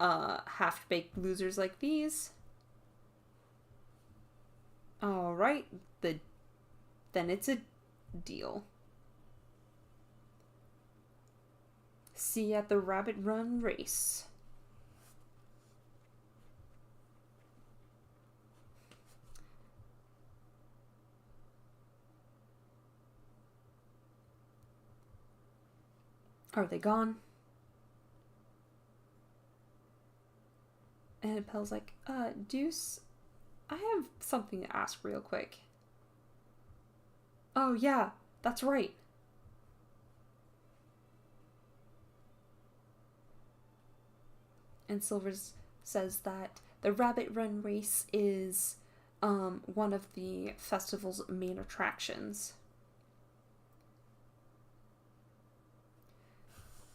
half-baked losers like these. Alright, then it's a deal. See you at the Rabbit Run race. Are they gone? And Appel's like, Deuce, I have something to ask real quick. Oh yeah, that's right. And Silvers says that the Rabbit Run race is one of the festival's main attractions.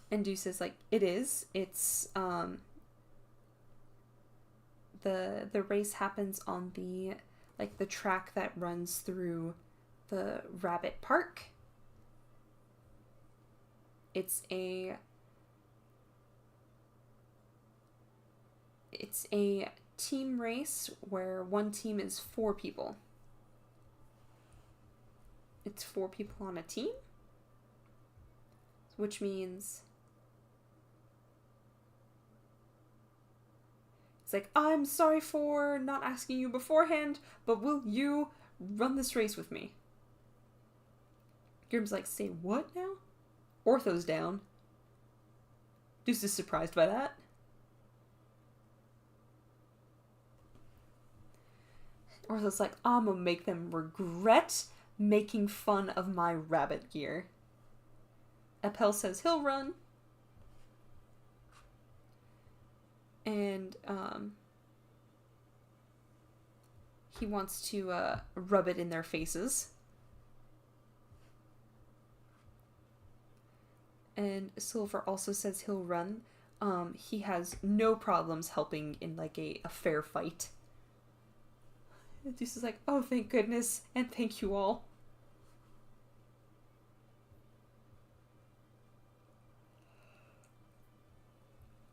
And Deuce is like, it is. It's the race happens on the track that runs through the Rabbit Park. It's a team race where one team is 4 people. It's 4 people on a team, which means it's like, I'm sorry for not asking you beforehand, but will you run this race with me? Grimm's like, say what now? Ortho's down. Deuce is surprised by that. Ortho's like, I'm gonna make them regret making fun of my rabbit gear. Appel says he'll run. And, he wants to, rub it in their faces. And Silver also says he'll run. He has no problems helping in, like, a fair fight. And Deuce is like, oh, thank goodness, and thank you all.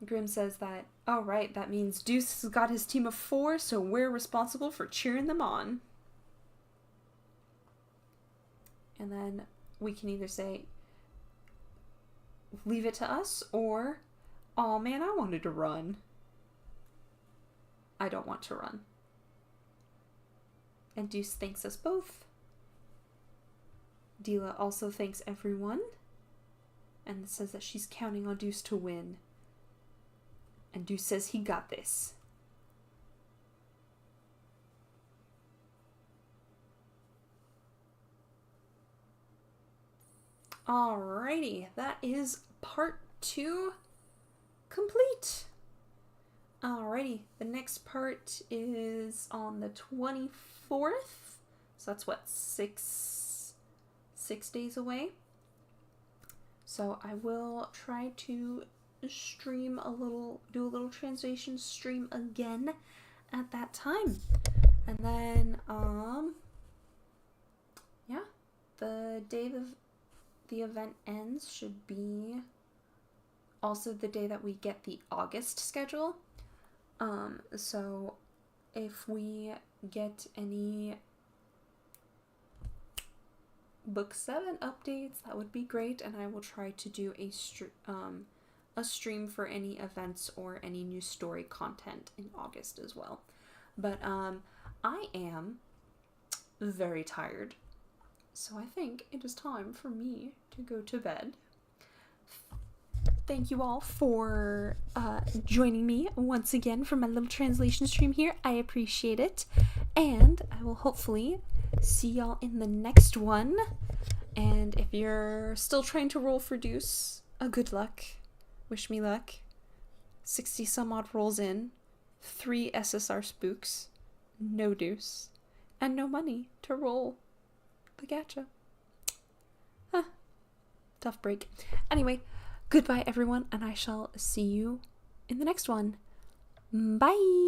Grimm says that, all right, that means Deuce has got his team of 4, so we're responsible for cheering them on. And then we can either say, leave it to us, or, aw man, I wanted to run. I don't want to run. And Deuce thanks us both. Dila also thanks everyone, and says that she's counting on Deuce to win. And Deuce says he got this. Alrighty, that is part 2 complete. Alrighty, the next part is on the 24th. So that's what, 6 days away. So I will try to stream do a little translation stream again at that time. And then, yeah, the day the event ends should be also the day that we get the August schedule. So if we get any Book 7 updates, that would be great, and I will try to do a stream for any events or any new story content in August as well. But I am very tired, so I think it is time for me to go to bed. Thank you all for joining me once again for my little translation stream here. I appreciate it. And I will hopefully see y'all in the next one. And if you're still trying to roll for Deuce, good luck. Wish me luck. 60 some odd rolls in. 3 SSR spooks. No Deuce. And no money to roll the gacha. Tough break. Anyway, goodbye everyone, and I shall see you in the next one. Bye!